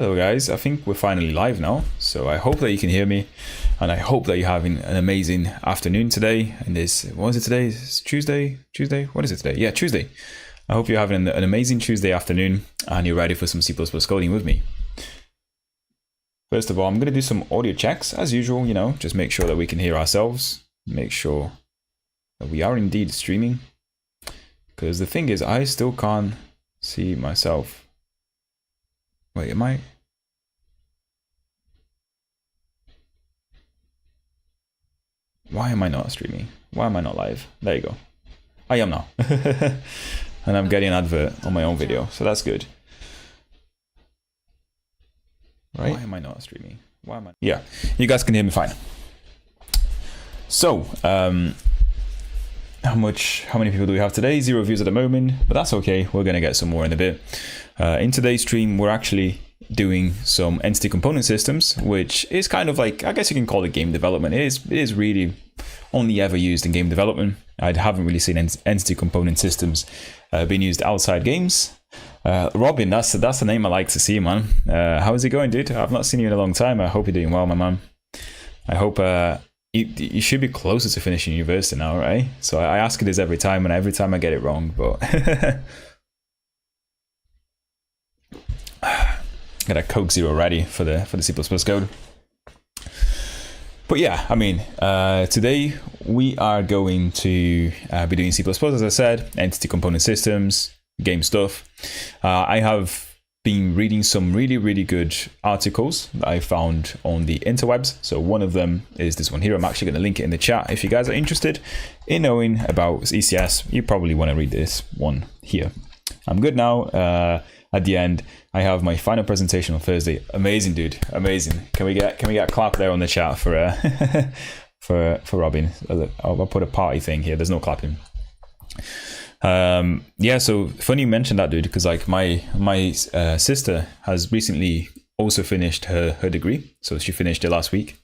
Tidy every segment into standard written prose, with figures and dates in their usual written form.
Hello guys, I think we're finally live now, so I hope that you can hear me, and I hope that you're having an amazing afternoon today. And this, what is it today? It's Tuesday? What is it today? Yeah, Tuesday. I hope you're having an amazing Tuesday afternoon, and you're ready for some C++ coding with me. First of all, I'm going to do some audio checks, as usual, you know, just make sure that we can hear ourselves, make sure that we are indeed streaming, because the thing is, I still can't see myself. Wait, am I? Why am I not streaming? Why am I not live? There you go. I am now. And I'm getting an advert on my own video, so that's good. Right? Why am I not streaming? Why am I? Yeah, you guys can hear me fine. So, how many people do we have today? 0 views at the moment, but that's okay. We're gonna get some more in a bit. In today's stream, we're actually doing some entity component systems, which is kind of like, I guess you can call it game development. It is really only ever used in game development. I haven't really seen entity component systems being used outside games. Robin, that's the name I like to see, man. How is it going, dude? I've not seen you in a long time. I hope you're doing well, my man. I hope you should be closer to finishing university now, right? So I ask you this every time, and every time I get it wrong, but got a Coke Zero ready for the C++ code. But yeah, I mean, today we are going to be doing C++, as I said, entity component systems, game stuff. I have been reading some really good articles that I found on the interwebs. So one of them is this one here. I'm actually going to link it in the chat. If you guys are interested in knowing about ECS, you probably want to read this one here. I'm good now. At the end, I have my final presentation on Thursday. Amazing, dude. Amazing. Can we get a clap there on the chat for for Robin? I'll put a party thing here. There's no clapping. Yeah, so funny you mentioned that, dude, because like my sister has recently also finished her degree. So she finished it last week,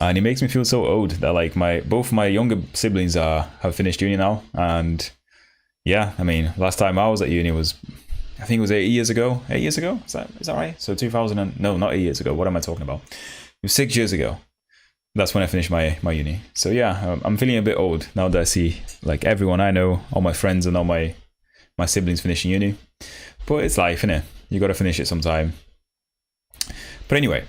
and it makes me feel so old that like both my younger siblings have finished uni now. And yeah, I mean, last time I was at uni was, I think it was 8 years ago. 8 years ago? Is that right? So 2000 no, not 8 years ago. What am I talking about? It was 6 years ago. That's when I finished my uni. So yeah, I'm feeling a bit old now that I see like everyone I know, all my friends and all my siblings finishing uni. But it's life, innit? You got to finish it sometime. But anyway,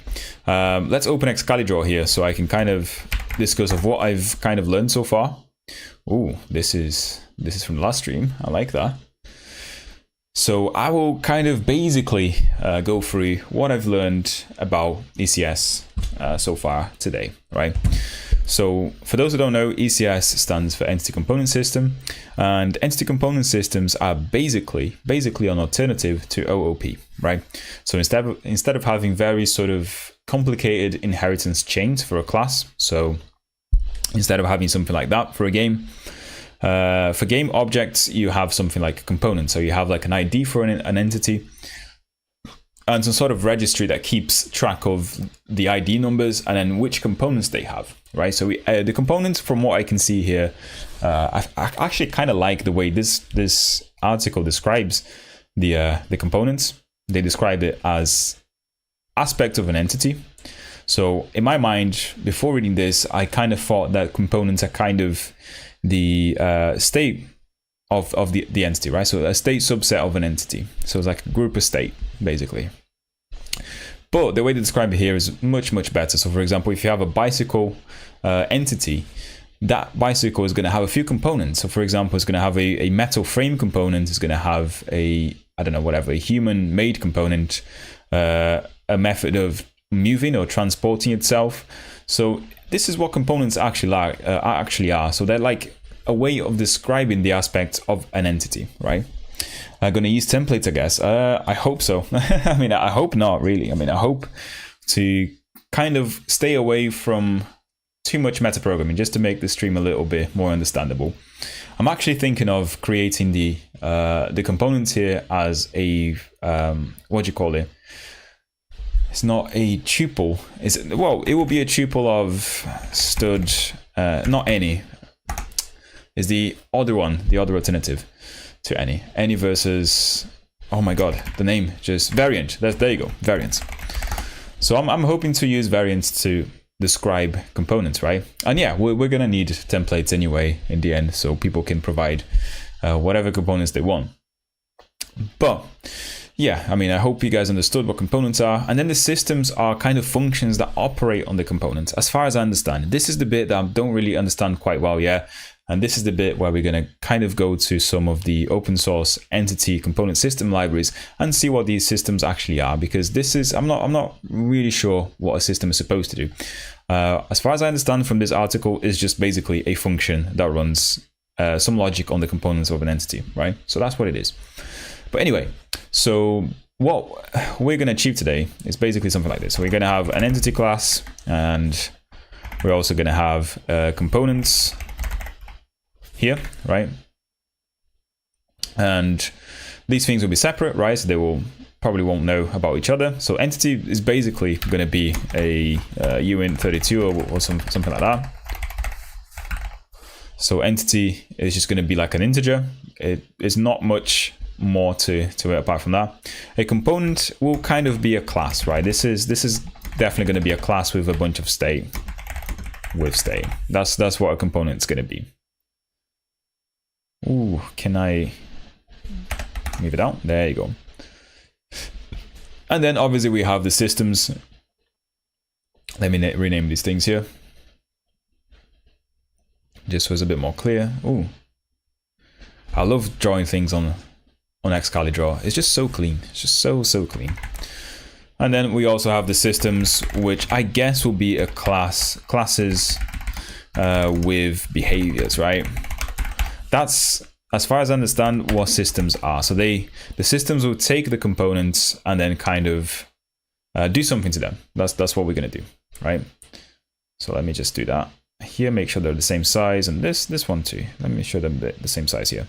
let's open Excalibur here so I can kind of discuss of what I've kind of learned so far. Ooh, this is from the last stream. I like that. So I will kind of basically go through what I've learned about ECS so far today, right? So for those who don't know, ECS stands for Entity Component System, and Entity Component Systems are basically an alternative to OOP, right? So instead of having very sort of complicated inheritance chains for a class, so instead of having something like that for a game, for game objects, you have something like a component. So you have like an ID for an entity and some sort of registry that keeps track of the ID numbers and then which components they have, right? So the components, from what I can see here, I actually kind of like the way this article describes the components. They describe it as aspect of an entity. So in my mind, before reading this, I kind of thought that components are kind of the state of the entity, right? So a state subset of an entity. So it's like a group of state, basically. But the way they describe it here is much better. So for example, if you have a bicycle entity, that bicycle is going to have a few components. So for example, it's going to have a metal frame component. It's going to have a human-made component, a method of moving or transporting itself. So this is what components actually are. So they're like a way of describing the aspects of an entity, right? I'm going to use templates, I guess. I hope so. I mean, I hope not really. I mean, I hope to kind of stay away from too much metaprogramming just to make the stream a little bit more understandable. I'm actually thinking of creating the components here as a, what do you call it? It's not a tuple. It will be a tuple of stud, not any. Is the other one, the other alternative to any. Any versus oh my god, the name just variant. There you go, variants. So I'm hoping to use variants to describe components, right? And yeah, we're gonna need templates anyway in the end, so people can provide whatever components they want. But yeah, I mean, I hope you guys understood what components are. And then the systems are kind of functions that operate on the components, as far as I understand. This is the bit that I don't really understand quite well yet. And this is the bit where we're going to kind of go to some of the open source entity component system libraries and see what these systems actually are, because this is, I'm not really sure what a system is supposed to do. As far as I understand from this article, is just basically a function that runs some logic on the components of an entity, right? So that's what it is. But anyway, so what we're going to achieve today is basically something like this. So we're going to have an entity class, and we're also going to have components here, right? And these things will be separate, right? So they will probably won't know about each other. So entity is basically going to be a uint32 or something like that. So entity is just going to be like an integer. It is not much more to it apart from that. A component will kind of be a class, right? This is definitely going to be a class with a bunch of state. With state. That's what a component's going to be. Ooh, can I move it out? There you go. And then obviously we have the systems. Let me rename these things here, just so it's a bit more clear. Ooh, I love drawing things on XCaliDraw. It's just so clean. It's just so clean. And then we also have the systems, which I guess will be a classes with behaviors, right? That's, as far as I understand, what systems are. So the systems will take the components and then kind of do something to them. That's what we're going to do, right? So let me just do that here. Make sure they're the same size, and this one too. Let me show them the same size here.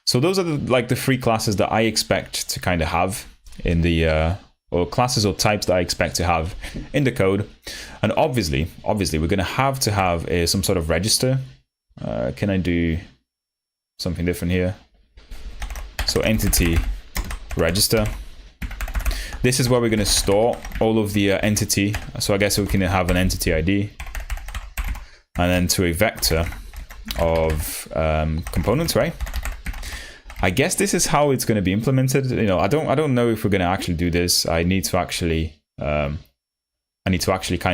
So those are the three classes that I expect to kind of have in the or classes or types that I expect to have in the code. And obviously we're going to have some sort of register. Can I do something different here? So entity register. This is where we're going to store all of the entity. So I guess we can have an entity ID, and then to a vector of components, right? I guess this is how it's going to be implemented. You know, I don't know if we're going to actually do this. I need to actually kind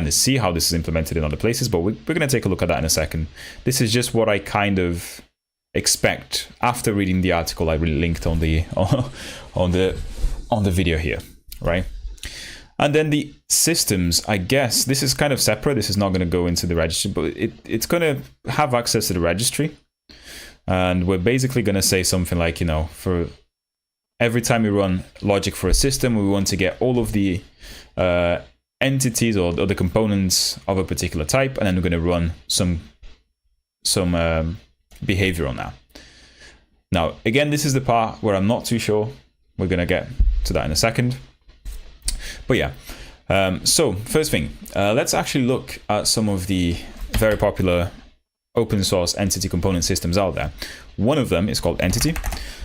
of see how this is implemented in other places, but we're going to take a look at that in a second. This is just what I kind of expect after reading the article I really linked on the video here, right? And then the systems, I guess this is kind of separate. This is not going to go into the registry, but it's going to have access to the registry. And we're basically going to say something like, you know, for every time we run logic for a system, we want to get all of the entities or the components of a particular type, and then we're going to run some behavior on that. Now, again, this is the part where I'm not too sure. We're going to get to that in a second. But yeah, so first thing, let's actually look at some of the very popular open source entity component systems out there. One of them is called Entity.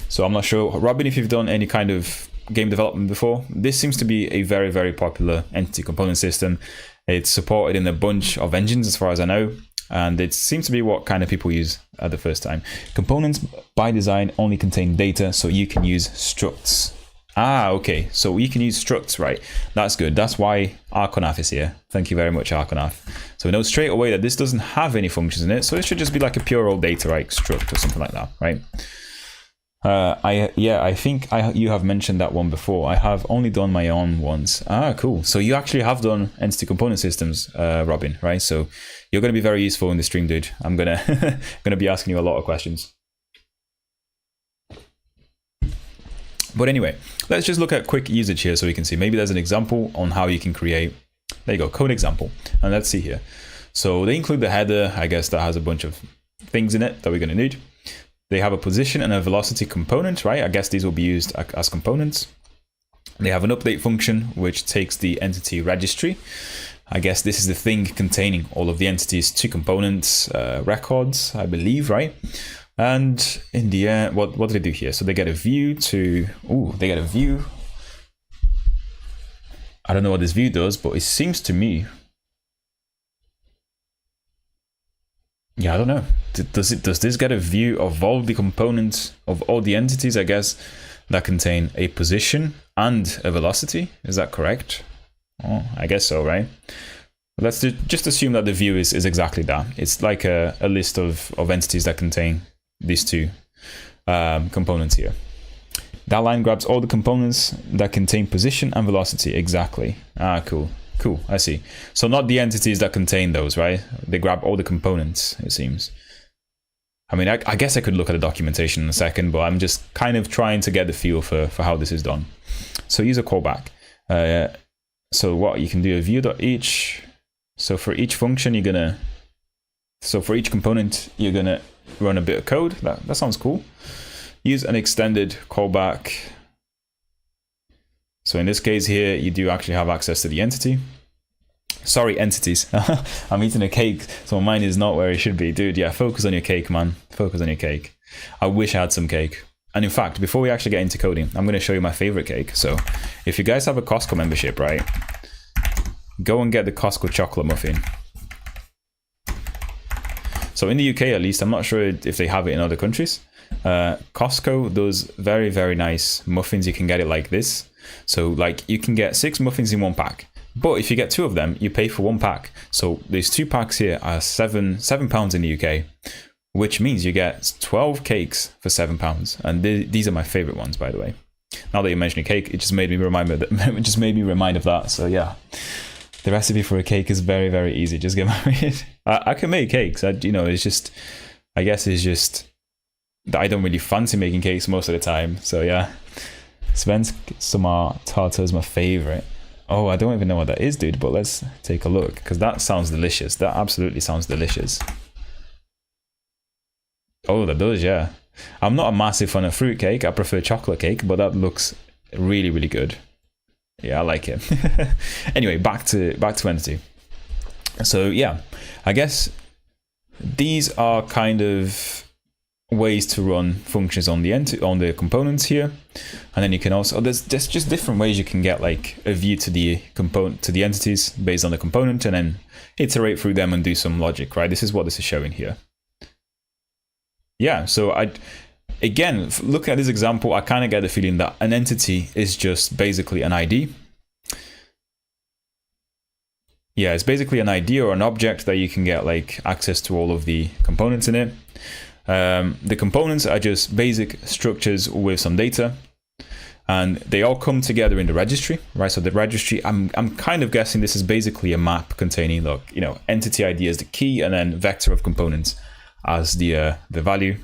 So I'm not sure, Robin, if you've done any kind of game development before. This seems to be a very, very popular entity component system. It's supported in a bunch of engines as far as I know, and it seems to be what kind of people use at the first time. Components by design only contain data, so you can use structs. Ah, okay, so you can use structs, right? That's good. That's why Arconath is here. Thank you very much, Arconath. So we know straight away that this doesn't have any functions in it, so it should just be like a pure old data, right? Struct or something like that, right? I think you have mentioned that one before. I have only done my own ones. Ah, cool. So you actually have done entity component systems, Robin, right? So you're going to be very useful in the stream, dude. I'm gonna be asking you a lot of questions. But anyway, let's just look at quick usage here so we can see. Maybe there's an example on how you can create. There you go, code example. And let's see here. So they include the header, I guess that has a bunch of things in it that we're going to need. They have a position and a velocity component, right? I guess these will be used as components. They have an update function, which takes the entity registry. I guess this is the thing containing all of the entities to components records, I believe, right? And in the end, what do they do here? So they get a view to, they get a view. I don't know what this view does, but it seems to me, yeah, I don't know. Does this get a view of all the components of all the entities, I guess, that contain a position and a velocity? Is that correct? Oh, I guess so, right? Let's just assume that the view is exactly that. It's like a list of entities that contain these two components here. That line grabs all the components that contain position and velocity. Exactly. Ah, cool. Cool, I see. So not the entities that contain those, right? They grab all the components, it seems. I mean, I guess I could look at the documentation in a second, but I'm just kind of trying to get the feel for how this is done. So use a callback. So what you can do, a view.each. So for each function, for each component, you're gonna run a bit of code. That sounds cool. Use an extended callback. So in this case here, you do actually have access to the entity. Sorry, entities. I'm eating a cake, so mine is not where it should be. Dude, yeah, focus on your cake, man. Focus on your cake. I wish I had some cake. And in fact, before we actually get into coding, I'm going to show you my favorite cake. So if you guys have a Costco membership, right, go and get the Costco chocolate muffin. So in the UK, at least, I'm not sure if they have it in other countries. Costco does very, very nice muffins. You can get it like this. So like you can get 6 muffins in one pack, but if you get 2 of them, you pay for 1 pack. So these 2 packs here are £7 in the UK, which means you get 12 cakes for £7. And these are my favorite ones, by the way. Now that you're mentioning cake, it just made me remind of that. So yeah, the recipe for a cake is very, very easy. Just get married. I can make cakes. It's just, I guess it's just that I don't really fancy making cakes most of the time. So yeah. Svensk Samar tartar is my favorite. Oh, I don't even know what that is, dude, but let's take a look, because that sounds delicious. That absolutely sounds delicious. Oh, that does, yeah. I'm not a massive fan of fruit cake. I prefer chocolate cake, but that looks really, really good. Yeah, I like it. Anyway, back to entity. So yeah, I guess these are kind of ways to run functions on the components here, and then you can also there's just different ways you can get like a view to the component, to the entities based on the component, and then iterate through them and do some logic, right? This is what this is showing here. Yeah, so again, looking at this example, I kind of get the feeling that an entity is just basically an ID. Yeah, it's basically an ID or an object that you can get like access to all of the components in it. The components are just basic structures with some data, and they all come together in the registry, right? So the registry, I'm kind of guessing this is basically a map containing, entity ID as the key, and then vector of components as the value.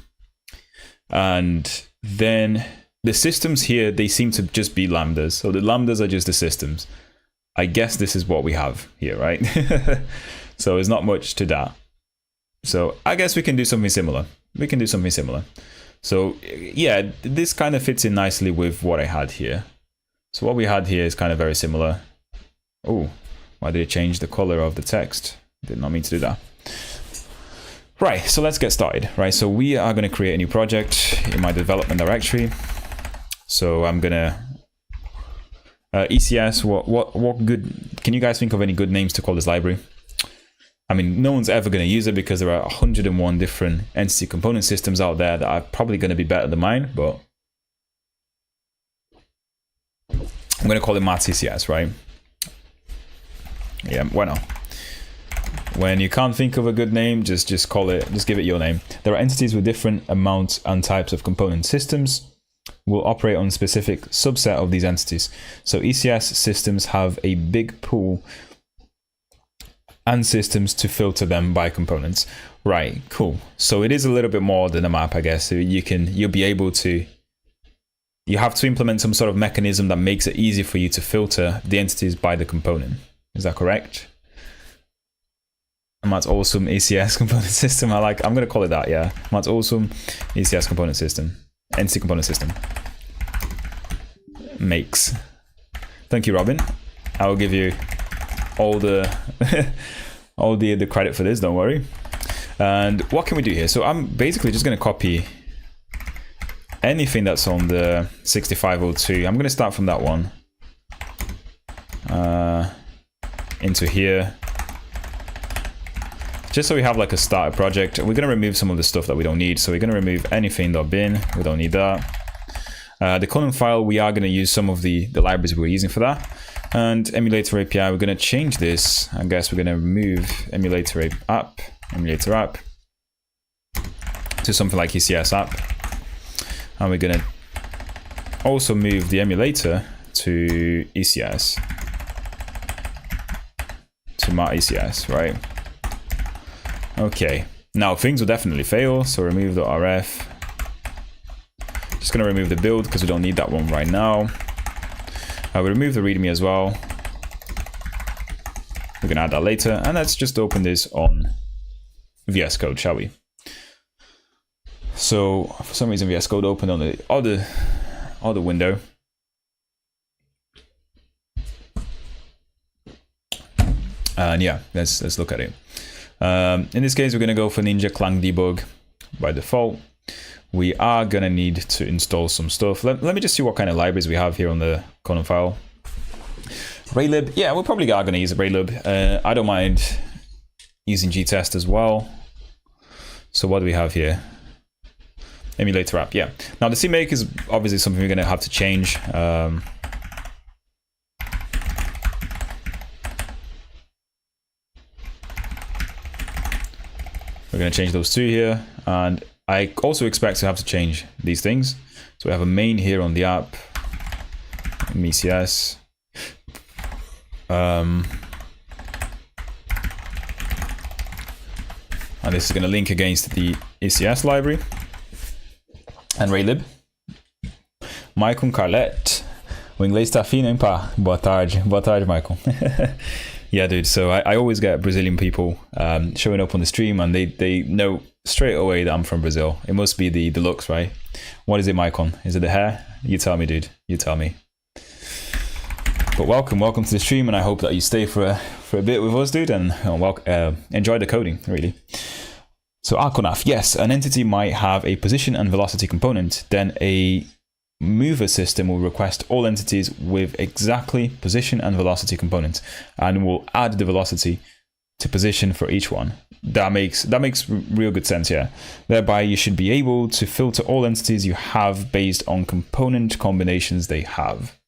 And then the systems here, they seem to just be lambdas. So the lambdas are just the systems. I guess this is what we have here, right? So there's not much to that. So I guess we can do something similar. So yeah, this kind of fits in nicely with what I had here. So what we had here is kind of very similar. Oh, why did it change the color of the text? Did not mean to do that. Right, so let's get started, right? So we are going to create a new project in my development directory. So I'm going to ECS, what good, can you guys think of any good names to call this library? I mean, no one's ever going to use it because there are 101 different entity component systems out there that are probably going to be better than mine, but I'm going to call it Maths ECS, right? Yeah, why not? When you can't think of a good name, just give it your name. There are entities with different amounts and types of component systems. Will operate on a specific subset of these entities. So ECS systems have a big pool and systems to filter them by components. Right, cool. So it is a little bit more than a map, I guess. So you'll be able to, you have to implement some sort of mechanism that makes it easy for you to filter the entities by the component. Is that correct? And that's awesome ECS component system. I'm going to call it that, yeah. That's awesome ECS component system. Entity component system. Makes. Thank you, Robin. I will give you all the all the credit for this, don't worry. And what can we do here? So I'm basically just going to copy anything that's on the 6502. I'm going to start from that one into here, just so we have like a starter project. We're going to remove some of the stuff that we don't need. So we're going to remove anything.bin. We don't need that. The column file, we are going to use some of the libraries we were using for that. And emulator API, we're going to change this. I guess we're going to remove emulator app to something like ECS app. And we're going to also move the emulator to ECS, to my ECS, right? Okay, now things will definitely fail, so remove the RF. Just gonna remove the build because we don't need that one right now. We remove the README as well. We're gonna add that later, and let's just open this on VS Code, shall we? So for some reason VS Code opened on the other window. And yeah, let's look at it. In this case, we're gonna go for Ninja Clang Debug by default. We are gonna need to install some stuff. Let me just see what kind of libraries we have here on the column file. Raylib, yeah, we're probably are gonna use Raylib. I don't mind using gtest as well. So what do we have here? Emulator app, yeah. Now the CMake is obviously something we're gonna have to change. We're gonna change those two here, and I also expect to have to change these things. So we have a main here on the app, ECS. And this is going to link against the ECS library. And Raylib. Michael Carlet. O inglês tá fino, hein, pá? Boa tarde, Michael. Yeah, dude. So I always get Brazilian people showing up on the stream, and they know straight away that I'm from Brazil. It must be the looks, right? What is it, Michael? Is it the hair? You tell me, dude. You tell me. But welcome to the stream, and I hope that you stay for a bit with us, dude, and enjoy the coding, really. So Arconaf, yes, an entity might have a position and velocity component. Then a mover system will request all entities with exactly position and velocity components, and will add the velocity to position for each one. That makes real good sense, yeah. Thereby, you should be able to filter all entities you have based on component combinations they have.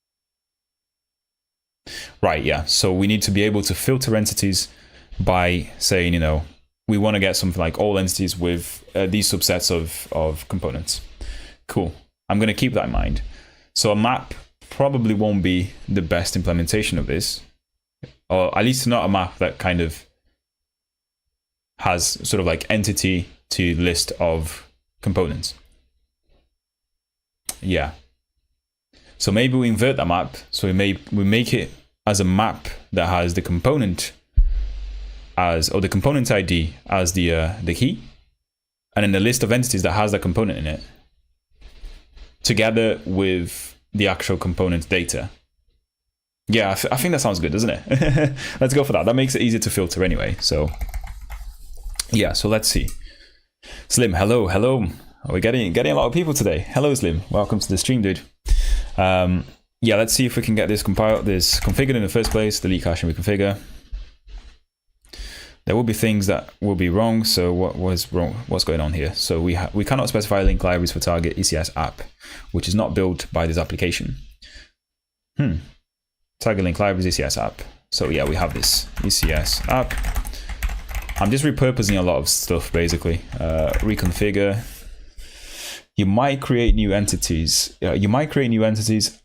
Right, yeah. So we need to be able to filter entities by saying, you know, we want to get something like all entities with these subsets of components. Cool. I'm going to keep that in mind. So a map probably won't be the best implementation of this, or at least not a map that kind of has sort of like entity to list of components. Yeah. So maybe we invert that map. So we make it as a map that has the component as, or the component ID as the key, and then the list of entities that has that component in it, together with the actual component data. Yeah, I think that sounds good, doesn't it? Let's go for that. That makes it easier to filter anyway. So yeah, so let's see. Slim, hello. We're getting a lot of people today. Hello, Slim. Welcome to the stream, dude. Yeah, let's see if we can get this configured in the first place. Delete cache and reconfigure. There will be things that will be wrong. So what was wrong? What's going on here? So we cannot specify link libraries for target ECS app, which is not built by this application. Target link libraries ECS app. So yeah, we have this ECS app. I'm just repurposing a lot of stuff basically. Reconfigure. You might create new entities.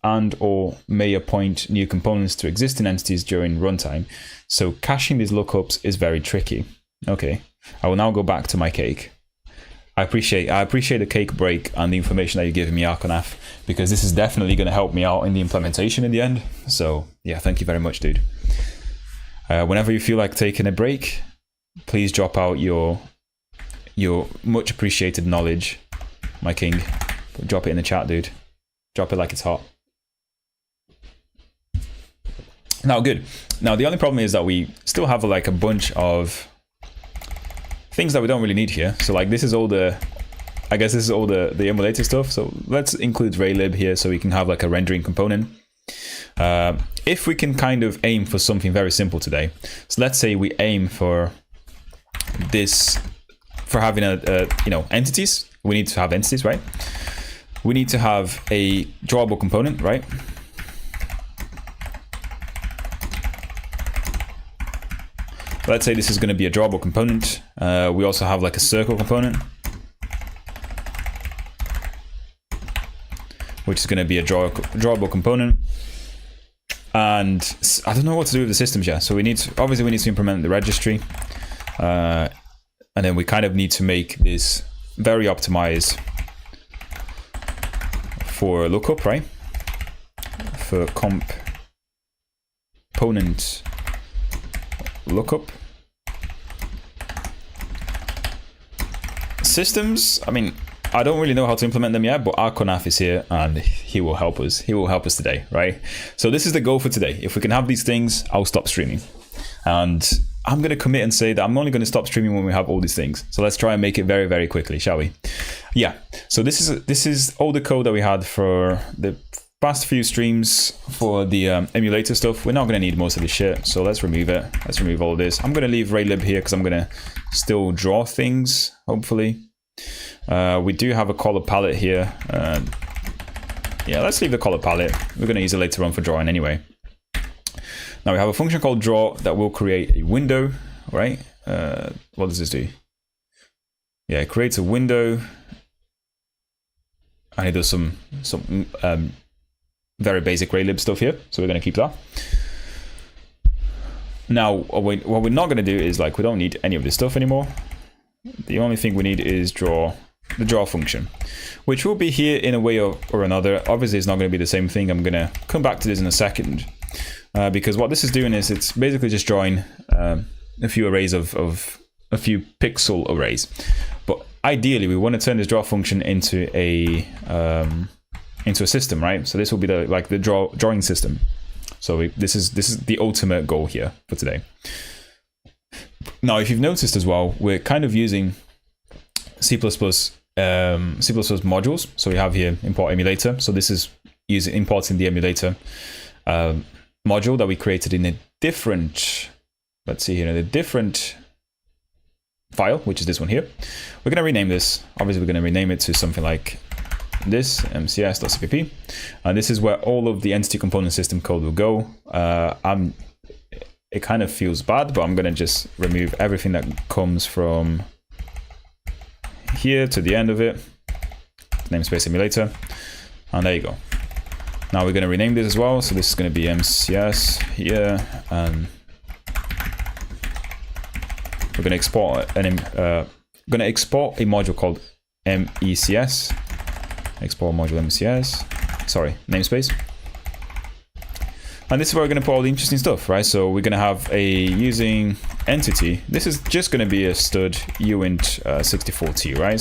And or may appoint new components to existing entities during runtime. So caching these lookups is very tricky. Okay, I will now go back to my cake. I appreciate the cake break and the information that you're giving me, Arconaf, because this is definitely going to help me out in the implementation in the end. So yeah, thank you very much, dude. Whenever you feel like taking a break, please drop out your much appreciated knowledge, my king. Drop it in the chat, dude. Drop it like it's hot. Now, good. Now, the only problem is that we still have like a bunch of things that we don't really need here. So like this is all the, I guess this is all the emulator stuff. So let's include raylib here so we can have like a rendering component. If we can kind of aim for something very simple today. So let's say we aim for this, for having you know, entities. We need to have entities, right? We need to have a drawable component, right? Let's say this is going to be a drawable component. We also have like a circle component, which is going to be a drawable component. And I don't know what to do with the systems yet. So we need to, obviously we need to implement the registry. And then we kind of need to make this very optimized for lookup, right? For component lookup. Systems, I mean, I don't really know how to implement them yet, but Arconaf is here and he will help us. He will help us today, right? So this is the goal for today. If we can have these things, I'll stop streaming. And I'm going to commit and say that I'm only going to stop streaming when we have all these things. So let's try and make it very, very quickly, shall we? Yeah. So this is all the code that we had for the past few streams for the emulator stuff. We're not going to need most of this shit. So let's remove it. Let's remove all of this. I'm going to leave raylib here because I'm going to still draw things, hopefully. We do have a color palette here. Yeah, let's leave the color palette. We're going to use it later on for drawing anyway. Now we have a function called draw that will create a window, right? What does this do? Yeah, it creates a window, and it does some very basic raylib stuff here. So we're going to keep that. Now, what we're not going to do is, like, we don't need any of this stuff anymore. The only thing we need is the draw function, which will be here in a way or another. Obviously, it's not going to be the same thing. I'm going to come back to this in a second. Because what this is doing is it's basically just drawing a few arrays of a few pixel arrays. But ideally, we want to turn this draw function into a system, right? So this will be the drawing system. So this is the ultimate goal here for today. Now, if you've noticed as well, we're kind of using C++ modules. So we have here import emulator. So this is importing the emulator module that we created in a different, let's see here, in a different file, which is this one here. We're going to rename this. Obviously, we're going to rename it to something like this, mcs.cpp. And this is where all of the entity component system code will go. It kind of feels bad, but I'm going to just remove everything that comes from here to the end of it. Namespace emulator. And there you go. Now we're going to rename this as well. So this is going to be MCS here, and we're going to export a module called MECS. Export module MCS. Sorry, namespace. And this is where we're going to put all the interesting stuff, right? So we're going to have a using entity. This is just going to be a stud uint 64t, right?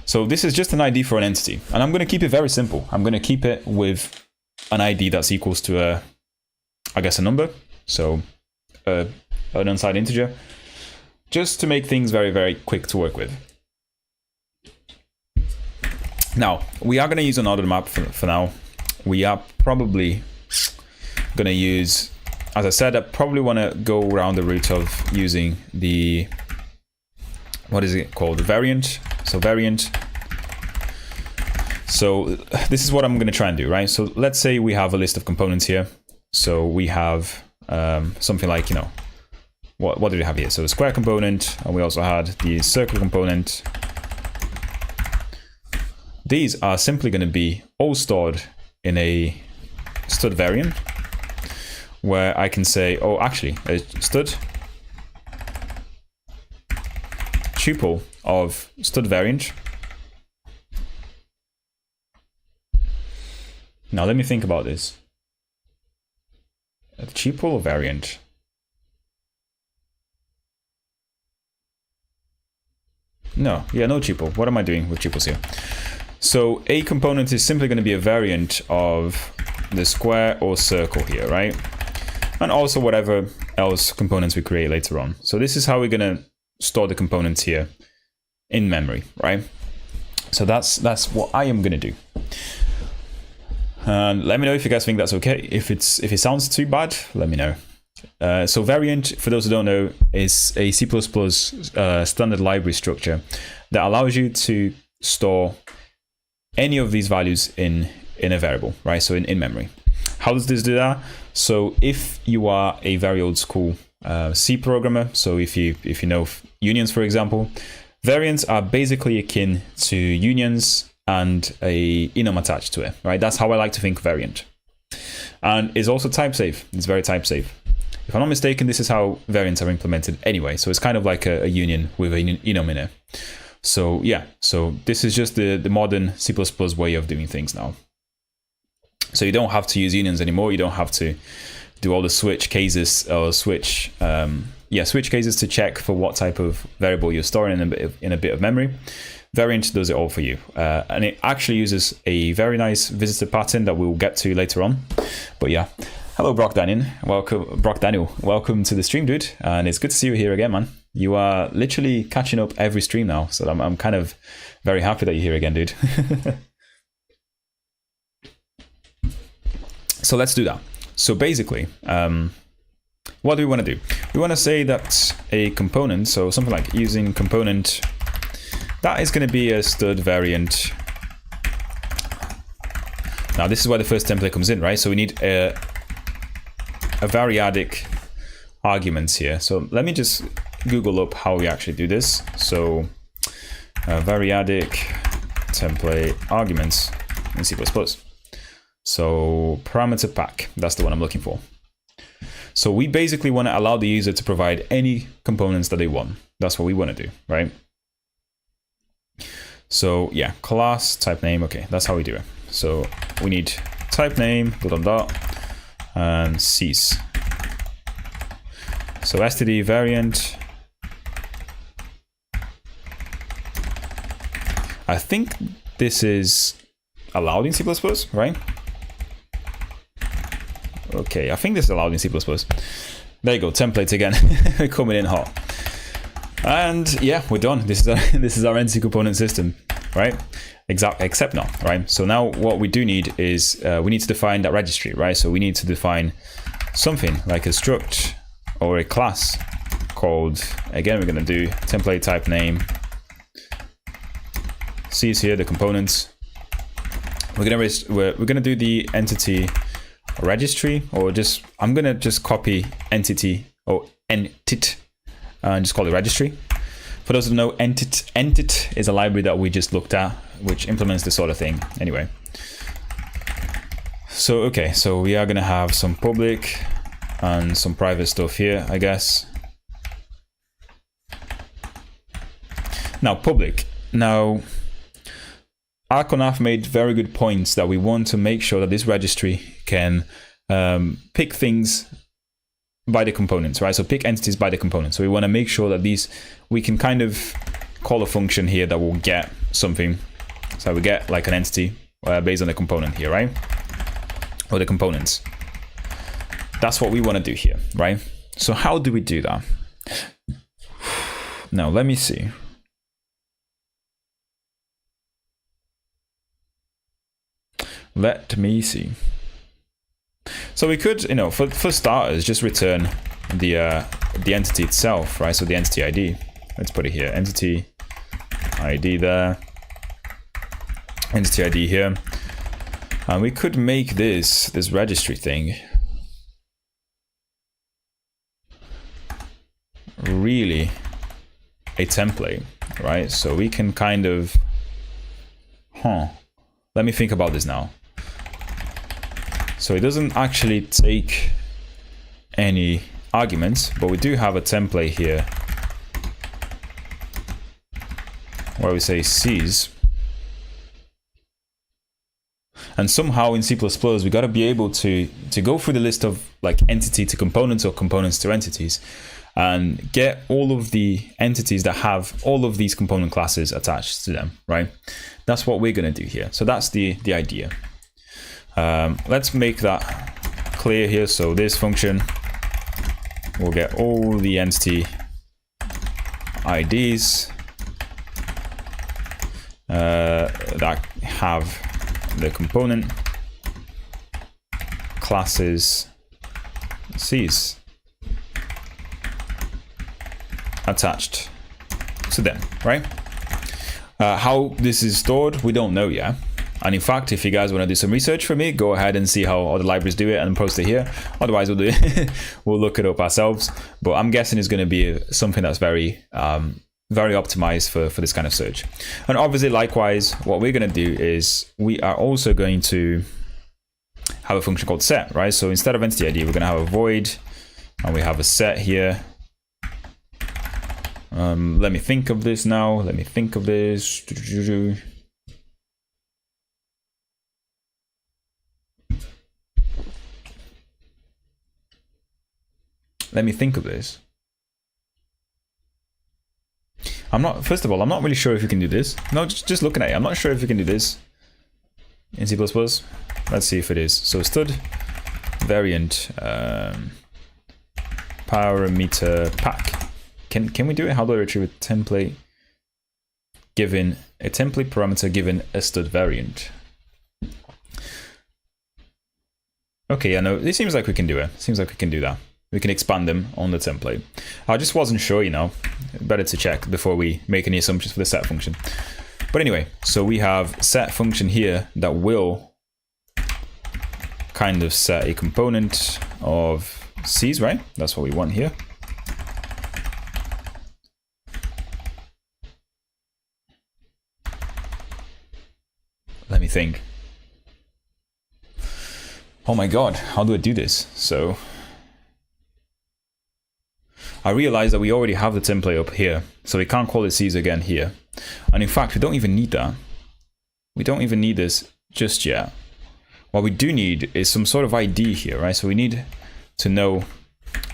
So this is just an ID for an entity, and I'm going to keep it very simple. I'm going to keep it with an ID that's equals to I guess a number. So an unsigned integer, just to make things very, very quick to work with. Now, we are going to use an ordered map for now. We are probably going to use, as I said, I probably want to go around the route of using the, what is it called? The variant. So variant. So this is what I'm going to try and do, right? So let's say we have a list of components here. So we have something like, you know, what do we have here? So the square component, and we also had the circle component. These are simply going to be all stored in a stud variant, where I can say, oh, actually, a stud tuple of stud variant. Now let me think about this. A tuple or variant? No tuple. What am I doing with tuples here? So a component is simply going to be a variant of the square or circle here, right? And also whatever else components we create later on. So this is how we're going to store the components here in memory, right? So that's what I am going to do. And let me know if you guys think that's okay. If it sounds too bad, let me know. So variant, for those who don't know, is a C++ standard library structure that allows you to store any of these values in a variable, right? So in memory. How does this do that? So if you are a very old school C programmer, so if you know unions, for example, variants are basically akin to unions and a enum attached to it, right? That's how I like to think variant. And it's also type safe. It's very type safe. If I'm not mistaken, this is how variants are implemented anyway. So it's kind of like a union with an enum in it. So yeah, so this is just the modern C++ way of doing things now. So you don't have to use unions anymore. You don't have to do all the switch cases or switch cases to check for what type of variable you're storing in a bit of memory. Variant does it all for you, and it actually uses a very nice visitor pattern that we'll get to later on. But yeah, hello Brock Daniel, welcome to the stream, dude, and it's good to see you here again, man. You are literally catching up every stream now, so I'm kind of very happy that you're here again, dude. So let's do that. So basically, what do we want to do? We want to say that a component, so something like using component, that is going to be a stud variant. Now this is where the first template comes in, right? So we need a variadic arguments here. So let me just Google up how we actually do this. So variadic template arguments in C++. So parameter pack, that's the one I'm looking for. So we basically want to allow the user to provide any components that they want. That's what we want to do, right? So yeah, class, type name, okay, that's how we do it. So we need type name, and cease. So std variant. I think this is allowed in C++, right? Okay, I think this is allowed in C++. There you go, templates again, coming in hot. And yeah, we're done. This is our NC component system, right? Except not, right? So now what we do need is we need to define that registry, right? So we need to define something like a struct or a class called, again, we're going to do template type name. Sees here the components. We're gonna do the entity registry, or just I'm gonna just copy entity or entit and just call it registry. For those who don't know, entit is a library that we just looked at, which implements this sort of thing. Anyway, so okay, so we are gonna have some public and some private stuff here, I guess. Now public. Now Arkonaf made very good points that we want to make sure that this registry can pick things by the components, right? So pick entities by the components. So we want to make sure that we can kind of call a function here that will get something. So we get like an entity based on the component here, right? Or the components. That's what we want to do here, right? So how do we do that? Now, let me see. Let me see. So we could, for starters, just return the entity itself, right? So the entity ID. Let's put it here. Entity ID there. Entity ID here. And we could make this registry thing really a template, right? So we can kind of, let me think about this now. So it doesn't actually take any arguments, but we do have a template here where we say sees. And somehow in C++, we got to be able to go through the list of like entity to components or components to entities and get all of the entities that have all of these component classes attached to them, right? That's what we're going to do here. So that's the idea. Let's make that clear here. So this function we'll get all the entity IDs that have the component classes C's attached to them, right? How this is stored, we don't know yet. And in fact, if you guys want to do some research for me, go ahead and see how other libraries do it and post it here. Otherwise, we'll do it. We'll look it up ourselves. But I'm guessing it's going to be something that's very optimized for this kind of search. And obviously, likewise, what we're going to do is we are also going to have a function called set, right? So instead of entity ID, we're going to have a void, and we have a set here. Let me think of this now. Let me think of this. Let me think of this. First of all, I'm not really sure if you can do this. No, just looking at it, I'm not sure if you can do this in C++. Let's see if it is. So stud variant parameter pack. Can we do it? How do I retrieve a template given a template parameter given a stud variant? Okay, yeah, no, it seems like we can do it. Seems like we can do that. We can expand them on the template. I just wasn't sure, you know, better to check before we make any assumptions for the set function. But anyway, so we have set function here that will kind of set a component of C's, right? That's what we want here. Let me think. Oh my God, how do I do this? So I realized that we already have the template up here, so we can't call it C's again here. And in fact, we don't even need that. We don't even need this just yet. What we do need is some sort of ID here, right? So we need to know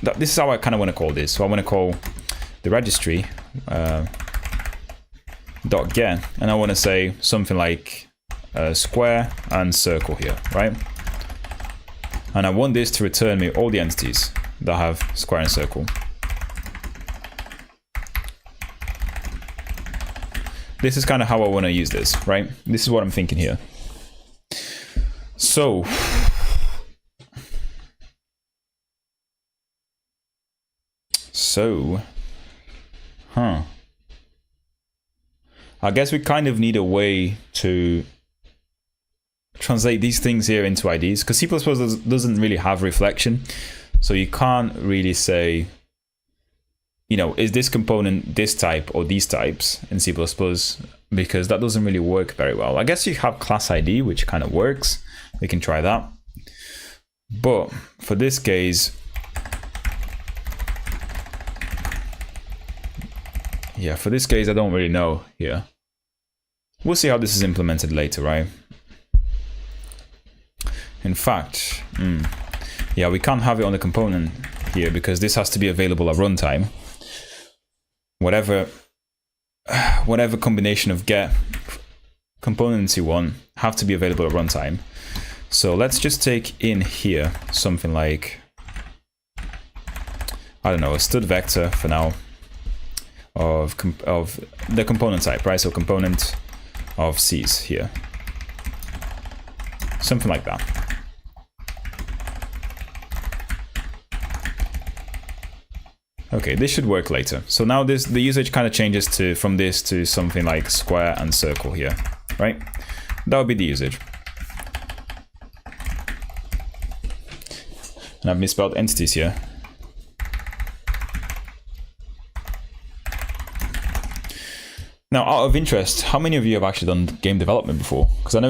that this is how I kind of want to call this. So I want to call the registry dot get, and I want to say something like square and circle here, right? And I want this to return me all the entities that have square and circle. This is kind of how I want to use this, right? This is what I'm thinking here. So, I guess we kind of need a way to translate these things here into IDs, because C++ doesn't really have reflection. So you can't really say, you know, is this component this type or these types in C++, because that doesn't really work very well. I guess you have class ID, which kind of works. We can try that. But for this case, yeah, for this case, I don't really know here. We'll see how this is implemented later, right? In fact, yeah, we can't have it on the component here because this has to be available at runtime. Whatever combination of get components you want have to be available at runtime. So let's just take in here something like, I don't know, a stud vector for now of the component type, right? So component of C's here, something like that. Okay, this should work later. So now the usage kind of changes from this to something like square and circle here, right? That would be the usage. And I've misspelled entities here. Now, out of interest, how many of you have actually done game development before? Because I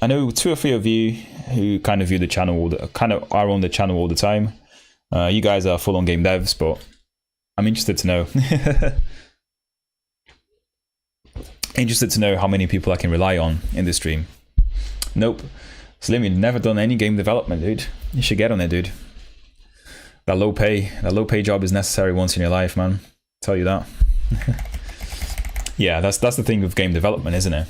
know 2 or 3 of you who kind of view the channel, kind of are on the channel all the time. You guys are full-on game devs, but I'm interested to know. Interested to know how many people I can rely on in this stream. Nope. Slim, you've never done any game development, dude. You should get on it, dude. That low pay job is necessary once in your life, man. I'll tell you that. Yeah, that's the thing with game development, isn't it?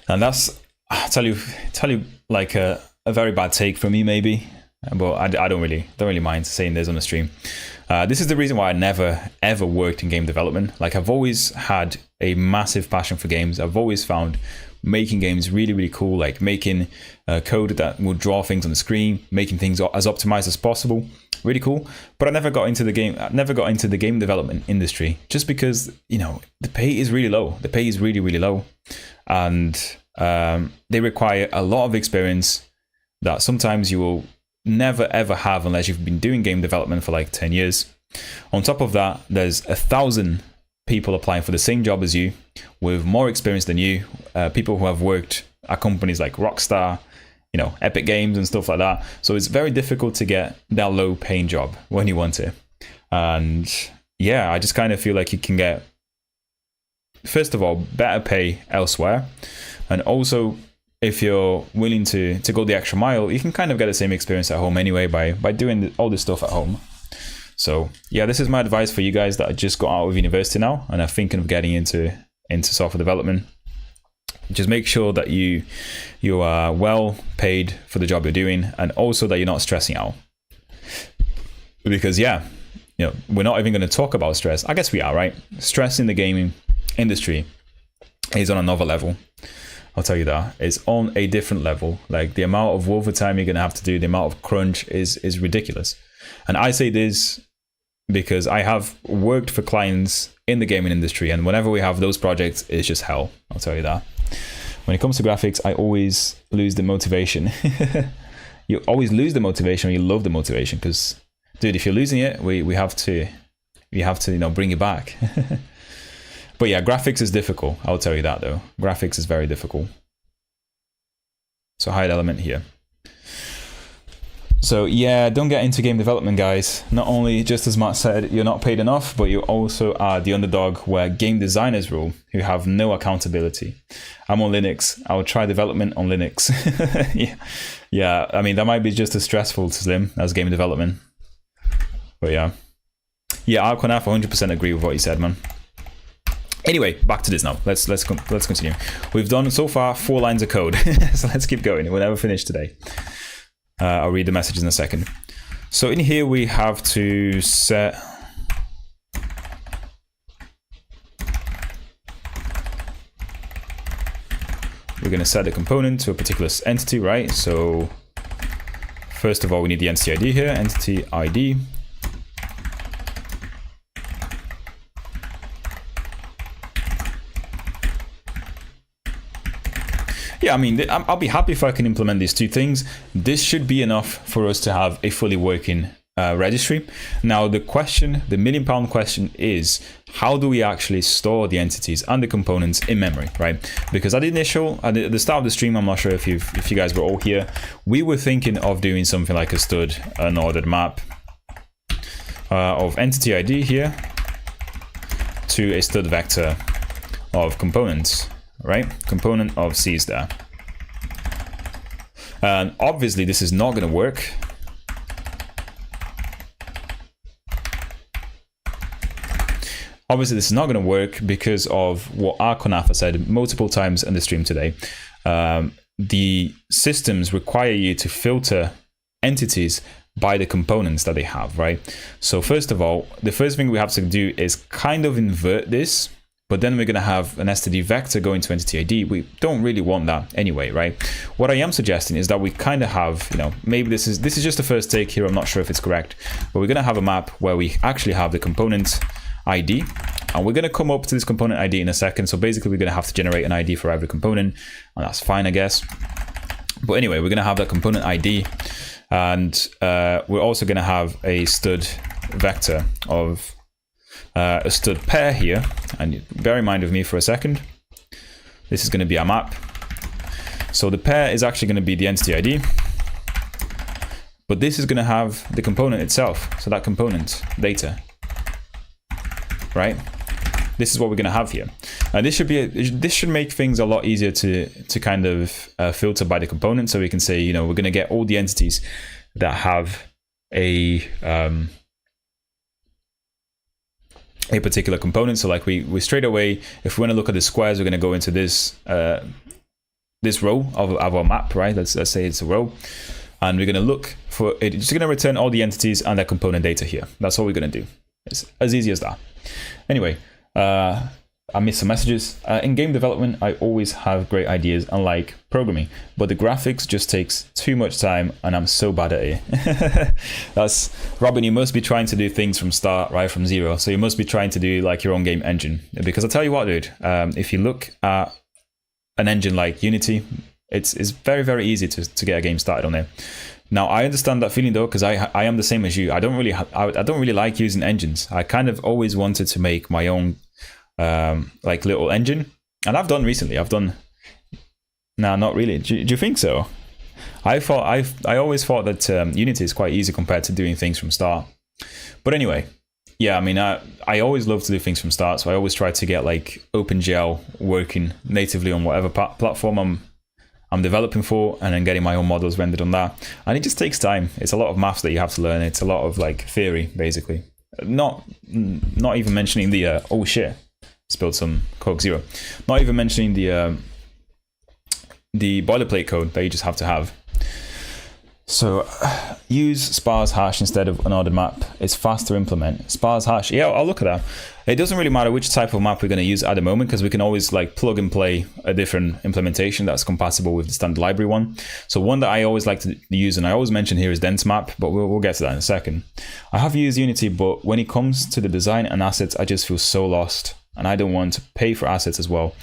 And that's, I'll tell you like a very bad take from me, maybe. but I don't really mind saying this on the stream. This is the reason why I never ever worked in game development. Like, I've always had a massive passion for games. I've always found making games really cool, like making code that will draw things on the screen, making things as optimized as possible. Really cool. But I never got into the game development industry, just because, you know, the pay is really low. The pay is really low, and they require a lot of experience that sometimes you will never ever have unless you've been doing game development for like 10 years. On top of that, there's 1,000 people applying for the same job as you with more experience than you, people who have worked at companies like Rockstar, you know, Epic Games and stuff like that. So it's very difficult to get that low paying job when you want it. And yeah, I just kind of feel like you can get, first of all, better pay elsewhere, and also if you're willing to go the extra mile, you can kind of get the same experience at home anyway by doing all this stuff at home. So yeah, this is my advice for you guys that just got out of university now and are thinking of getting into software development. Just make sure that you are well paid for the job you're doing, and also that you're not stressing out. Because yeah, you know, we're not even going to talk about stress. I guess we are, right? Stress in the gaming industry is on another level. I'll tell you that. It's on a different level. Like, the amount of overtime you're going to have to do, the amount of crunch is ridiculous. And I say this because I have worked for clients in the gaming industry, and whenever we have those projects, it's just hell. I'll tell you that. When it comes to graphics, I always lose the motivation. You always lose the motivation when you love the motivation, because, dude, if you're losing it, we have to, you know, bring it back. But yeah, graphics is difficult. I'll tell you that though. Graphics is very difficult. So hide element here. So yeah, don't get into game development, guys. Not only, just as Matt said, you're not paid enough, but you also are the underdog where game designers rule, who have no accountability. I'm on Linux. I'll try development on Linux. Yeah, I mean, that might be just as stressful to them as game development. But yeah. Yeah, Arconaf 100% agree with what you said, man. Anyway, back to this now. Let's continue. We've done so far 4 lines of code, so let's keep going. We'll never finish today. I'll read the messages in a second. So in here we have to set we're going to set the component to a particular entity, right? So first of all, we need the entity ID here, entity ID. Yeah, I mean, I'll be happy if I can implement these 2 things. This should be enough for us to have a fully working registry. Now, the £1,000,000 question is, how do we actually store the entities and the components in memory, right? Because at the start of the stream, I'm not sure if you guys were all here, we were thinking of doing something like a stud unordered map of entity ID here to a stud vector of components. Right? Component of C is there. And obviously this is not going to work. Obviously this is not going to work because of what Arconafa said multiple times in the stream today. The systems require you to filter entities by the components that they have, right? So first of all, the first thing we have to do is kind of invert this. But then we're going to have an std vector going to entity ID. We don't really want that anyway, right? What I am suggesting is that we kind of have, you know, maybe this is just the first take here. I'm not sure if it's correct, but we're going to have a map where we actually have the component ID, and we're going to come up to this component ID in a second. So basically, we're going to have to generate an ID for every component, and that's fine, I guess. But anyway, we're going to have that component ID, and we're also going to have a stud vector of a stud pair here, and bear in mind with me for a second, this is going to be our map. So the pair is actually going to be the entity ID, but this is going to have the component itself, so that component data, right? This is what we're going to have here, and this should make things a lot easier to kind of filter by the component. So we can say, you know, we're going to get all the entities that have a particular component. So like we straight away, if we want to look at the squares, we're going to go into this this row of our map, right? Let's say it's a row. and we're going to look for it. It's going to return all the entities and their component data here. That's all we're going to do. It's as easy as that. Anyway, I missed some messages. In game development, I always have great ideas, unlike programming, but the graphics just takes too much time and I'm so bad at it. That's Robin, you must be trying to do things from start, right, from zero. So you must be trying to do like your own game engine. Because I'll tell you what, dude, if you look at an engine like Unity, it's very, very easy to get a game started on there. Now, I understand that feeling though, because I am the same as you. I don't really like using engines. I kind of always wanted to make my own like little engine, and I've done recently. No, not really. Do you think so? I always thought that Unity is quite easy compared to doing things from start. But anyway, yeah, I mean, I always love to do things from start, so I always try to get like OpenGL working natively on whatever platform I'm developing for, and then getting my own models rendered on that. And it just takes time. It's a lot of maths that you have to learn. It's a lot of like theory, basically. Not even mentioning the oh shit, spilled some Coke Zero. Not even mentioning the boilerplate code that you just have to have. So use sparse hash instead of an ordered map. It's fast to implement. Sparse hash, yeah, I'll look at that. It doesn't really matter which type of map we're going to use at the moment, because we can always like plug and play a different implementation that's compatible with the standard library one. So one that I always like to use, and I always mention here, is dense map, but we'll get to that in a second. I have used Unity, but when it comes to the design and assets, I just feel so lost, and I don't want to pay for assets as well.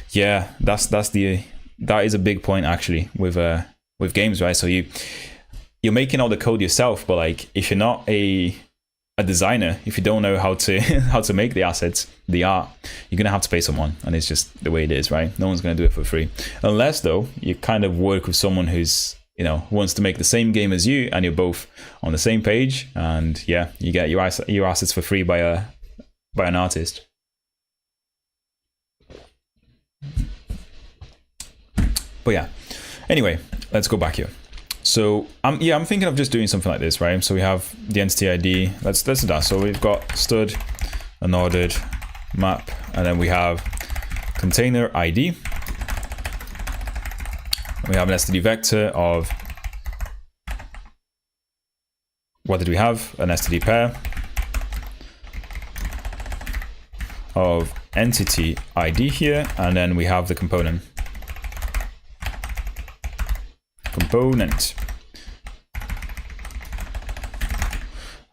Yeah, that is a big point actually with games, right? So you're making all the code yourself, but like if you're not a designer, if you don't know how to make the assets, the art, you're gonna have to pay someone, and it's just the way it is, right? No one's gonna do it for free, unless though you kind of work with someone who's wants to make the same game as you, and you're both on the same page, and yeah, you get your assets for free by an artist. But yeah, anyway, let's go back here. So I'm thinking of just doing something like this, right? So we have the entity ID. Let's do that. So we've got stud, unordered map, and then we have container ID. We have an std vector of, what did we have? An std pair of entity ID here, and then we have the component.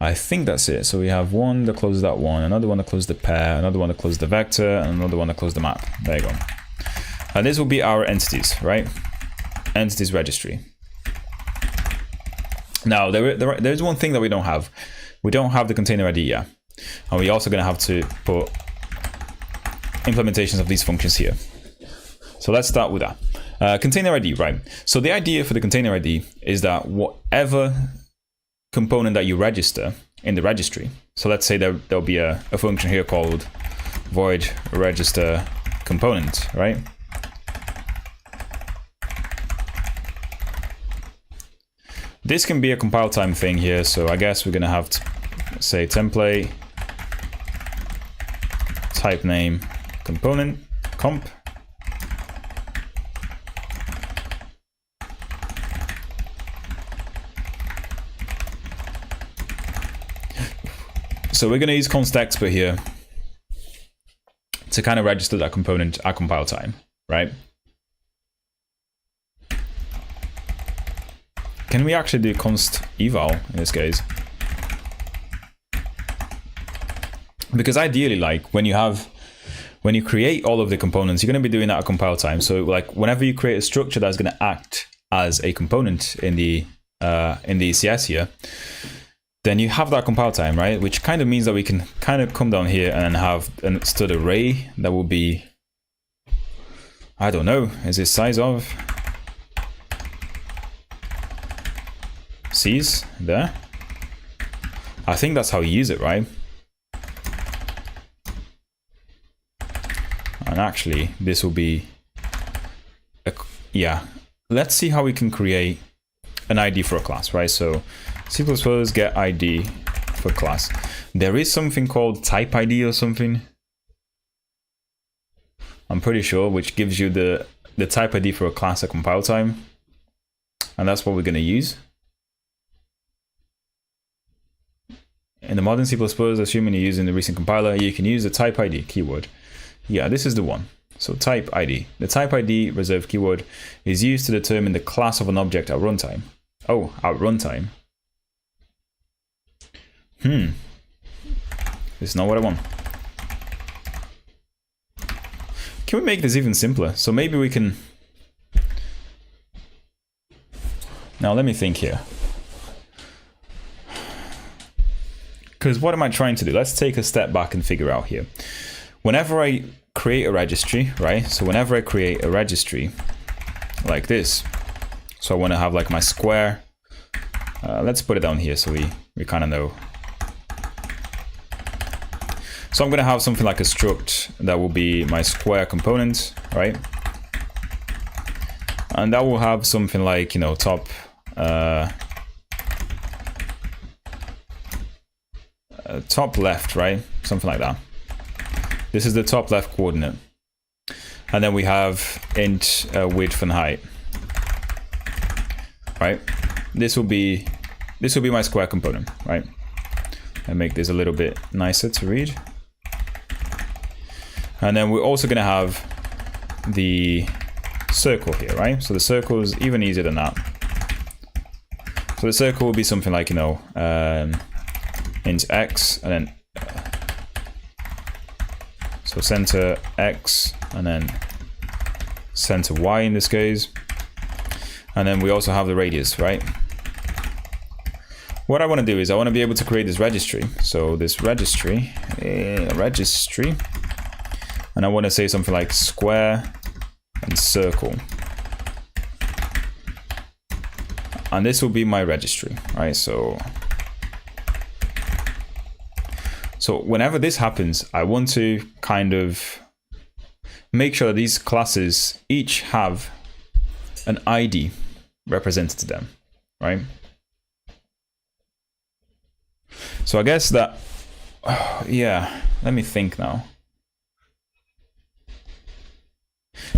I think that's it. So we have one that closes that one, another one that closes the pair, another one that closes the vector, and another one that closes the map. There you go. And this will be our entities, right? Entities registry. Now, there's one thing that we don't have. We don't have the container ID yet. And we're also going to have to put implementations of these functions here. So let's start with that. Container ID, right? So the idea for the container ID is that whatever component that you register in the registry, so let's say there'll be a function here called void register component, right? This can be a compile time thing here, so I guess we're gonna have to say template type name component comp. So we're going to use const expert here to kind of register that component at compile time, right? Can we actually do const eval in this case? Because ideally, like when you create all of the components, you're going to be doing that at compile time. So like whenever you create a structure that's going to act as a component in the ECS here, then you have that compile time, right? Which kind of means that we can kind of come down here and have a stud array that will be, I don't know, is it size of C's there? I think that's how you use it, right? And actually, this will be, yeah. Let's see how we can create an ID for a class, right? So C++ get ID for class. There is something called type ID or something, I'm pretty sure, which gives you the type ID for a class at compile time. And that's what we're going to use. in the modern C++, assuming you're using the recent compiler, you can use the type ID keyword. Yeah, this is the one. So type ID. The type ID reserved keyword is used to determine the class of an object at runtime. Oh, at runtime. This is not what I want. Can we make this even simpler? So maybe we can... Now let me think here. Because what am I trying to do? Let's take a step back and figure out here. Whenever I create a registry, right? So whenever I create a registry like this, so I want to have like my square. Let's put it down here so we kind of know. So I'm going to have something like a struct that will be my square component, right? And that will have something like, you know, top top left, right? Something like that. This is the top left coordinate. And then we have int width and height, right? This will be my square component, right? And make this a little bit nicer to read. And then we're also going to have the circle here, right? So the circle is even easier than that. So the circle will be something like, you know, int x, and then so center x, and then center y in this case. And then we also have the radius, right? What I want to do is I want to be able to create this registry. So this registry, and I want to say something like square and circle. And this will be my registry, right? So whenever this happens, I want to kind of make sure that these classes each have an ID represented to them, right? So I guess that, yeah, let me think now.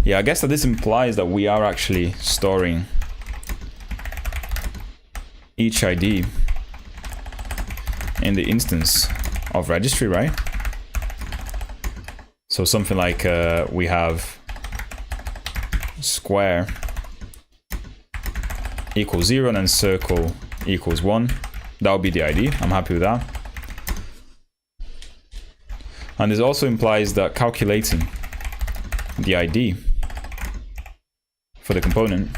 Yeah, I guess that this implies that we are actually storing each ID in the instance of registry, right? So something like we have square equals 0 and then circle equals 1. That would be the ID. I'm happy with that. And this also implies that calculating the ID for the component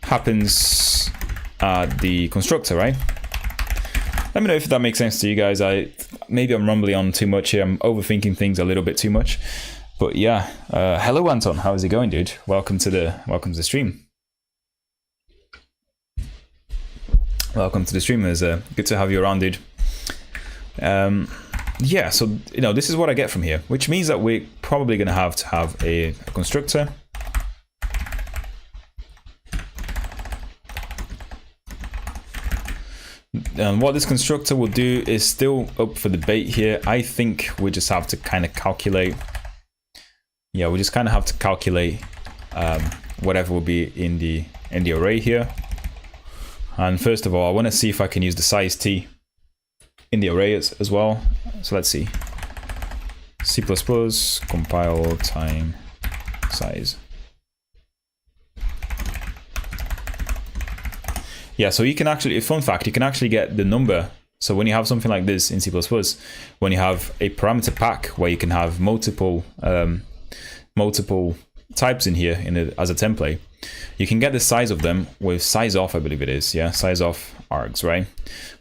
happens at the constructor, right? Let me know if that makes sense to you guys. Maybe I'm rumbling on too much here. I'm overthinking things a little bit too much. But yeah, hello Anton, how's it going, dude? Welcome to the stream. Welcome to the stream. It's good to have you around, dude. Yeah, so you know, this is what I get from here, which means that we're probably going to have a constructor. And what this constructor will do is still up for debate here. I think we just have to kind of calculate. Yeah, we just kind of have to calculate whatever will be in the array here. And first of all, I want to see if I can use the size t in the array as well. So let's see. C++ compile time size. Yeah, so you can actually, fun fact, you can actually get the number. So when you have something like this in C++, when you have a parameter pack where you can have multiple types in here as a template, you can get the size of them with size off, I believe it is. Yeah, size off args, right?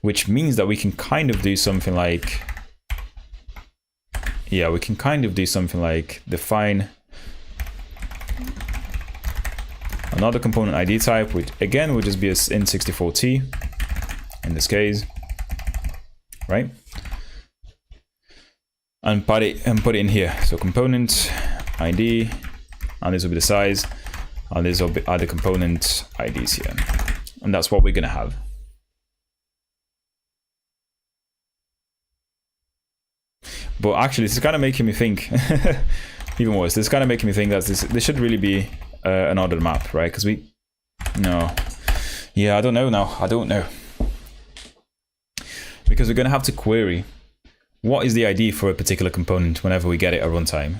Which means that we can kind of do something like, yeah, we can kind of do something like define another component ID type, which again would just be an int64t in this case, right? And put it in here. So component ID, and this will be the size, and these are the component IDs here, and that's what we're gonna have. But actually, this is kind of making me think, even worse. This is kind of making me think that this should really be an ordered map, right? Because yeah, I don't know now. I don't know. because we're going to have to query what is the ID for a particular component whenever we get it at runtime.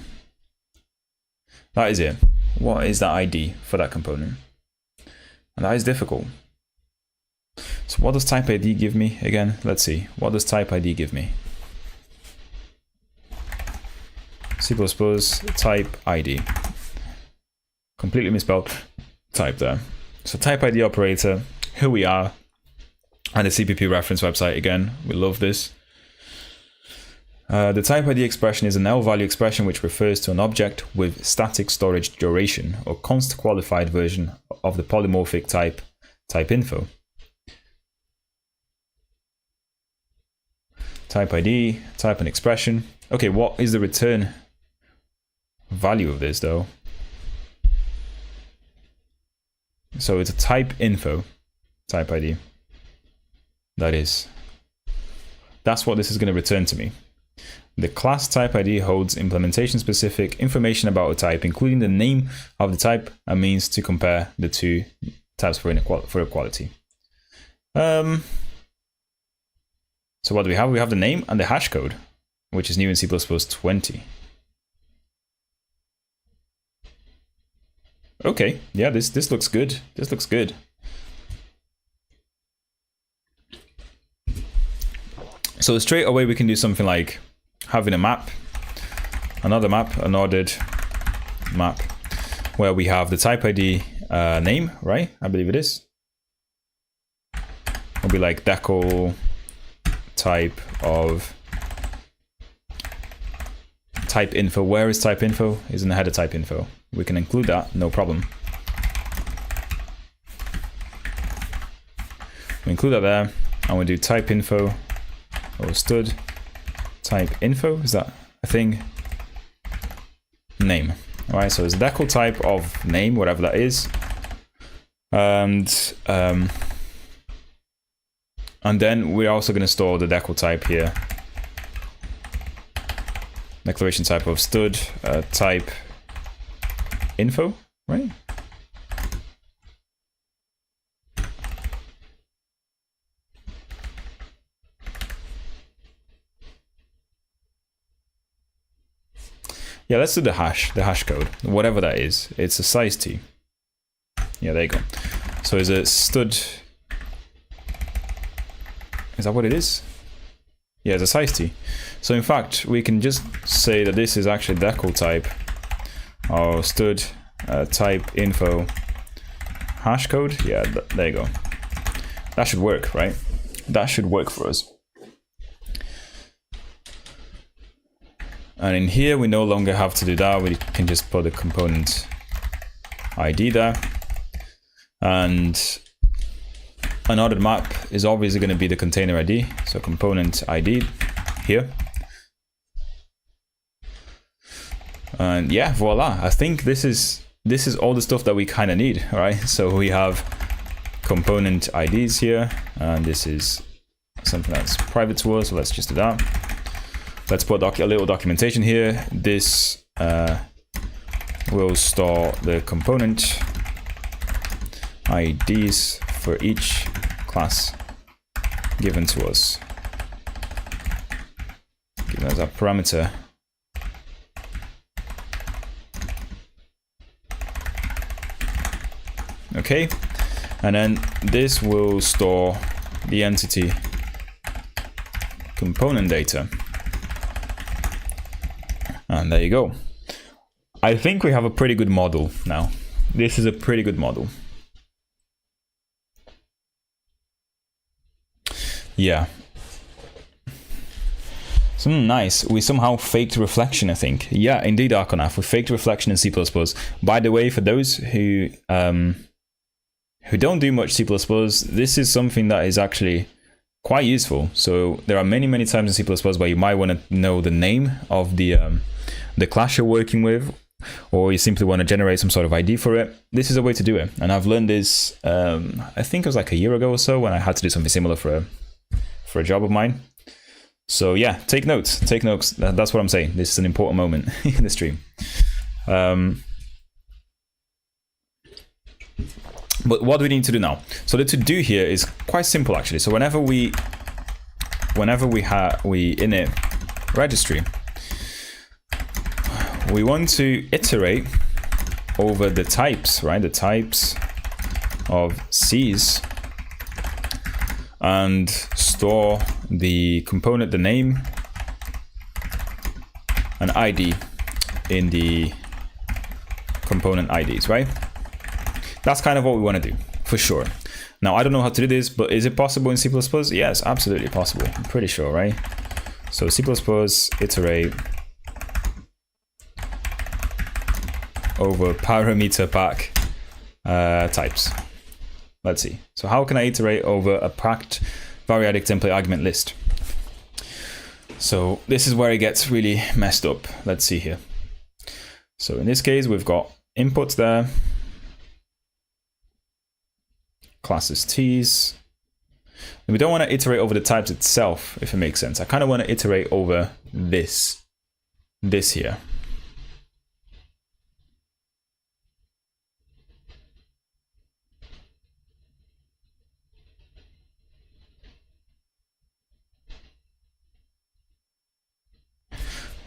That is it. What is that ID for that component? And that is difficult. So what does type ID give me again? Let's see. What does type ID give me? C++ type ID. Completely misspelled type there. So type ID operator, here we are, and the CPP reference website again. We love this. The type ID expression is an L value expression which refers to an object with static storage duration or const qualified version of the polymorphic type info. Type ID, type an expression. Okay, what is the return value of this though? So it's a type info, type ID. That's what this is going to return to me. The class type ID holds implementation specific information about a type, including the name of the type and means to compare the two types for equality. So what do we have? We have the name and the hash code, which is new in C++ 20. Okay, yeah, this looks good. This looks good. So straight away we can do something like having a map, another map, an ordered map, where we have the type ID name, right? I believe it is. It'll be like decal type of type info. Where is type info? Is in the header type info. We can include that, no problem. We include that there, and we do type info or stud type info. Is that a thing? Name. All right, so it's a decal type of name, whatever that is, and then we're also going to store the decal type here. Declaration type of stud type info, right? Yeah, let's do the hash code, whatever that is. It's a size t. Yeah, there you go. So is a stud. Is that what it is? Yeah, it's a size t. So in fact, we can just say that this is actually decal type or stud type info hash code. Yeah, there you go. That should work, right? That should work for us. And in here, we no longer have to do that. We can just put the component ID there. And an ordered map is obviously going to be the container ID. So component ID here. And yeah, voila. I think this is all the stuff that we kind of need, right? So we have component IDs here, and this is something that's private to us. So let's just do that. Let's put a little documentation here. This will store the component IDs for each class given to us. Given as a parameter. Okay, and then this will store the entity component data. And there you go. I think we have a pretty good model now. This is a pretty good model. Yeah. Nice. We somehow faked reflection, I think. Yeah, indeed, Arconaf. We faked reflection in C++. By the way, for those who don't do much C++, this is something that is actually quite useful. So there are many times in C++ where you might want to know the name of the class you're working with, or you simply want to generate some sort of ID for it. This is a way to do it. And I've learned this, I think it was like a year ago or so when I had to do something similar for a job of mine. So yeah, take notes. Take notes. That's what I'm saying. This is an important moment in the stream. But what do we need to do now? So the to do here is quite simple actually. So whenever we whenever we init registry, we want to iterate over the types, right? The types of C's, and store the component, the name, and ID in the component IDs, right? That's kind of what we want to do, for sure. Now, I don't know how to do this, but is it possible in C++? Yes, absolutely possible. I'm pretty sure, right? So C++ iterate over parameter pack types. Let's see. So how can I iterate over a packed variadic template argument list? So this is where it gets really messed up. Let's see here. So in this case, we've got inputs there, classes T's. And we don't want to iterate over the types itself, if it makes sense. I kind of want to iterate over this here.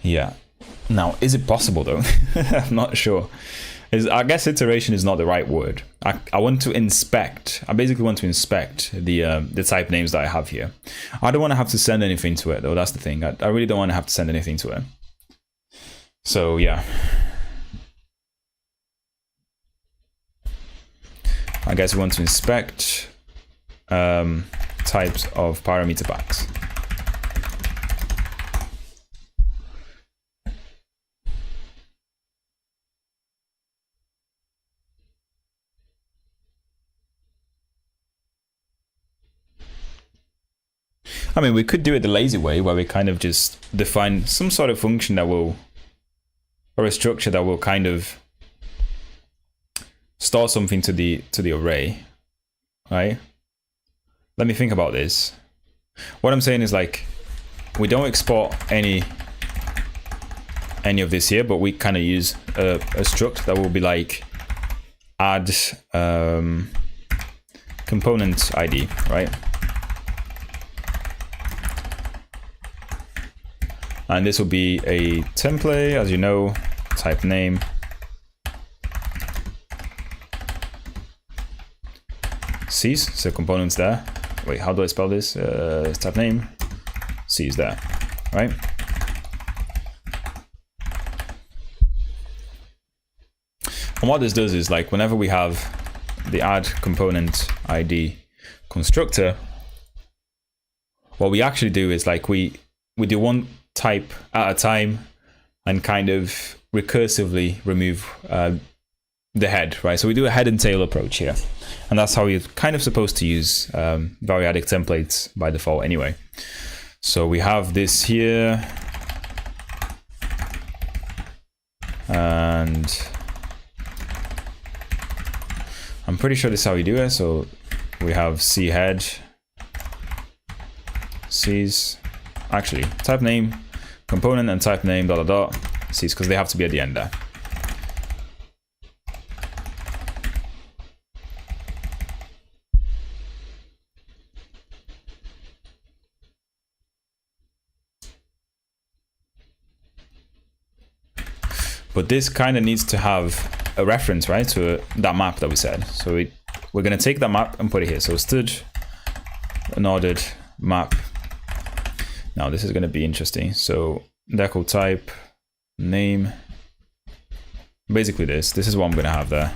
Yeah. Now, is it possible though? I'm not sure. I guess iteration is not the right word. I want to inspect. I basically want to inspect the type names that I have here. I don't want to have to send anything to it though. That's the thing. I really don't want to have to send anything to it. So yeah. I guess we want to inspect types of parameter packs. I mean, we could do it the lazy way, where we kind of just define some sort of function that will, or a structure that will kind of store something to the array, right? Let me think about this. What I'm saying is, like, we don't export any of this here, but we kind of use a struct that will be like add component ID, right? And this will be a template, as you know, type name. C's, so components there. Wait, how do I spell this? Type name, C's there, right? And what this does is, like, whenever we have the add component ID constructor, what we actually do is, like, we do one type at a time and kind of recursively remove the head, right? So we do a head and tail approach here, and that's how you're kind of supposed to use variadic templates by default anyway. So we have this here, and I'm pretty sure this is how you do it. So we have C head, C's, actually type name, component, and type name dot dot dot C's, because they have to be at the end there. But this kind of needs to have a reference, right, to that map that we said. So we're going to take that map and put it here. So stud unordered map. Now this is going to be interesting. So decal type name, basically this is what I'm going to have there.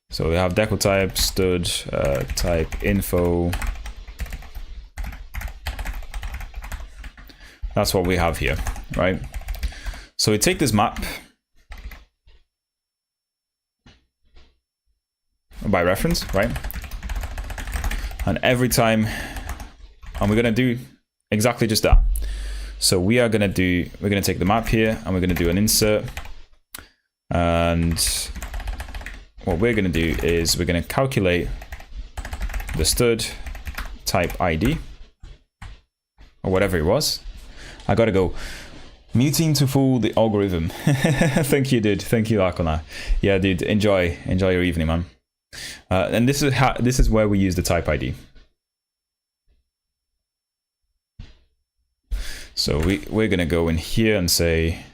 So we have decal type stud type info. That's what we have here, right? So we take this map by reference, right? And every time, and we're gonna do exactly just that. So we're gonna take the map here and we're gonna do an insert. And what we're gonna do is we're gonna calculate the stud type ID, or whatever it was. I gotta go. Muting to fool the algorithm. Thank you, dude. Thank you, Akona. Yeah, dude. Enjoy your evening, man. And this is where we use the type ID. So we're gonna go in here and say,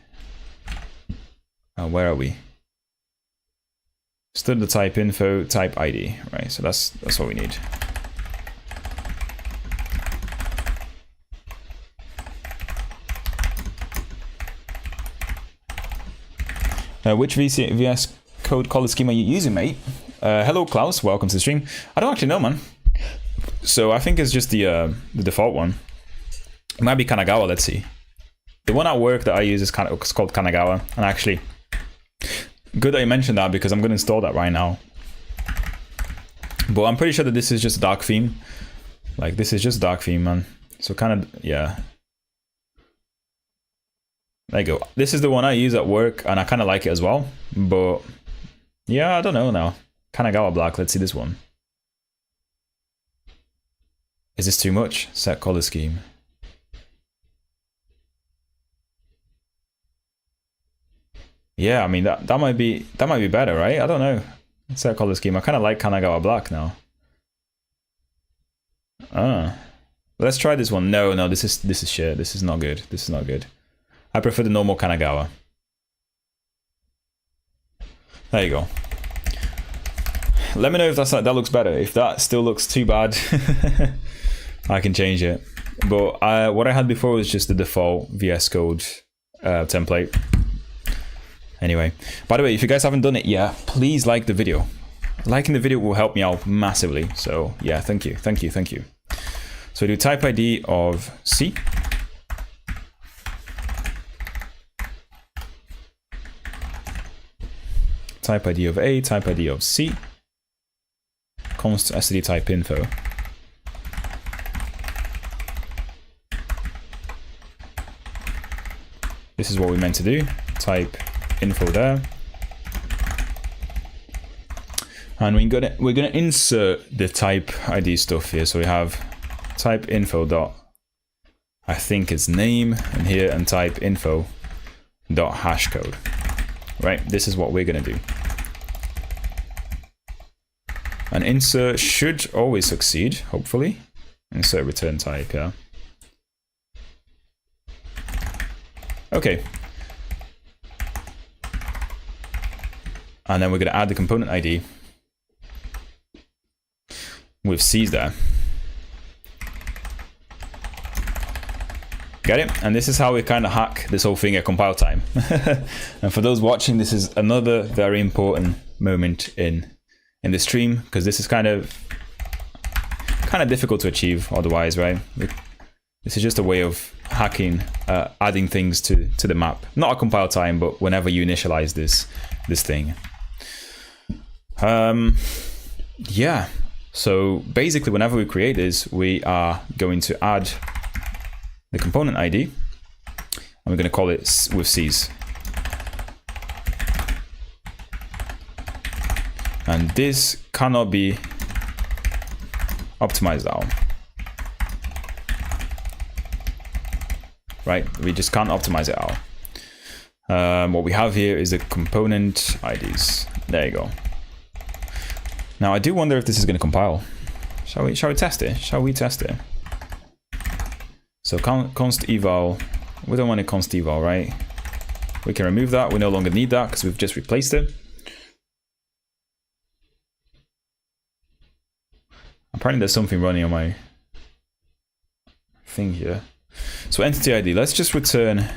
where are we? Still the type info, type ID, right? So that's what we need. Which VS Code color scheme are you using, mate? Hello, Klaus. Welcome to the stream. I don't actually know, man. So I think it's just the default one. It might be Kanagawa. Let's see. The one at work that I use is it's called Kanagawa. And actually, good that you mentioned that because I'm going to install that right now. But I'm pretty sure that this is just a dark theme. Like, this is just dark theme, man. So kind of, yeah. There you go. This is the one I use at work, and I kind of like it as well. But yeah, I don't know now. Kanagawa black. Let's see this one. Is this too much? Set color scheme. Yeah, I mean that might be better, right? I don't know. Set color scheme. I kind of like Kanagawa black now. Let's try this one. No, this is shit. This is not good. This is not good. I prefer the normal Kanagawa. There you go. Let me know if that looks better. If that still looks too bad, I can change it. But what I had before was just the default VS Code template. Anyway, by the way, if you guys haven't done it yet, please like the video. Liking the video will help me out massively. So yeah, thank you. So we do type ID of C. Type ID of A, type ID of C, const std type info. This is what we meant to do. Type info there, and we're gonna insert the type ID stuff here. So we have type info dot, I think it's name, and here, and type info dot hashcode. Right, this is what we're gonna do. An insert should always succeed, hopefully. Insert return type, yeah. Okay. And then we're gonna add the component ID with C's there. Get it? And this is how we kind of hack this whole thing at compile time. And for those watching, this is another very important moment in the stream, because this is kind of difficult to achieve otherwise, right? This is just a way of hacking, adding things to the map. Not at compile time, but whenever you initialize this thing. Yeah. So basically, whenever we create this, we are going to add the component ID, and we're going to call it with C's. And this cannot be optimized down. Right? We just can't optimize it out. What we have here is the component IDs. There you go. Now I do wonder if this is going to compile. Shall we test it? Shall we test it? So const eval, we don't want a const eval, right? We can remove that. We no longer need that because we've just replaced it. Apparently there's something running on my thing here. So entity ID, let's just return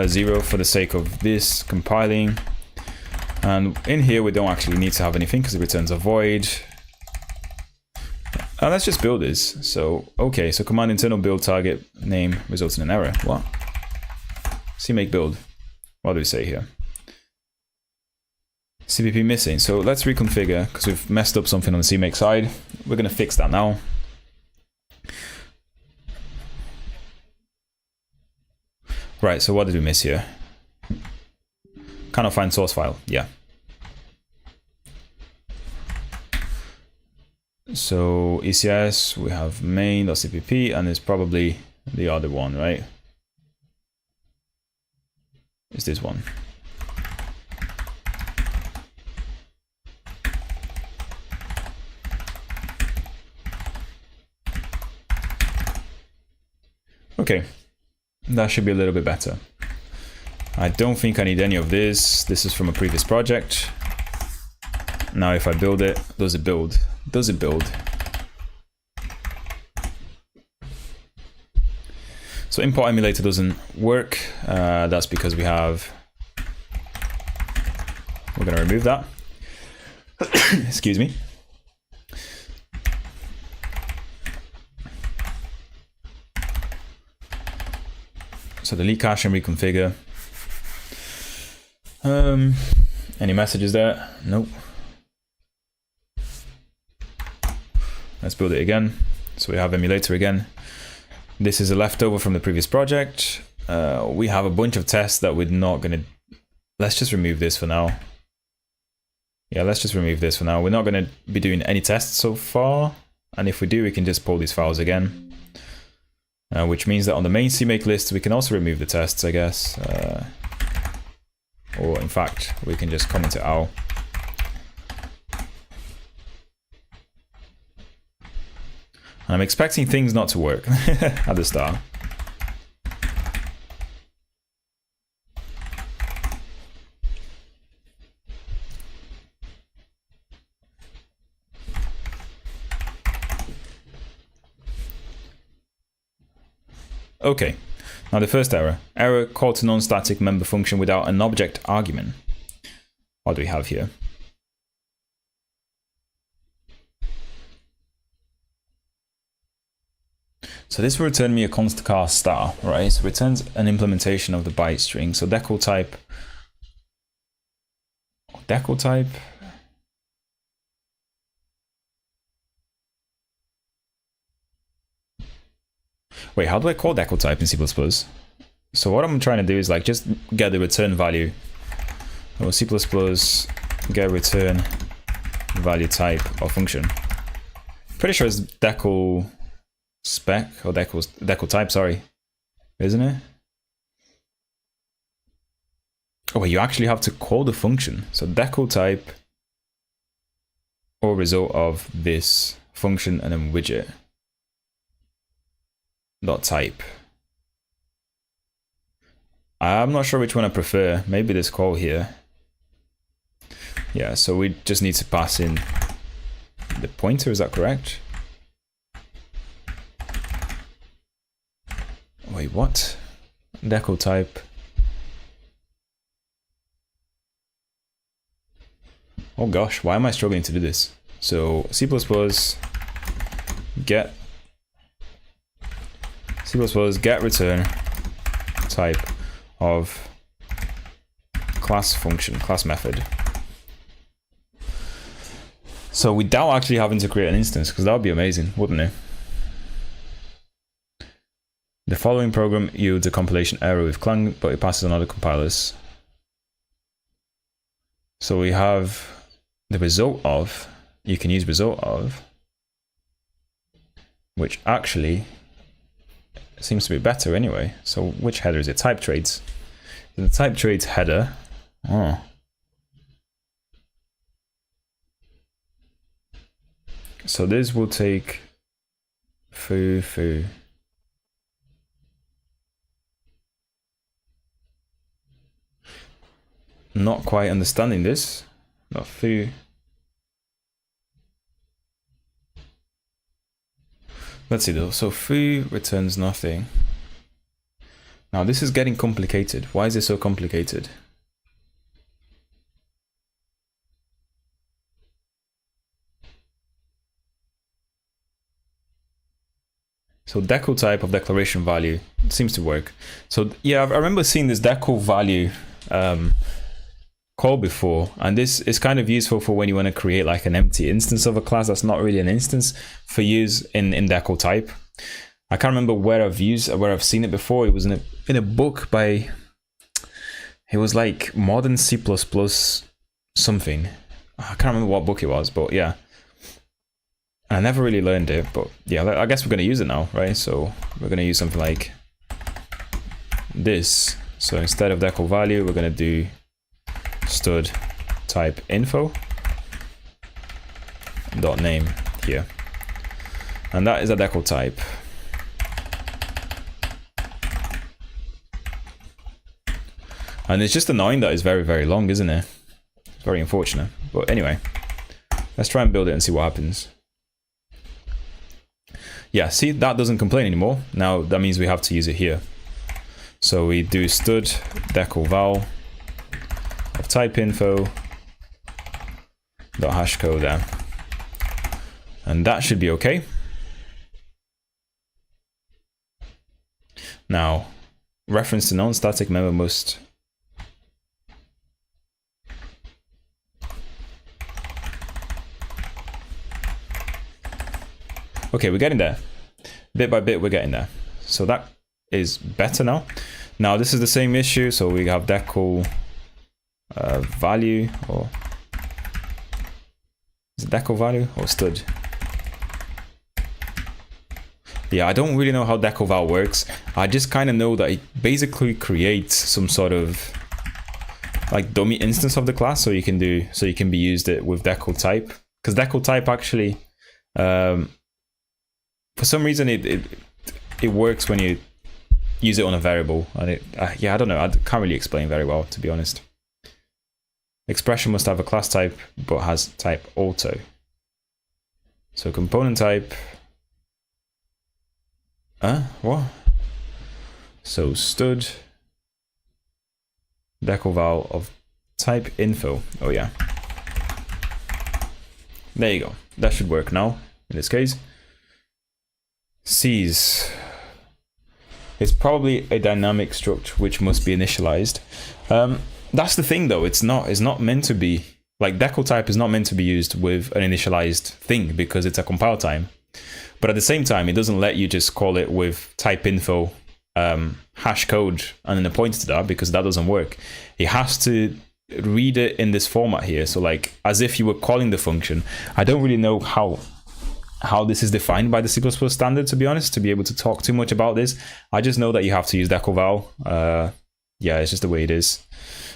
0 for the sake of this compiling. And in here we don't actually need to have anything because it returns a void. And let's just build this. So, okay, so command internal build target name results in an error. What? CMake build. What do we say here? CPP missing. So let's reconfigure because we've messed up something on the CMake side. We're going to fix that now. Right, so what did we miss here? Cannot find source file. Yeah. So ECS, we have main.cpp, and it's probably the other one, right? It's this one. Okay, that should be a little bit better. I don't think I need any of this. This is from a previous project. Now if I build it, does it build? Does it build? So import emulator doesn't work. That's because we're gonna remove that. Excuse me. So delete cache and reconfigure. Any messages there? Nope. Let's build it again. So we have emulator again. This is a leftover from the previous project. We have a bunch of tests that we're not gonna. Let's just remove this for now. Yeah, let's just remove this for now. We're not gonna be doing any tests so far. And if we do, we can just pull these files again. Which means that on the main CMake list, we can also remove the tests, I guess. Or in fact, we can just comment it out. I'm expecting things not to work at the start. Okay, now the first error. Error, call to non-static member function without an object argument. What do we have here? So this will return me a const char star, right? So returns an implementation of the byte string. So decal type. Wait, how do I call decal type in C++? So what I'm trying to do is like just get the return value. Or C++ get return value type or function. Pretty sure it's decal spec or decal type, sorry, isn't it? Oh wait, you actually have to call the function. So decal type or result of this function and then widget dot type. I'm not sure which one I prefer. Maybe this call here. Yeah, so we just need to pass in the pointer, is that correct? Wait, what? Decal type. Oh gosh, why am I struggling to do this? So C++ get return type of class function, class method. So without actually having to create an instance, because that would be amazing, wouldn't it? The following program yields a compilation error with Clang, but it passes on other compilers. So we have the result of, you can use result of, which actually seems to be better anyway. So which header is it? Type traits. The type traits header. Oh. So this will take foo. Not quite understanding this. Not foo. Let's see though. So foo returns nothing. Now this is getting complicated. Why is it so complicated? So decal type of declaration value seems to work. So yeah, I remember seeing this decal value call before, and this is kind of useful for when you want to create like an empty instance of a class that's not really an instance for use in decal type. I can't remember where I've seen it before. It was in a book by, it was like Modern C++ something. I can't remember what book it was, but yeah. I never really learned it, but yeah, I guess we're going to use it now, right? So we're going to use something like this. So instead of decal value, we're going to do stud type info dot name here, and that is a decal type. And it's just annoying that it's very, very long, isn't it? It's very unfortunate. But anyway, let's try and build it and see what happens. Yeah, see, that doesn't complain anymore. Now that means we have to use it here. So we do stud decal val of type info dot hash code there. And that should be okay. Now, reference to non-static member must okay, we're getting there. Bit by bit, we're getting there. So that is better now. Now, this is the same issue. So we have decal value, or is it decal value or stud? Yeah, I don't really know how decal val works. I just kind of know that it basically creates some sort of like dummy instance of the class, so you can be used it with decal type, because decal type actually for some reason it works when you use it on a variable, and yeah, I don't know, I can't really explain very well, to be honest. Expression must have a class type but has type auto. So component type, what? So stud decal val of type info. Oh yeah, there you go. That should work now in this case. C's, it's probably a dynamic struct which must be initialized. That's the thing though, it's not meant to be, like decal type is not meant to be used with an initialized thing because it's a compile time. But at the same time, it doesn't let you just call it with type info hash code and then a pointer to that, because that doesn't work. It has to read it in this format here. So like as if you were calling the function. I don't really know how this is defined by the C++ standard, to be honest, to be able to talk too much about this. I just know that you have to use decal val. Yeah, it's just the way it is.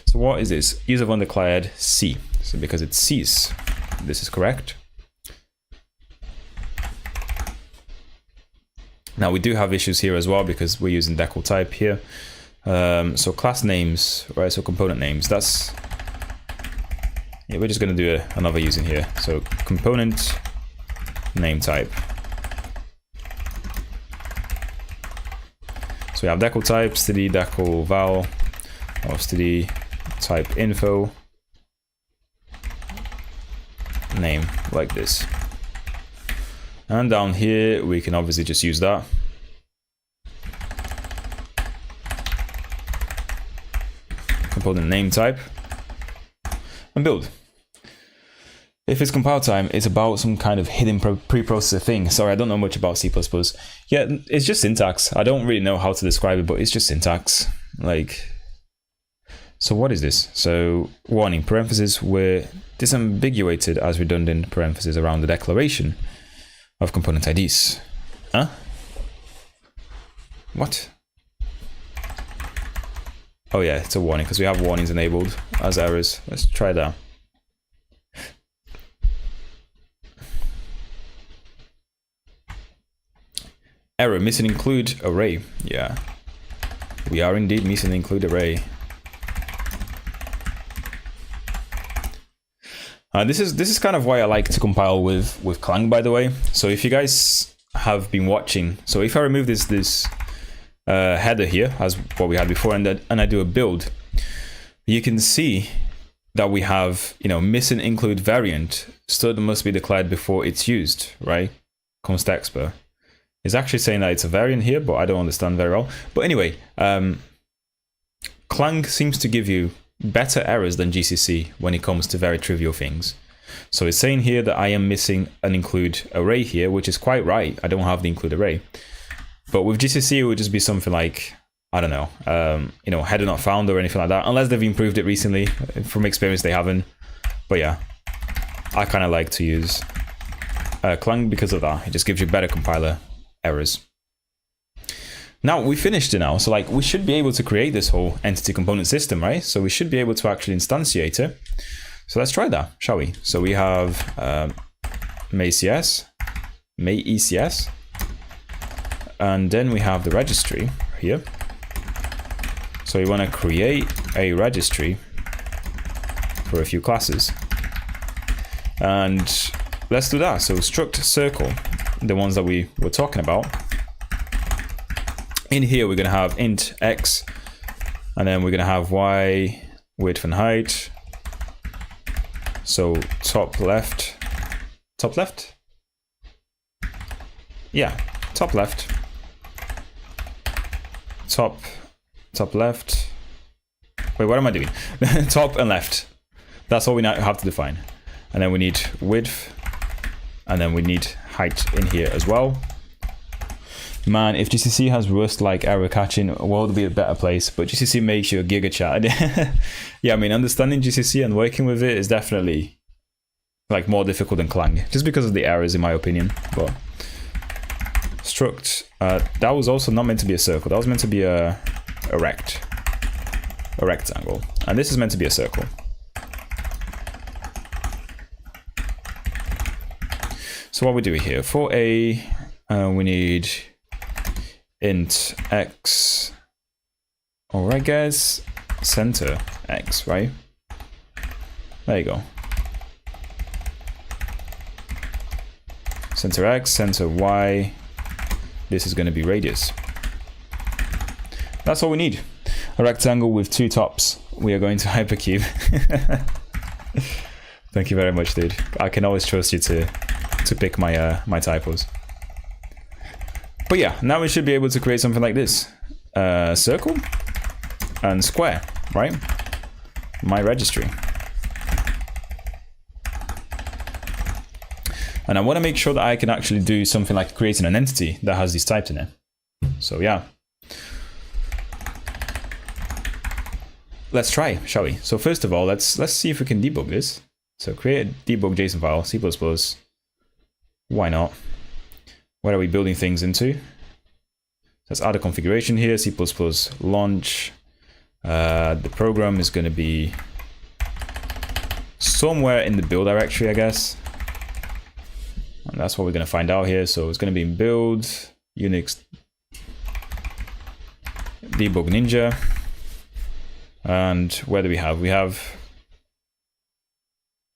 So what is this? Use of undeclared C. So because it's C's, this is correct. Now we do have issues here as well because we're using decal type here. So class names, right? So component names. That's, yeah, we're just going to do another using here. So component name type. So we have decal type, std decal val, or std type info name, like this. And down here, we can obviously just use that. Component name type. And build. If it's compile time, it's about some kind of hidden preprocessor thing. Sorry, I don't know much about C++. Yeah, it's just syntax. I don't really know how to describe it, but it's just syntax. Like, so what is this? So, warning, parentheses were disambiguated as redundant parentheses around the declaration of component IDs. Huh? What? Oh yeah, it's a warning because we have warnings enabled as errors. Let's try that. Error, missing include array. Yeah, we are indeed missing include array. This is kind of why I like to compile with Clang, by the way. So if you guys have been watching, so if I remove this header here as what we had before, and I do a build, you can see that we have, you know, missing include variant stud must be declared before it's used, right? Const expr. It's actually saying that it's a variant here, but I don't understand very well. But anyway, Clang seems to give you better errors than GCC when it comes to very trivial things. So it's saying here that I am missing an include array here, which is quite right. I don't have the include array. But with GCC, it would just be something like, I don't know, you know, header not found or anything like that, unless they've improved it recently. From experience, they haven't. But yeah, I kind of like to use Clang because of that. It just gives you better compiler errors. Now we finished it now, so like we should be able to create this whole entity component system, right? So we should be able to actually instantiate it. So let's try that, shall we? So we have may ECS, and then we have the registry here. So we want to create a registry for a few classes, and let's do that. So struct circle, the ones that we were talking about. In here, we're going to have int x, and then we're going to have y, width and height. So top left, yeah, top left, top left. Wait, what am I doing? Top and left. That's all we now have to define. And then we need width, and then we need height in here as well. Man, if GCC has Rust-like error catching, world would be a better place. But GCC makes you a giga chat. Yeah, I mean, understanding GCC and working with it is definitely like more difficult than Clang, just because of the errors, in my opinion. But struct, that was also not meant to be a circle. That was meant to be a rectangle, and this is meant to be a circle. So what we do here for a, we need int x, all right guys, center x, right? There you go. Center x, center y. This is going to be radius. That's all we need. A rectangle with 2 tops. We are going to hypercube. Thank you very much, dude. I can always trust you to pick my my typos. But yeah, now we should be able to create something like this. Circle and square, right? My registry. And I want to make sure that I can actually do something like creating an entity that has these types in it. So yeah. Let's try, shall we? So first of all, let's see if we can debug this. So create a debug JSON file, C++. Why not? What are we building things into? Let's add a configuration here, C++ launch. The program is going to be somewhere in the build directory, I guess. And that's what we're going to find out here. So it's going to be in build, Unix, debug ninja. And where do we have? We have,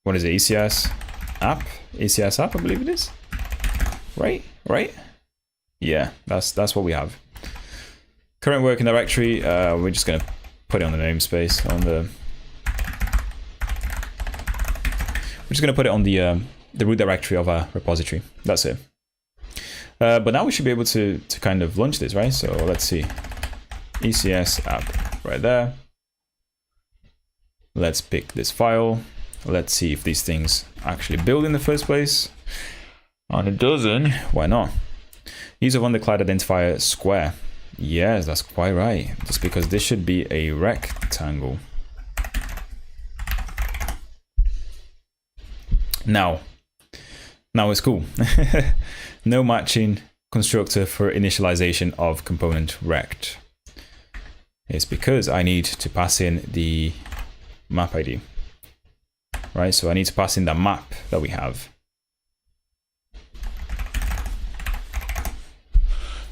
what is it, ECS app? ECS app, I believe it is. Right? Yeah, that's what we have. Current working directory, we're just going to put it on the namespace, we're just going to put it on the root directory of our repository. That's it. But now we should be able to kind of launch this, right? So let's see. ECS app right there. Let's pick this file. Let's see if these things actually build in the first place. And it doesn't. Why not? Use of underclad identifier square. Yes, that's quite right. Just because this should be a rectangle. Now it's cool. No matching constructor for initialization of component rect. It's because I need to pass in the map ID. Right, so I need to pass in the map that we have.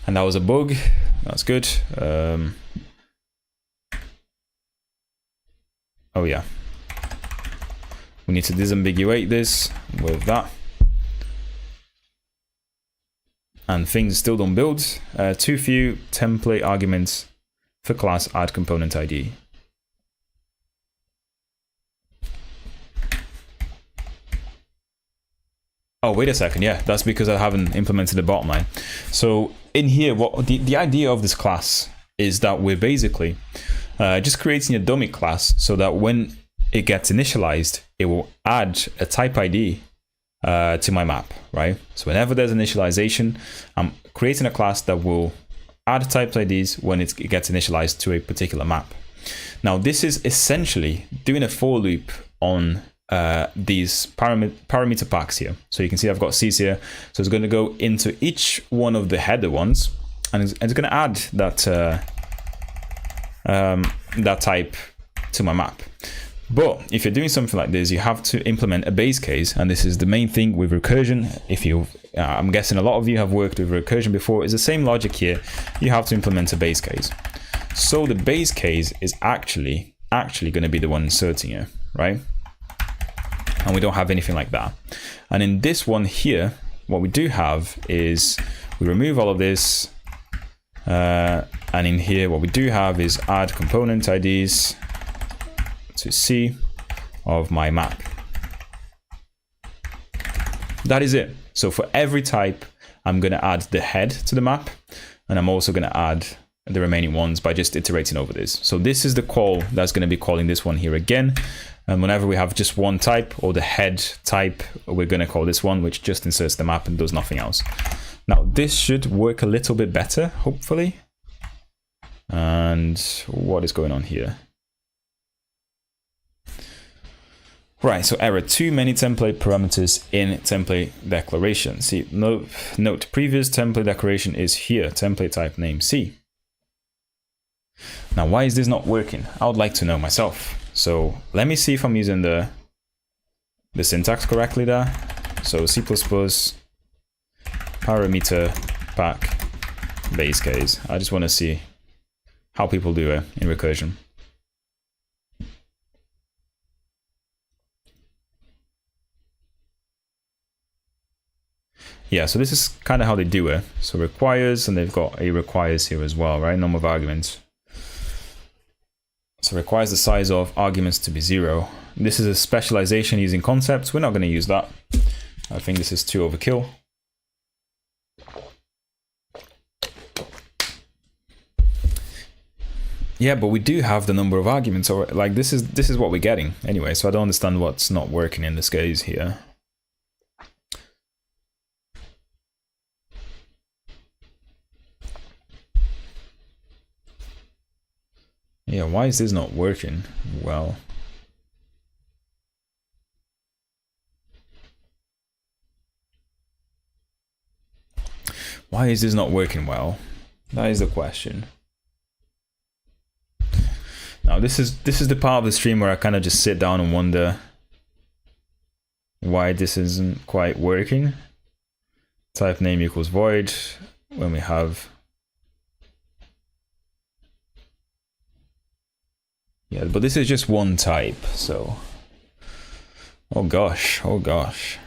And that was a bug. That's good. Oh yeah. We need to disambiguate this with that. And things still don't build. Too few template arguments for class add component ID. Oh, wait a second. Yeah, that's because I haven't implemented the bottom line. So in here, what the idea of this class is that we're basically just creating a dummy class so that when it gets initialized, it will add a type ID to my map, right? So whenever there's initialization, I'm creating a class that will add type IDs when it gets initialized to a particular map. Now, this is essentially doing a for loop on these parameter packs here. So you can see I've got C's here. So it's going to go into each one of the header ones, and it's going to add that that type to my map. But if you're doing something like this, you have to implement a base case, and this is the main thing with recursion. If you, I'm guessing a lot of you have worked with recursion before. It's the same logic here. You have to implement a base case. So the base case is actually going to be the one inserting it, right? And we don't have anything like that. And in this one here, what we do have is we remove all of this. And in here, what we do have is add component IDs to C of my map. That is it. So for every type, I'm going to add the head to the map, and I'm also going to add the remaining ones by just iterating over this. So this is the call that's going to be calling this one here again. And whenever we have just one type, or the head type, we're going to call this one, which just inserts the map and does nothing else. Now this should work a little bit better, hopefully. And what is going on here? Right, so error, too many template parameters in template declaration. See, note previous template declaration is here, template type name C. Now, why is this not working? I would like to know myself. So let me see if I'm using the syntax correctly there. So C++ parameter pack base case. I just want to see how people do it in recursion. Yeah, so this is kind of how they do it. So requires, and they've got a requires here as well, right? Number of arguments. So requires the size of arguments to be 0. This is a specialization using concepts. We're not going to use that. I think this is too overkill. Yeah, but we do have the number of arguments, or like this is what we're getting anyway. So I don't understand what's not working in this case here. Yeah, why is this not working well? Why is this not working well? That is the question. Now this is the part of the stream where I kind of just sit down and wonder why this isn't quite working. Type name equals void when we have. Yeah, but this is just one type, so. Oh gosh, oh gosh.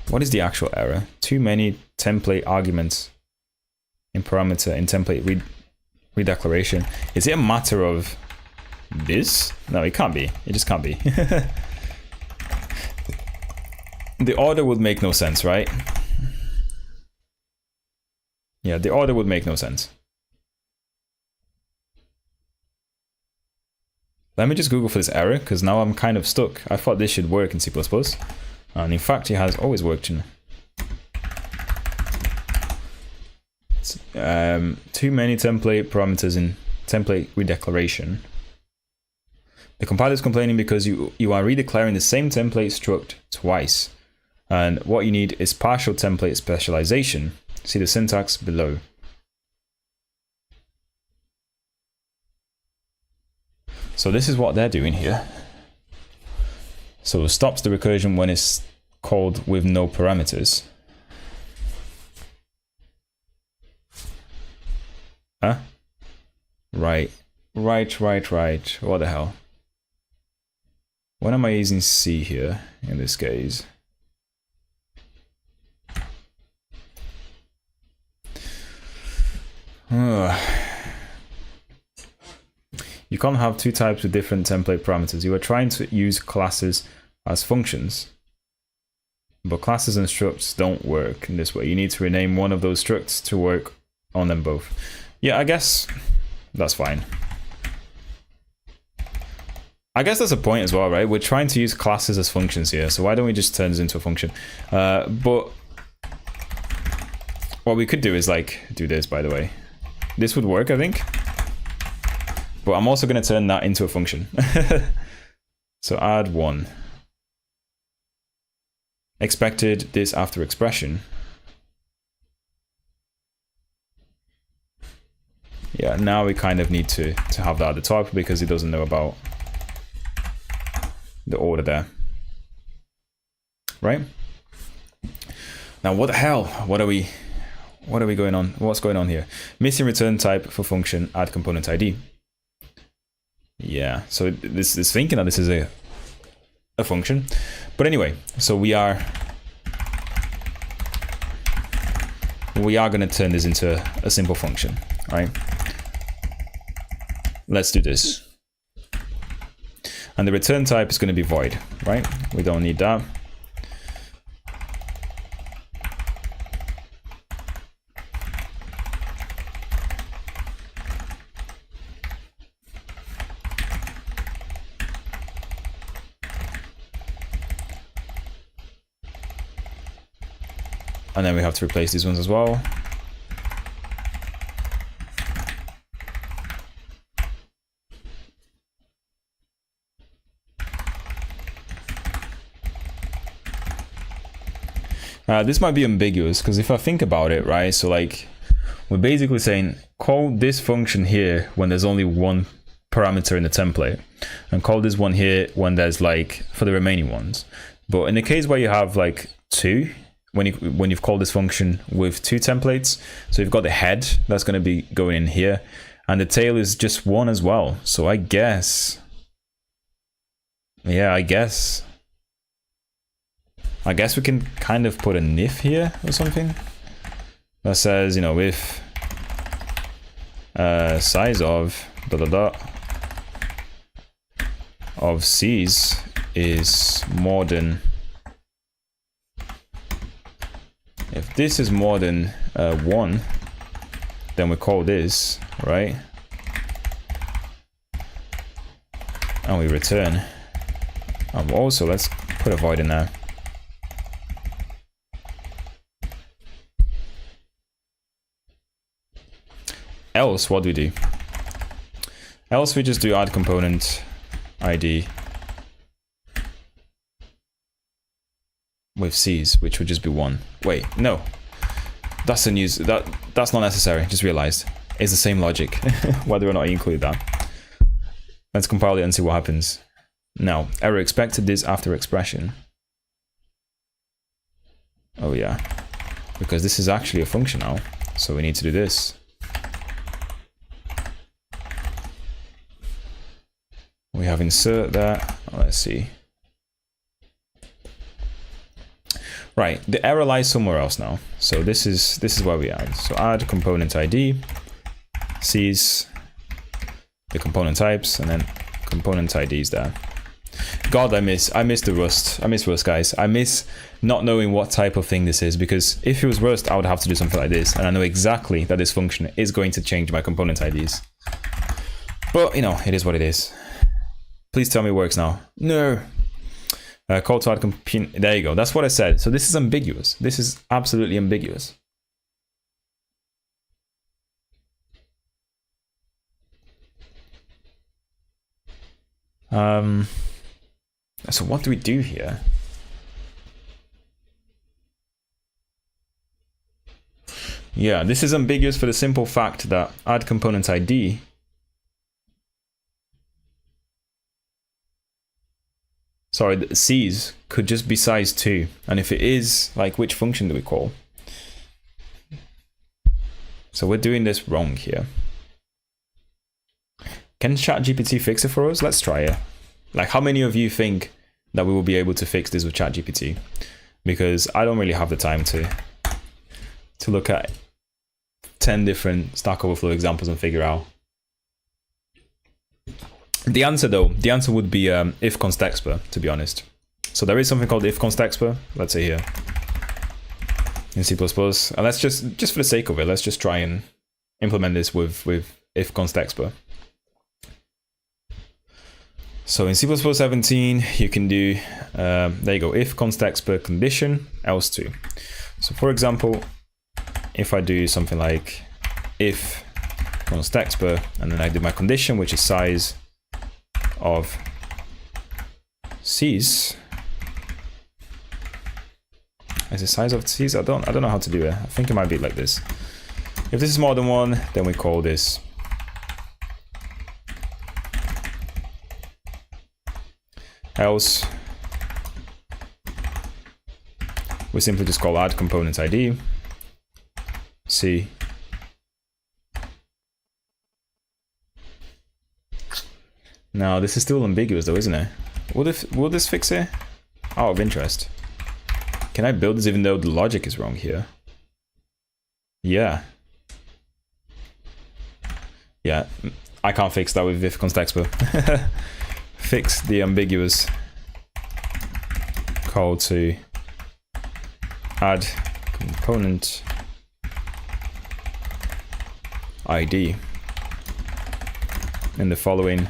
What is the actual error? Too many template arguments in parameter in template redeclaration. Is it a matter of this? No, it can't be. It just can't be. The order would make no sense, right? Yeah, the order would make no sense. Let me just Google for this error, because now I'm kind of stuck. I thought this should work in C++. And in fact, it has always worked in. Too many template parameters in template redeclaration. The compiler is complaining because you are redeclaring the same template struct twice. And what you need is partial template specialization. See the syntax below. So this is what they're doing here. So it stops the recursion when it's called with no parameters. Huh? Right. What the hell? When am I using C here in this case? You can't have two types with different template parameters. You are trying to use classes as functions. But classes and structs don't work in this way. You need to rename one of those structs to work on them both. Yeah, I guess that's fine. I guess that's a point as well, right? We're trying to use classes as functions here, so why don't we just turn this into a function? But what we could do is like do this, by the way. This would work, I think. But I'm also going to turn that into a function. So add 1. Expected this after expression. Yeah, now we kind of need to have that at the top because it doesn't know about the order there. Right? Now what the hell? What are we going on? What's going on here? Missing return type for function add component ID. Yeah, so this is thinking that this is a function. But anyway, so we are going to turn this into a simple function, right? Let's do this. And the return type is going to be void, right? We don't need that. And then we have to replace these ones as well. This might be ambiguous because if I think about it, right? So like we're basically saying call this function here when there's only one parameter in the template, and call this one here when there's like for the remaining ones. But in the case where you have like two, when you've called this function with two templates, so you've got the head that's going to be going in here, and the tail is just one as well. So I guess, yeah, I guess we can kind of put an if here or something that says, you know, if size of of C's is more than, if this is more than 1, then we call this, right? And we return. Also, let's put a void in there. Else, what do we do? Else we just do add component ID with C's, which would just be 1. Wait, no, that's that's not necessary. Just realized it's the same logic whether or not I include that. Let's compile it and see what happens. Now, error expected this after expression. Oh yeah, because this is actually a function now, so we need to do this. We have insert that. Let's see. Right, the error lies somewhere else now. So this is where we add. So add component ID, sees the component types, and then component IDs there. God, I miss the Rust. I miss Rust, guys. I miss not knowing what type of thing this is, because if it was Rust, I would have to do something like this, and I know exactly that this function is going to change my component IDs. But you know, it is what it is. Please tell me it works now. No. Call to add component. There you go. That's what I said. So this is ambiguous. This is absolutely ambiguous. So what do we do here? Yeah, this is ambiguous for the simple fact that add component ID sorry, the C's could just be size 2. And if it is, like, which function do we call? So we're doing this wrong here. Can ChatGPT fix it for us? Let's try it. Like, how many of you think that we will be able to fix this with ChatGPT? Because I don't really have the time to look at 10 different Stack Overflow examples and figure out. The answer would be if const expr, to be honest. So there is something called if const expr, let's say here in C++. And let's just for the sake of it, let's just try and implement this with if const expr. So in C++ 17, you can do, there you go, if const expr condition, else 2. So for example, if I do something like if const expr, and then I do my condition, which is size of C's. Is the size of C's? I don't know how to do it. I think it might be like this. If this is more than one, then we call this else. We simply just call add component ID. C. Now this is still ambiguous though, isn't it? Will this fix it? Out of interest. Can I build this even though the logic is wrong here? Yeah. Yeah, I can't fix that with Vificon's Expo. Fix the ambiguous call to add component ID in the following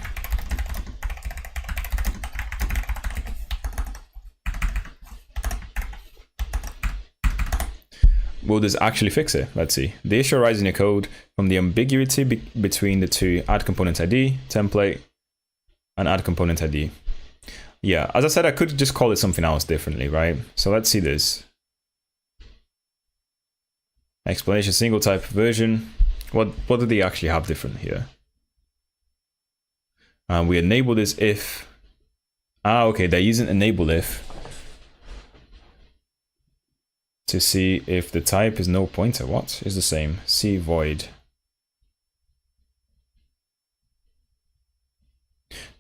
will this actually fix it? Let's see. The issue arises in your code from the ambiguity between the two add component ID, template, and add component ID. Yeah, as I said, I could just call it something else differently, right? So let's see this. Explanation, single type version. What do they actually have different here? We enable this if. Okay, they're using enable if to see if the type is no pointer. What is the same? C void.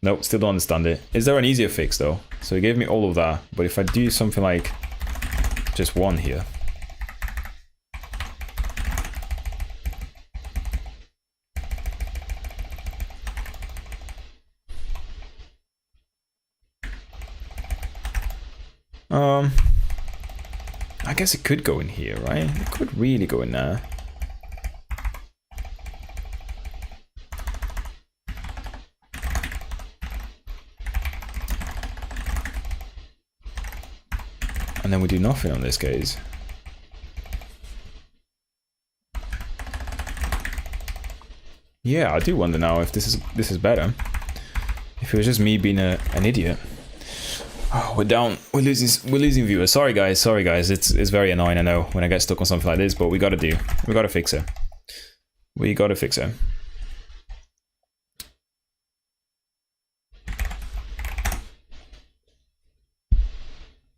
Nope, still don't understand it. Is there an easier fix though? So it gave me all of that, but if I do something like just one here. I guess it could go in here, right? It could really go in there. And then we do nothing on this case. Yeah, I do wonder now if this is better. If it was just me being an idiot. Oh, we're down. We're losing viewers. Sorry guys. It's very annoying, I know, when I get stuck on something like this, but we gotta fix it. We gotta fix it.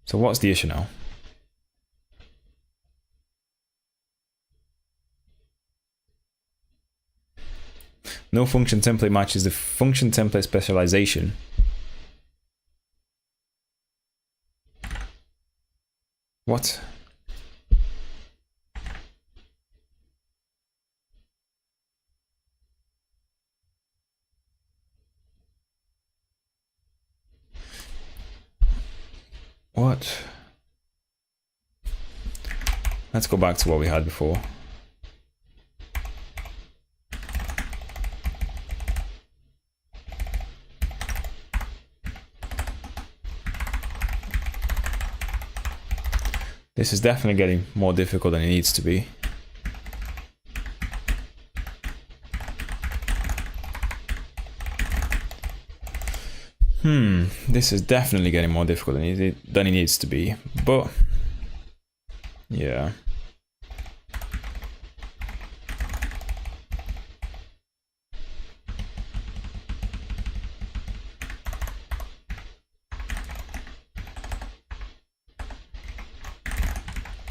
So what's the issue now? No function template matches the function template specialization. What? What? Let's go back to what we had before. This is definitely getting more difficult than it needs to be. This is definitely getting more difficult than it needs to be, but yeah.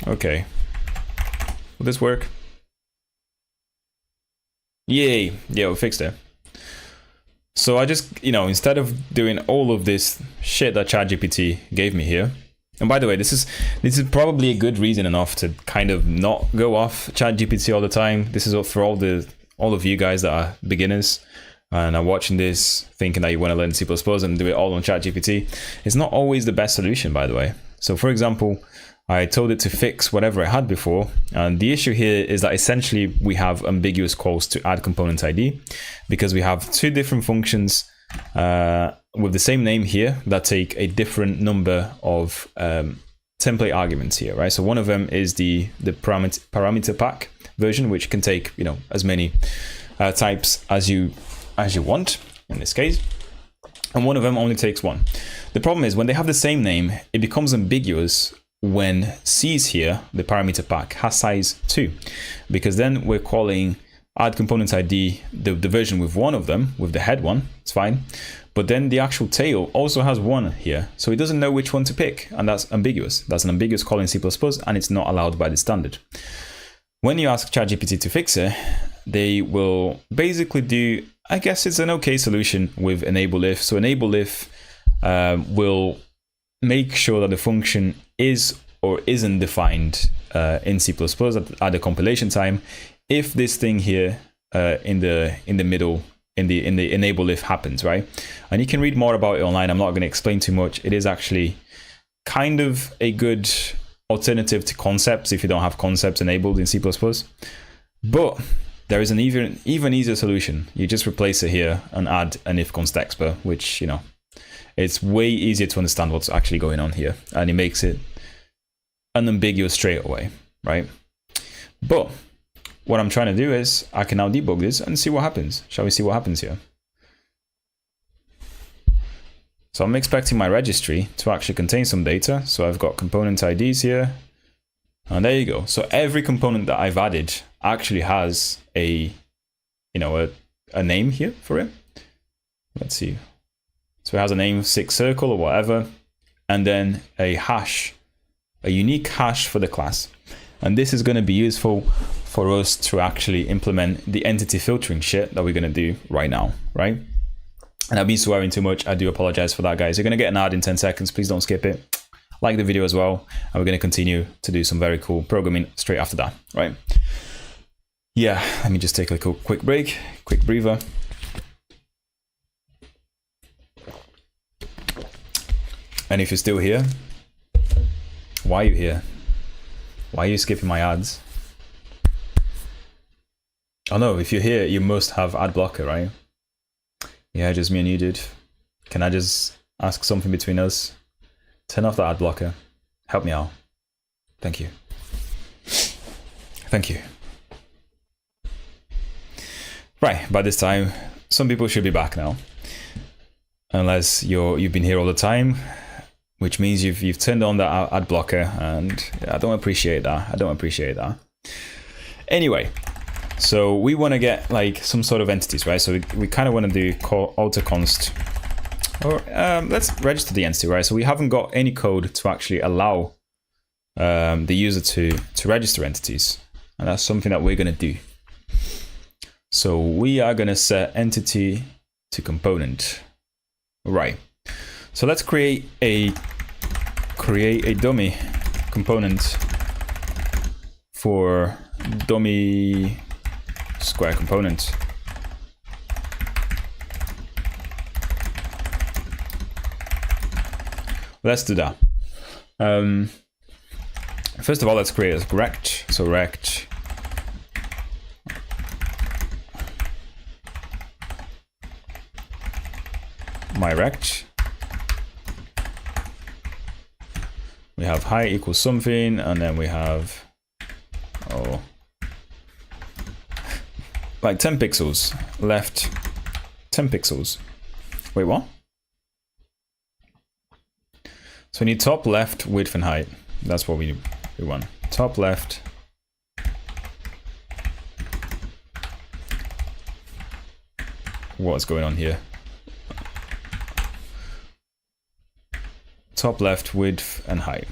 Okay. Will this work? Yay! Yeah, we fixed it. So I just, instead of doing all of this shit that ChatGPT gave me here, and by the way, this is probably a good reason enough to kind of not go off ChatGPT all the time. This is for all of you guys that are beginners and are watching this thinking that you want to learn C++ and do it all on ChatGPT. It's not always the best solution, by the way. So for example, I told it to fix whatever I had before, and the issue here is that essentially we have ambiguous calls to add component ID because we have two different functions with the same name here that take a different number of template arguments here, right? So one of them is the parameter pack version, which can take as many types as you want in this case. and one of them only takes 1. The problem is when they have the same name, it becomes ambiguous when C's here, the parameter pack, has size 2, because then we're calling add component ID the version with one of them, with the head one, it's fine, but then the actual tail also has 1 here, so it doesn't know which one to pick, and that's ambiguous. That's an ambiguous call in C++, and it's not allowed by the standard. When you ask ChatGPT to fix it, they will basically do, I guess it's an okay solution with enable if. So enable if will make sure that the function is or isn't defined in C++ at the compilation time if this thing here in the middle in the enable if happens, right? And you can read more about it online. I'm not going to explain too much. It is actually kind of a good alternative to concepts if you don't have concepts enabled in C++. But there is an even easier solution. You just replace it here and add an if const expr, which, you know, it's way easier to understand what's actually going on here, and it makes it unambiguous straight away, right? But what I'm trying to do is I can now debug this and see what happens. Shall we see what happens here? So I'm expecting my registry to actually contain some data. So I've got component IDs here, and there you go. So every component that I've added actually has a name here for it. Let's see. So it has a name, 6 circle or whatever, and then a hash, a unique hash for the class. And this is going to be useful for us to actually implement the entity filtering shit that we're going to do right now, right? And I've been swearing too much. I do apologize for that, guys. You're going to get an ad in 10 seconds. Please don't skip it. Like the video as well. And we're going to continue to do some very cool programming straight after that, right? Yeah, let me just take a quick break, quick breather. And if you're still here, why are you here? Why are you skipping my ads? Oh no, if you're here, you must have ad blocker, right? Yeah, just me and you, dude. Can I just ask something between us? Turn off the ad blocker. Help me out. Thank you. Thank you. Right, by this time, some people should be back now. Unless you've been here all the time, which means you've turned on the ad blocker, and I don't appreciate that. I don't appreciate that. Anyway, so we want to get like some sort of entities, right? So we kind of want to do alter const, or let's register the entity, right? So we haven't got any code to actually allow the user to register entities, and that's something that we're going to do. So we are going to set entity to component, right? So let's create a dummy component for dummy square component. Let's do that. First of all, let's create a rect. So rect my rect. We have height equals something, and then we have like 10 pixels left, 10 pixels. Wait, what? So we need top, left, width, and height. That's what we want. Top, left. What's going on here? Top, left, width, and height.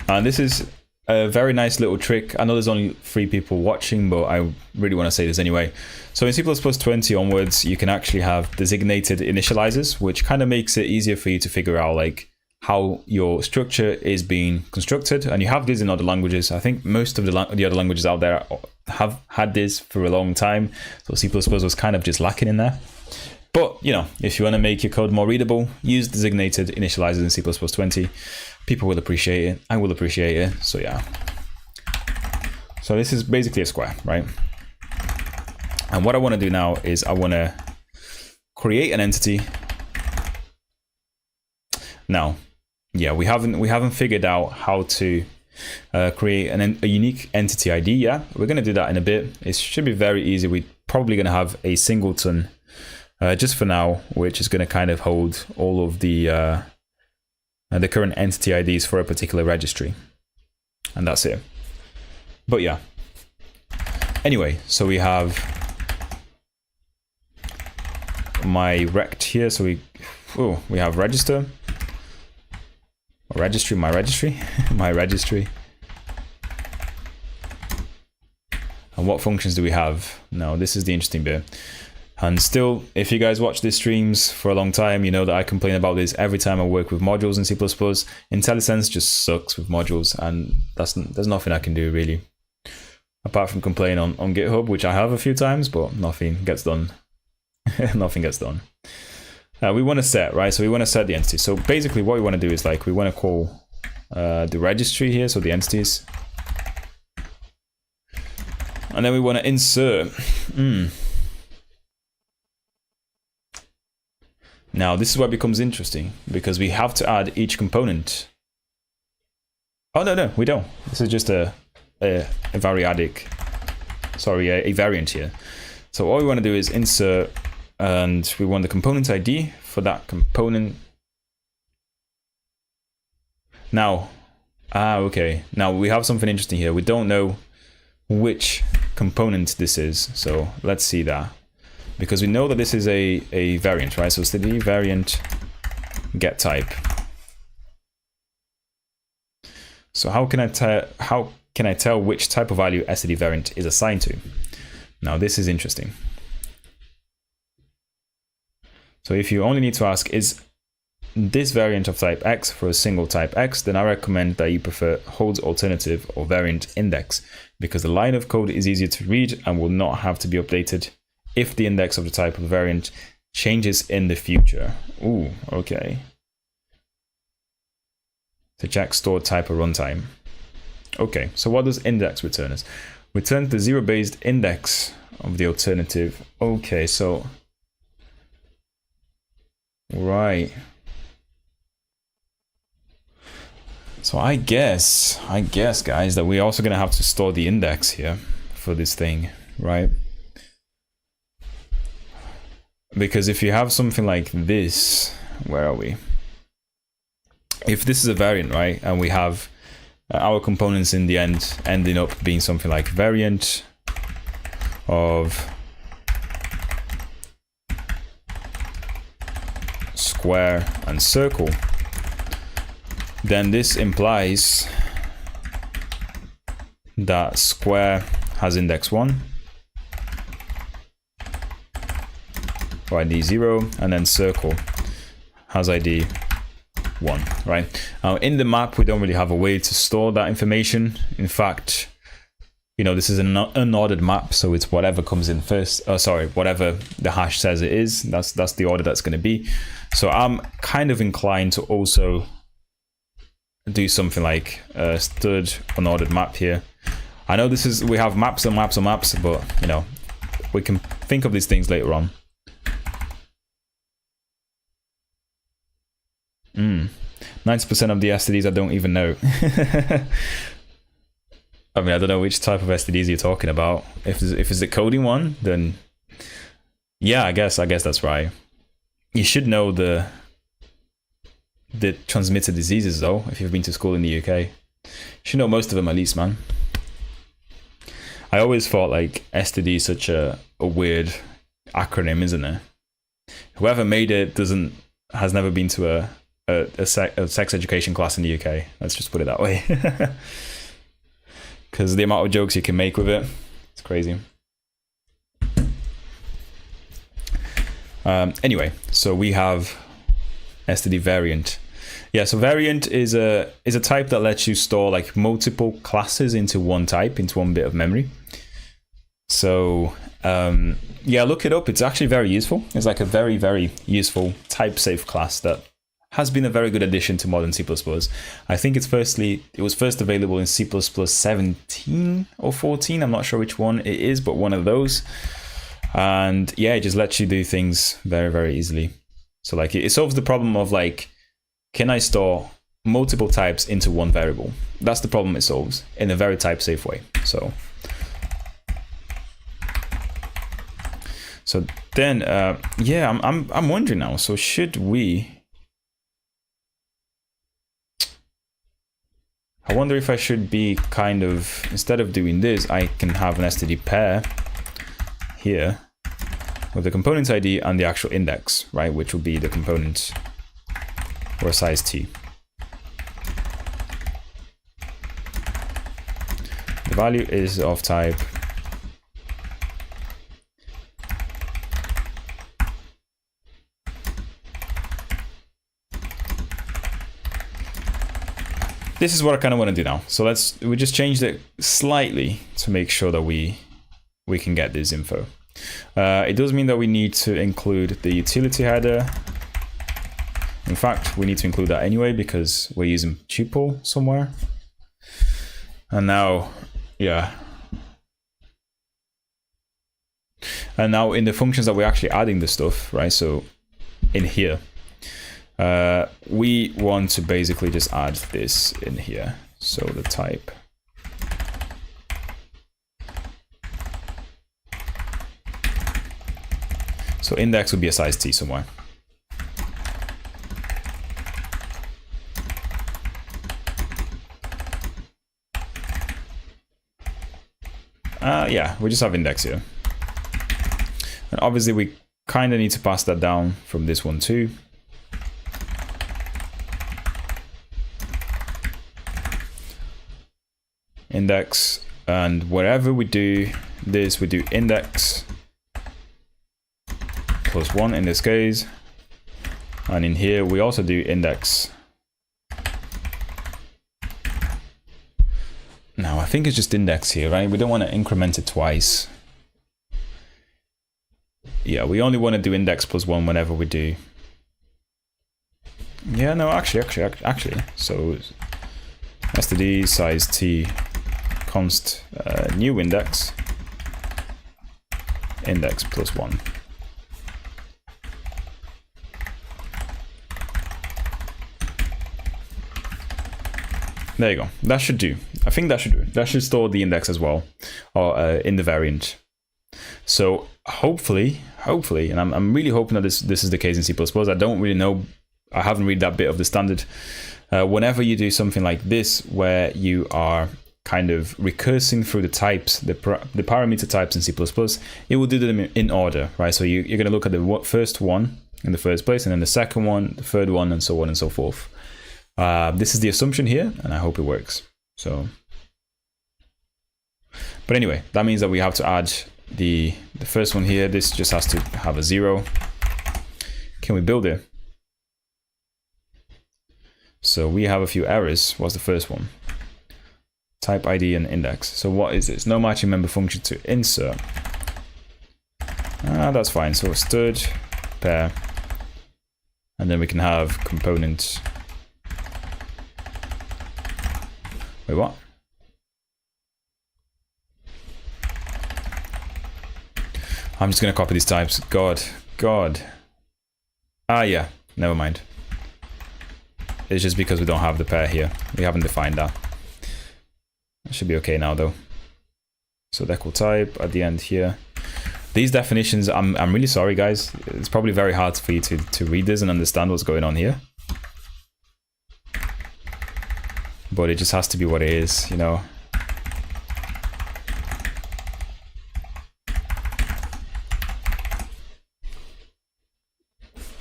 And this is a very nice little trick. I know there's only 3 people watching, but I really want to say this anyway. So in C++ 20 onwards, you can actually have designated initializers, which kind of makes it easier for you to figure out like how your structure is being constructed. And you have these in other languages. I think most of the other languages out there have had this for a long time. So C++ was kind of just lacking in there. But, you know, if you want to make your code more readable, use designated initializers in C++ 20. People will appreciate it. I will appreciate it. So, yeah. So this is basically a square, right? And what I want to do now is I want to create an entity. Now, yeah, we haven't figured out how to create a unique entity ID yet. We're going to do that in a bit. It should be very easy. We're probably going to have a singleton just for now, which is going to kind of hold all of the current entity IDs for a particular registry. And that's it. But yeah. Anyway, so we have my rect here. So we have register, registry, my registry, my registry. And what functions do we have? Now, this is the interesting bit. And still, if you guys watch these streams for a long time, you know that I complain about this every time I work with modules in C++. IntelliSense just sucks with modules, and there's nothing I can do really. Apart from complain on GitHub, which I have a few times, but nothing gets done. Nothing gets done. We want to set, right? So we want to set the entity. So basically what we want to do is like, we want to call the registry here, so the entities. And then we want to insert. Now, this is where it becomes interesting, because we have to add each component. Oh, no, we don't. This is just a variadic, sorry, a variant here. So all we want to do is insert, and we want the component ID for that component. Now, okay. Now we have something interesting here. We don't know which component this is. So let's see that. Because we know that this is a variant, right? So it's the variant get type. So how can I tell which type of value std variant is assigned to? Now this is interesting. So if you only need to ask, is this variant of type X for a single type X, then I recommend that you prefer holds alternative or variant index, because the line of code is easier to read and will not have to be updated if the index of the type of variant changes in the future. Ooh, okay. To check stored type or runtime. Okay, so what does index return us? Return the zero-based index of the alternative. Okay, so right. So I guess guys, that we're also gonna have to store the index here for this thing, right? Because if you have something like this, where are we? If this is a variant, right, and we have our components in the end ending up being something like variant of square and circle, then this implies that square has index 1, or ID 0, and then circle has ID 1, right? Now in the map, we don't really have a way to store that information. In fact, you know, this is an unordered map, so it's whatever comes in first. Whatever the hash says it is, that's the order that's going to be. So I'm kind of inclined to also do something like a stud unordered map here. I know we have maps and maps and maps, but you know, we can think of these things later on. 90% of the STDs I don't even know. I mean, I don't know which type of STDs you're talking about. If it's the coding one, then yeah, I guess that's right. You should know the transmitted diseases though, if you've been to school in the UK. You should know most of them at least, man. I always thought like STD is such a weird acronym, isn't it? Whoever made it has never been to a sex education class in the UK. Let's just put it that way. Because the amount of jokes you can make with it, it's crazy. Anyway, so we have std variant. Yeah, so variant is a type that lets you store like multiple classes into one type, into one bit of memory. So yeah, look it up. It's actually very useful. It's like a very, very useful type safe class that has been a very good addition to modern C++. I think it was first available in C++ 17 or 14. I'm not sure which one it is, but one of those. And yeah, it just lets you do things very, very easily. So like it solves the problem of like, can I store multiple types into one variable? That's the problem it solves in a very type safe way. So then yeah, I'm wondering now. So should we? I wonder if I should be kind of, instead of doing this, I can have an std pair here with the component ID and the actual index, right? Which will be the component or size t. The value is of type this is what I kind of want to do now. So we just changed it slightly to make sure that we can get this info. It does mean that we need to include the utility header. In fact, we need to include that anyway because we're using tuple somewhere. And now, yeah. And now in the functions that we're actually adding the stuff, right? So in here, we want to basically just add this in here. So the type. So index would be a size t somewhere. Yeah, we just have index here. And obviously we kind of need to pass that down from this one too. Index, and wherever we do this, we do index plus 1 in this case. And in here, we also do index. Now, I think it's just index here, right? We don't want to increment it twice. Yeah, we only want to do index plus 1 whenever we do. Yeah, no, actually. So std size t const new index plus 1. There you go. That should do. I think that should do. That should store the index as well, or in the variant. So hopefully, and I'm really hoping that this is the case in C++. I don't really know. I haven't read that bit of the standard. Whenever you do something like this, where you are kind of recursing through the types, the parameter types in C++, it will do them in order, right? So you're going to look at the first one in the first place, and then the second one, the third one, and so on and so forth. This is the assumption here, and I hope it works. So, but anyway, that means that we have to add the first one here. This just has to have a 0. Can we build it? So we have a few errors. What's the first one? Type ID and index. So what is this? No matching member function to insert. That's fine. So stud pair, and then we can have component. Wait, what? I'm just gonna copy these types. God. Yeah, never mind. It's just because we don't have the pair here. We haven't defined that. It should be okay now though. So the equal type at the end here. These definitions, I'm really sorry guys. It's probably very hard for you to read this and understand what's going on here. But it just has to be what it is, you know.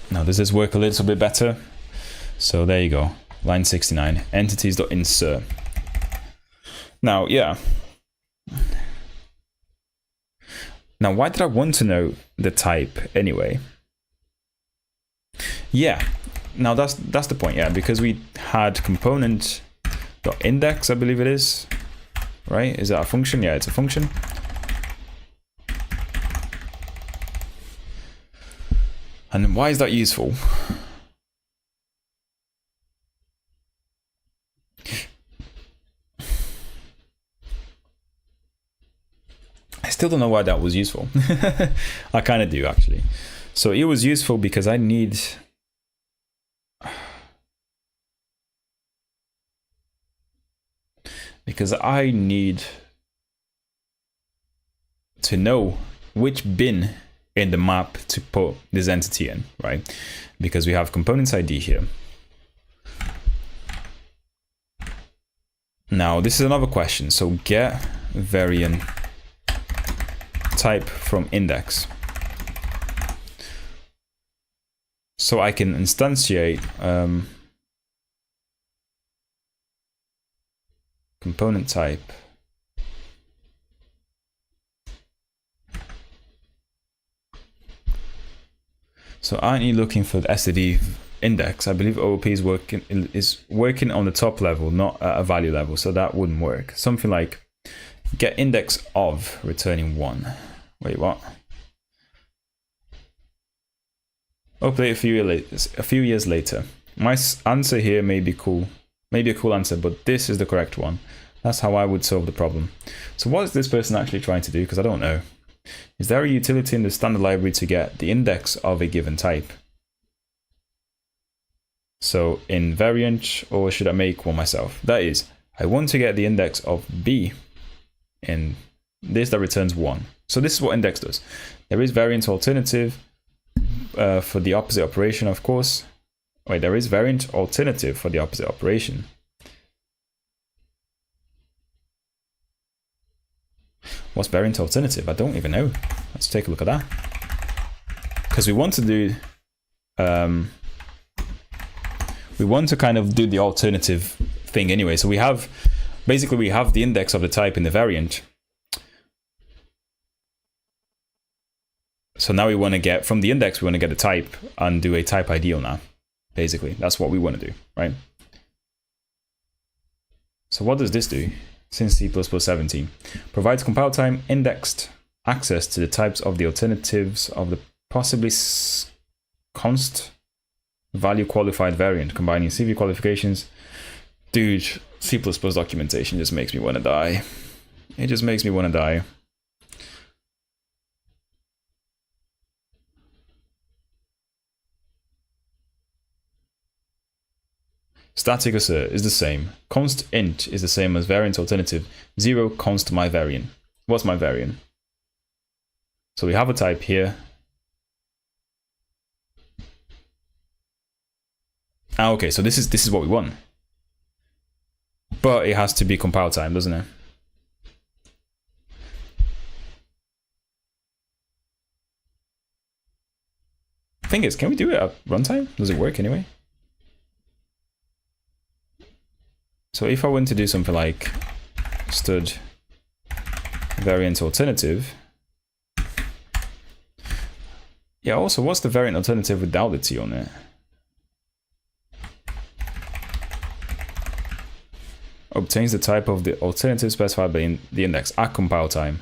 Now does this work a little bit better? So there you go, line 69, entities.insert. Now, yeah. Now, why did I want to know the type anyway? Yeah, now that's the point, yeah, because we had component.index, I believe it is, right? Is that a function? Yeah, it's a function. And why is that useful? I still don't know why that was useful. I kind of do actually. So it was useful because I need to know which bin in the map to put this entity in, right? Because we have components ID here. Now, this is another question. So get variant type from index. So I can instantiate component type. So aren't you looking for the std index? I believe OOP is working on the top level, not at a value level, so that wouldn't work. Something like get index of returning 1. Wait, what? Update a few years later. My answer here may be cool, maybe a cool answer, but this is the correct one. That's how I would solve the problem. So what is this person actually trying to do? Because I don't know. Is there a utility in the standard library to get the index of a given type? So in variant, or should I make one myself? That is, I want to get the index of B in this that returns 1. So this is what index does. There is variant alternative for the opposite operation, of course. Wait, there is variant alternative for the opposite operation. What's variant alternative? I don't even know. Let's take a look at that. Because we want to do, we want to kind of do the alternative thing anyway. So we have, basically we have the index of the type in the variant. So now we want to get, from the index, we want to get the type and do a type ID on that. Basically, that's what we want to do, right? So what does this do? Since C++17 provides compile time indexed access to the types of the alternatives of the possibly const value qualified variant combining CV qualifications. Dude, C++ documentation just makes me want to die. It just makes me want to die. Static assert is the same. Const int is the same as variant alternative. 0 const my variant. What's my variant? So we have a type here. Ah, okay, so this is what we want. But it has to be compile time, doesn't it? Thing is, can we do it at runtime? Does it work anyway? So if I want to do something like stud variant alternative, yeah, also what's the variant alternative without the T on it? Obtains the type of the alternative specified by the index at compile time.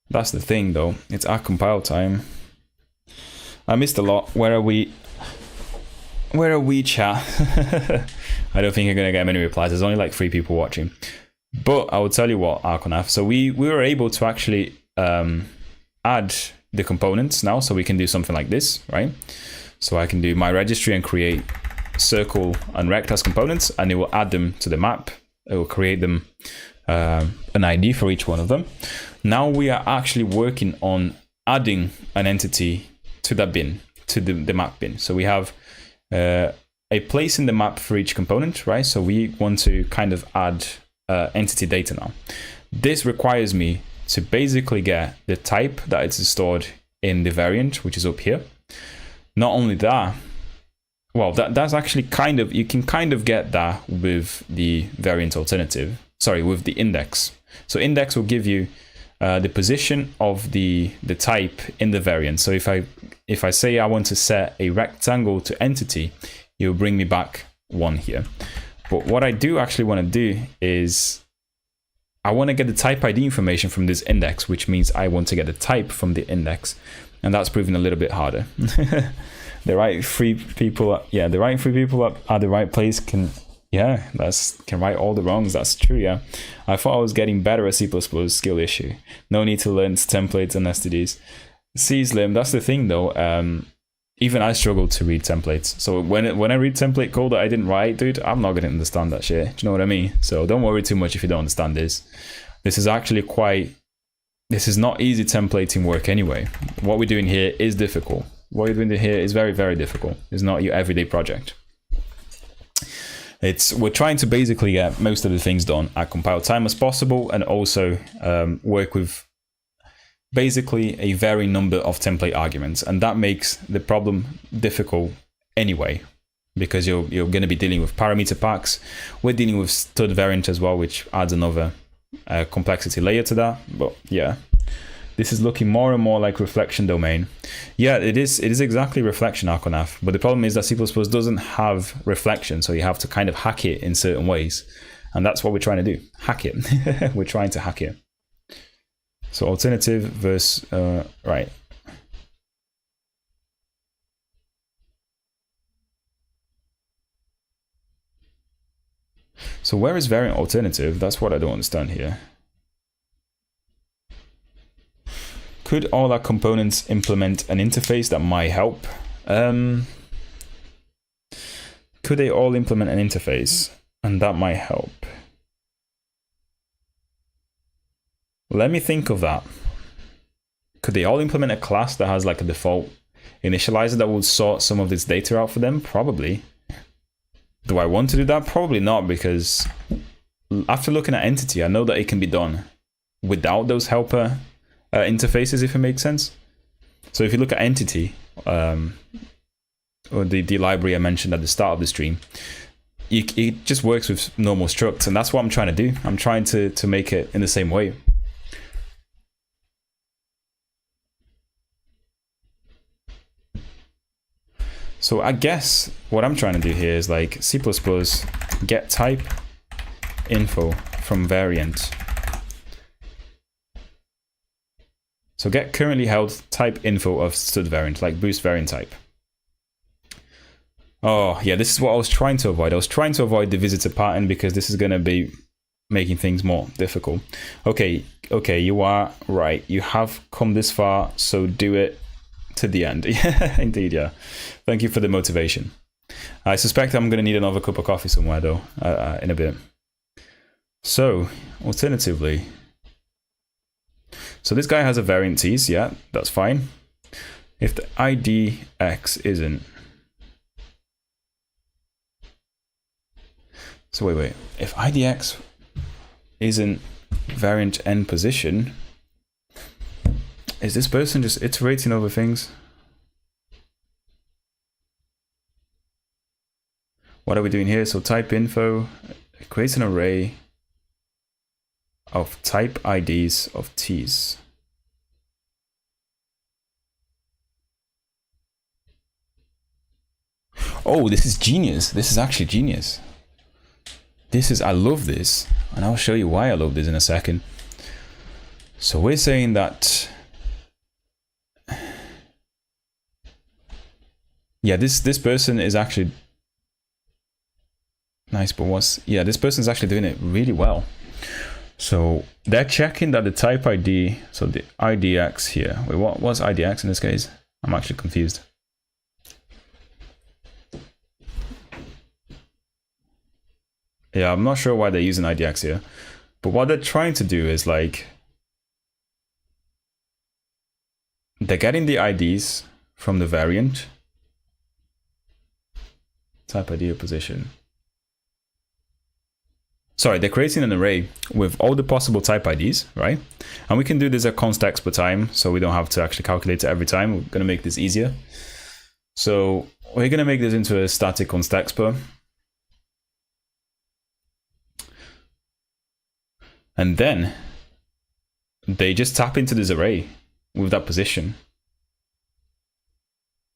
That's the thing though, it's at compile time. I missed a lot. Where are we? Where are we, chat? I don't think you're gonna get many replies. There's only like 3 people watching. But I will tell you what, Arconaf. So we were able to actually add the components now, so we can do something like this, right? So I can do my registry and create circle and rect as components, and it will add them to the map. It will create them an ID for each one of them. Now we are actually working on adding an entity to that bin, to the map bin. So we have a place in the map for each component, right? So we want to kind of add entity data now. This requires me to basically get the type that it's stored in the variant, which is up here. Not only that, well, that's actually kind of, you can kind of get that with the variant alternative, sorry, with the index. So index will give you the position of the type in the variant. So if I say I want to set a rectangle to entity, it will bring me back 1 here. But what I do actually want to do is I want to get the type ID information from this index, which means I want to get the type from the index, and that's proving a little bit harder. The right 3 people, yeah, the right 3 people at the right place can, yeah, can right all the wrongs. That's true. Yeah, I thought I was getting better at C++. Skill issue. No need to learn templates and STDs. C Slim. That's the thing though. Even I struggle to read templates. So when I read template code that I didn't write, dude, I'm not gonna understand that shit. Do you know what I mean? So don't worry too much if you don't understand this. This is actually quite this is not easy templating work anyway. What we're doing here is difficult. What you're doing here is very, very difficult. It's not your everyday project. We're trying to basically get most of the things done at compile time as possible, and also work with basically a varying number of template arguments, and that makes the problem difficult anyway, because you're going to be dealing with parameter packs. We're dealing with stud variant as well, which adds another complexity layer to that. But yeah, this is looking more and more like reflection domain. Yeah, it is exactly reflection, Arconath, but the problem is that C++ doesn't have reflection, so you have to kind of hack it in certain ways, and that's what we're trying to do. Hack it. We're trying to hack it. So alternative versus right. So where is variant alternative? That's what I don't understand here. Could all our components implement an interface that might help? Could they all implement an interface and that might help? Let me think of that. Could they all implement a class that has like a default initializer that would sort some of this data out for them? Probably. Do I want to do that? Probably not, because after looking at entity, I know that it can be done without those helper interfaces, if it makes sense. So if you look at entity, or the library I mentioned at the start of the stream, it just works with normal structs, and that's what I'm trying to do. I'm trying to make it in the same way. So I guess what I'm trying to do here is like C++ get type info from variant. So get currently held type info of stud variant, like boost variant type. Oh yeah, this is what I was trying to avoid. I was trying to avoid the visitor pattern because this is going to be making things more difficult. Okay, you are right. You have come this far, so do it to the end. Yeah, indeed, yeah. Thank you for the motivation. I suspect I'm going to need another cup of coffee somewhere though, in a bit. So, alternatively, so this guy has a variant tease, yeah, that's fine. If the IDX isn't, so wait, if IDX isn't variant end position, is this person just iterating over things? What are we doing here? So type info creates an array of type IDs of T's. Oh, this is genius. This is actually genius. I love this, and I'll show you why I love this in a second. So we're saying that, yeah, this person is actually nice, but this person's actually doing it really well. So they're checking that the type ID, so the IDX here. Wait, what was IDX in this case? I'm actually confused. Yeah, I'm not sure why they're using IDX here, but what they're trying to do is like, they're getting the IDs from the variant, type ID of position. Sorry, they're creating an array with all the possible type IDs, right? And we can do this at const x per time, so we don't have to actually calculate it every time. We're going to make this easier. So we're going to make this into a static const x per. And then they just tap into this array with that position.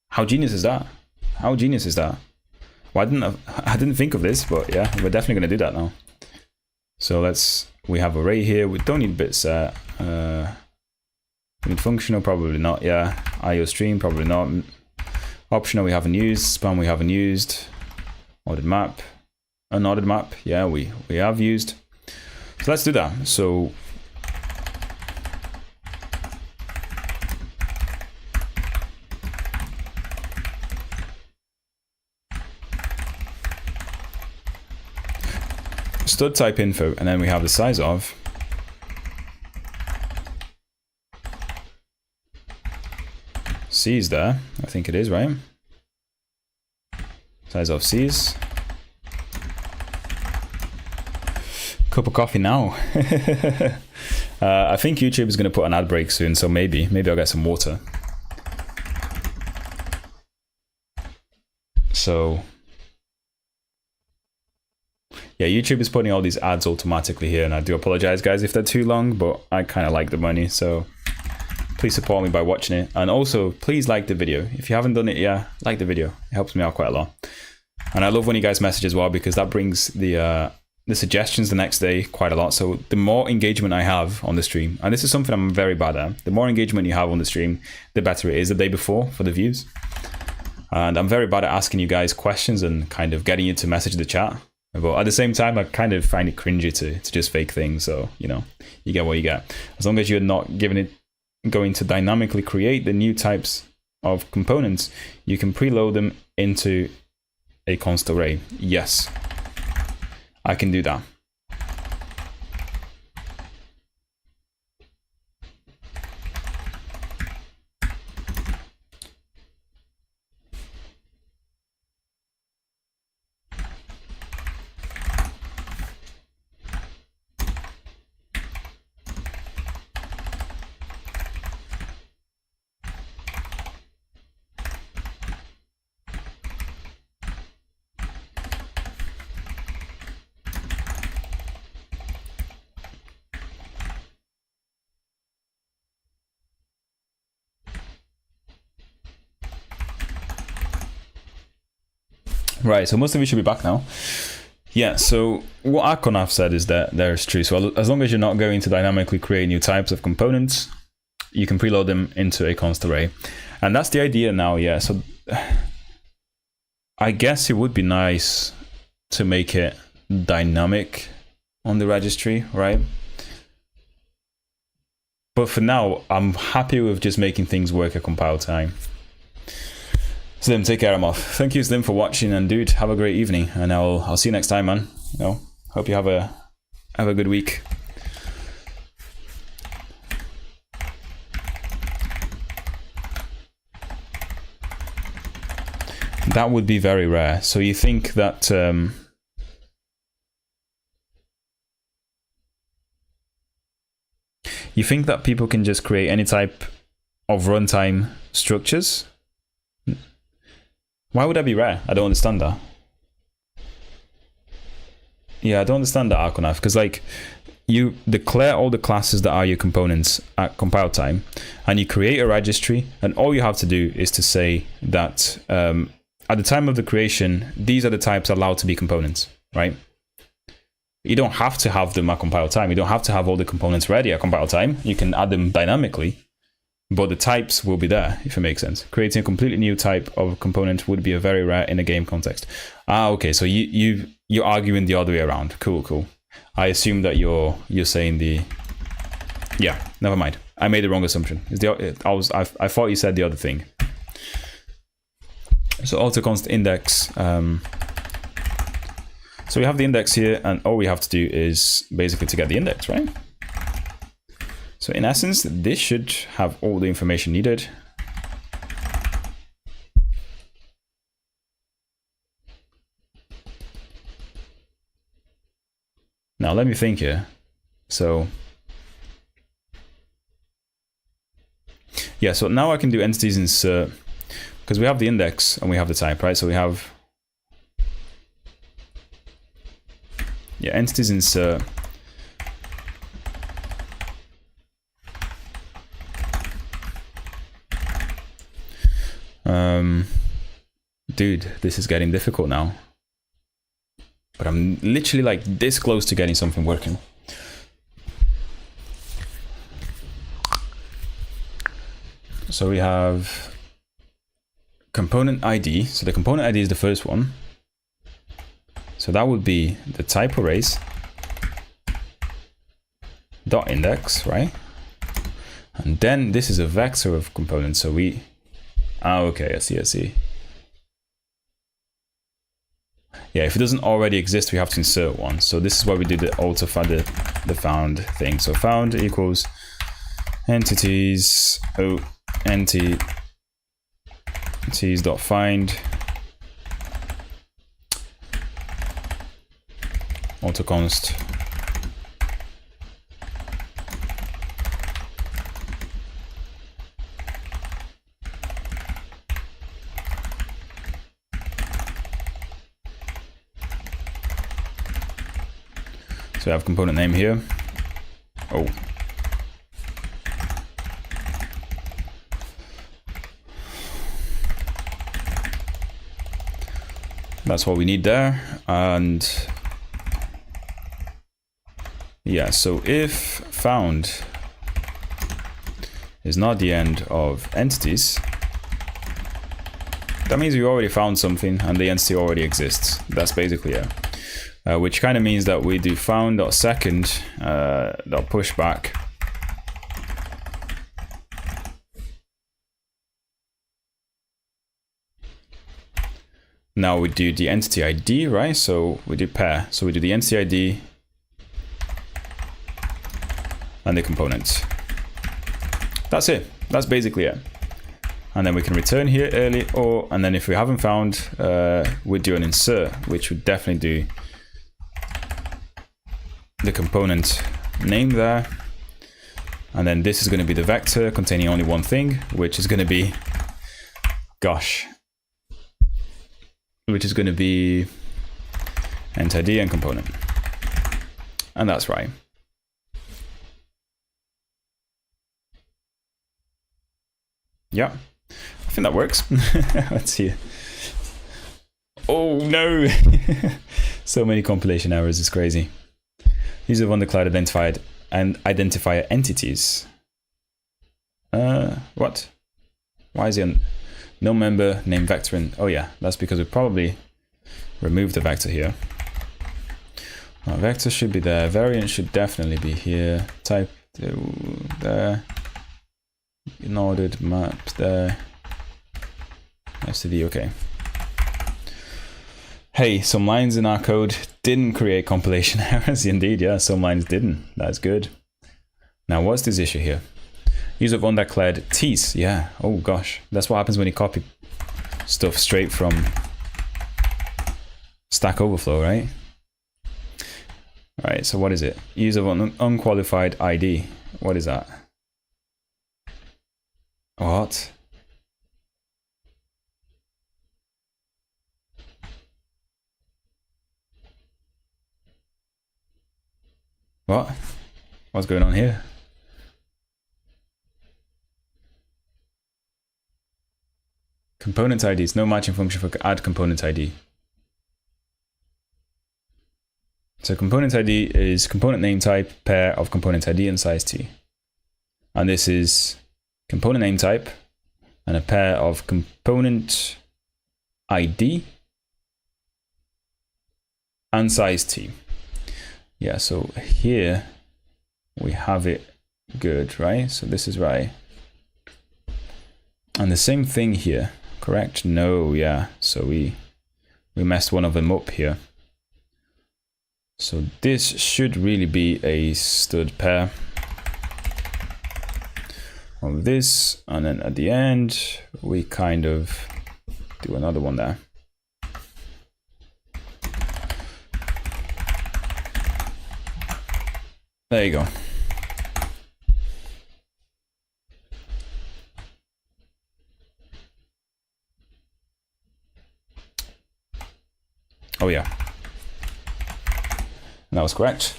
How genius is that? How genius is that? Well, I didn't think of this, but yeah, we're definitely going to do that now. So we have array here. We don't need bit set. We need functional, probably not. Yeah, IO stream, probably not. Optional, we haven't used. Span, we haven't used. Ordered map, unordered map. Yeah, we have used. So let's do that. So stud type info, and then we have the size of. C's there. I think it is, right? Size of C's. Cup of coffee now. I think YouTube is going to put an ad break soon, so maybe I'll get some water. So yeah, YouTube is putting all these ads automatically here, and I do apologize, guys, if they're too long, but I kind of like the money, so please support me by watching it. And also, please like the video. If you haven't done it yet, like the video. It helps me out quite a lot. And I love when you guys message as well, because that brings the suggestions the next day quite a lot. So the more engagement I have on the stream, and this is something I'm very bad at, the more engagement you have on the stream, the better it is the day before for the views. And I'm very bad at asking you guys questions and kind of getting you to message the chat. But at the same time, I kind of find it cringy to just fake things. So, you know, you get what you get. As long as you're not going to dynamically create the new types of components, you can preload them into a const array. Yes, I can do that. Right, so most of you should be back now. Yeah, so what Akonaf said is that there's true. So as long as you're not going to dynamically create new types of components, you can preload them into a const array. And that's the idea now, yeah. So I guess it would be nice to make it dynamic on the registry, right? But for now, I'm happy with just making things work at compile time. Slim, take care, I'm off. Thank you, Slim, for watching, and dude, have a great evening, and I'll see you next time, man. You know, hope you have a good week. That would be very rare. So you think that people can just create any type of runtime structures? Why would that be rare? I don't understand that. Yeah, I don't understand that, Akonaf, because like you declare all the classes that are your components at compile time, and you create a registry, and all you have to do is to say that at the time of the creation, these are the types allowed to be components, right? You don't have to have them at compile time. You don't have to have all the components ready at compile time. You can add them dynamically, but the types will be there, if it makes sense. Creating a completely new type of component would be a very rare in a game context. Ah, okay, so you're arguing the other way around. Cool. I assume that you're saying the... Yeah, never mind. I made the wrong assumption. I thought you said the other thing. So autoconst index. So we have the index here, and all we have to do is basically to get the index, right? So in essence, this should have all the information needed. Now let me think here. So yeah, so now I can do entities insert, because we have the index and we have the type, right? So we have entities insert. Dude, this is getting difficult now. But I'm literally like this close to getting something working. So we have component ID. So the component ID is the first one. So that would be the type arrays dot index, right? And then this is a vector of components. So we, okay, I see. Yeah, if it doesn't already exist, we have to insert one. So this is why we do the auto find the found thing. So found equals entities entities.find autoconst so I have component name here. Oh, that's what we need there. And yeah, so if found is not the end of entities, that means we already found something and the entity already exists. That's basically it. Which kind of means that we do found.second .pushback now we do the entity ID, right? So we do pair. So we do the entity ID and the component. That's it. That's basically it. And then we can return here early, and then if we haven't found, we'd do an insert, which would definitely do the component name there. And then this is going to be the vector containing only one thing, which is going to be, which is going to be ent ID and component. And that's right. Yeah, I think that works. Let's see. Oh no! So many compilation errors, it's crazy. Use of undeclared identified and identifier entities. What? Why is it no member name vectoring? Oh yeah, that's because we probably removed the vector here. Vector should be there. Variant should definitely be here. Type there. Ordered map there. std, okay. Hey, some lines in our code didn't create compilation errors. Indeed, yeah, some lines didn't. That's good. Now, what's this issue here? Use of undeclared t's. Yeah, oh gosh. That's what happens when you copy stuff straight from Stack Overflow, right? All right, so what is it? Use of unqualified ID. What is that? What? What? What's going on here? Component IDs, no matching function for add component ID. So component ID is component name type, pair of component ID and size t. And this is component name type and a pair of component ID and size t. Yeah, so here we have it good, right? So this is right. And the same thing here, correct? No, yeah. So we messed one of them up here. So this should really be a stud pair of this, and then at the end we kind of do another one there. There you go. Oh yeah, that was correct.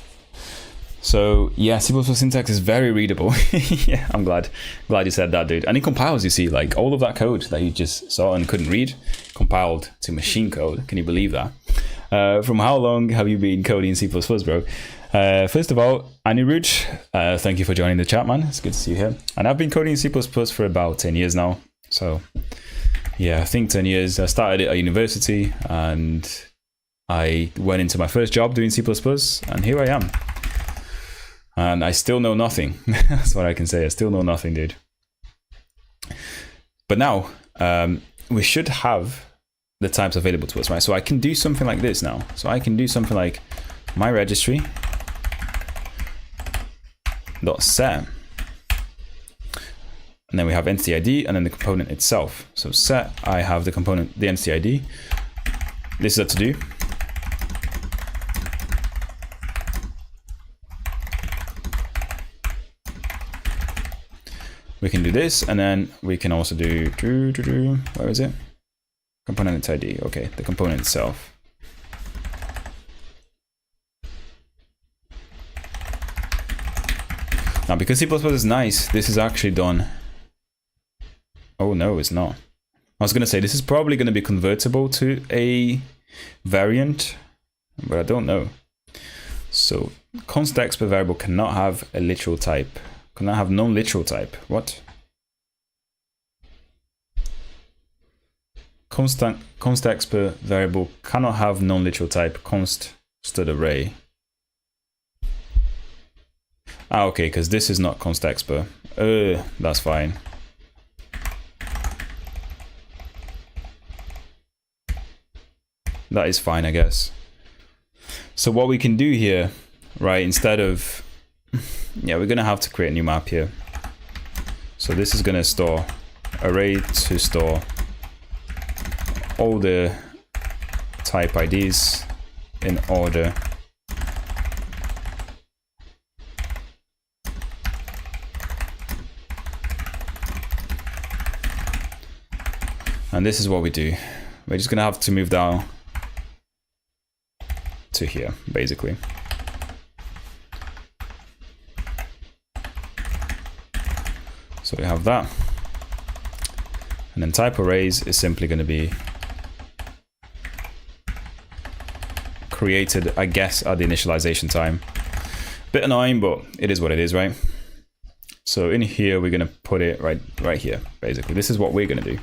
So yeah, C++ syntax is very readable. Yeah, I'm glad you said that, dude. And it compiles, you see, like all of that code that you just saw and couldn't read, compiled to machine code. Can you believe that? From how long have you been coding C++, bro? First of all, Anirudh, thank you for joining the chat, man. It's good to see you here. And I've been coding C++ for about 10 years now. So yeah, I think 10 years. I started it at university and I went into my first job doing C++, and here I am. And I still know nothing. That's what I can say. I still know nothing, dude. But now, we should have the types available to us, right? So I can do something like this now. So I can do something like my registry dot set And then we have entity ID and then the component itself. So set, I have the component, the entity ID. This is a to do. We can do this, and then we can also do, where is it? Component ID, okay, the component itself. Now, because C++ is nice, this is actually done. Oh no, it's not. I was gonna say, this is probably gonna be convertible to a variant, but I don't know. So, const expr variable cannot have a literal type. Cannot have non-literal type. What? Const expr variable cannot have non-literal type. Const stud array. Ah, okay, because this is not const expr. That's fine. That is fine, I guess. So what we can do here, right, instead of, yeah, we're gonna have to create a new map here. So this is gonna store array to store all the type IDs in order. And this is what we do. We're just gonna have to move down to here, basically. So we have that. And then type arrays is simply going to be created, I guess, at the initialization time. Bit annoying, but it is what it is, right? So in here, we're going to put it right here, basically. This is what we're going to do.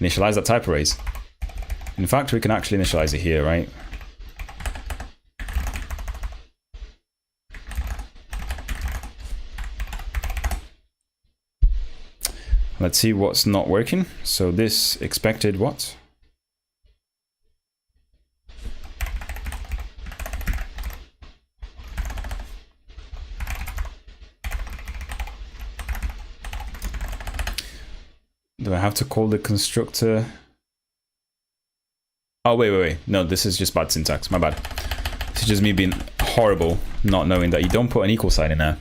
Initialize that type arrays. In fact, we can actually initialize it here, right? Let's see what's not working. So this expected what? Do I have to call the constructor? Oh, wait. No, this is just bad syntax. My bad. This is just me being horrible, not knowing that you don't put an equal sign in there.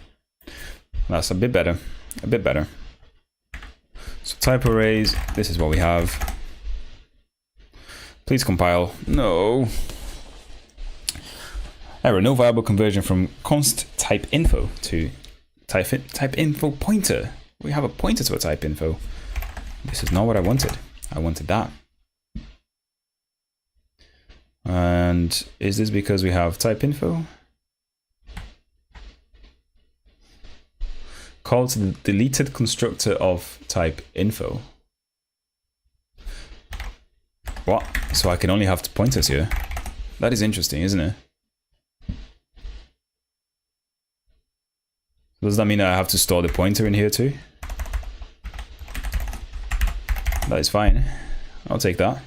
That's a bit better. A bit better. So type arrays, this is what we have. Please compile. No. Error, no viable conversion from const type info to type info pointer. We have a pointer to a type info. This is not what I wanted. I wanted that. And is this because we have type info? Call to the deleted constructor of type info. What? So I can only have pointers here. That is interesting, isn't it? Does that mean I have to store the pointer in here too? That is fine. I'll take that.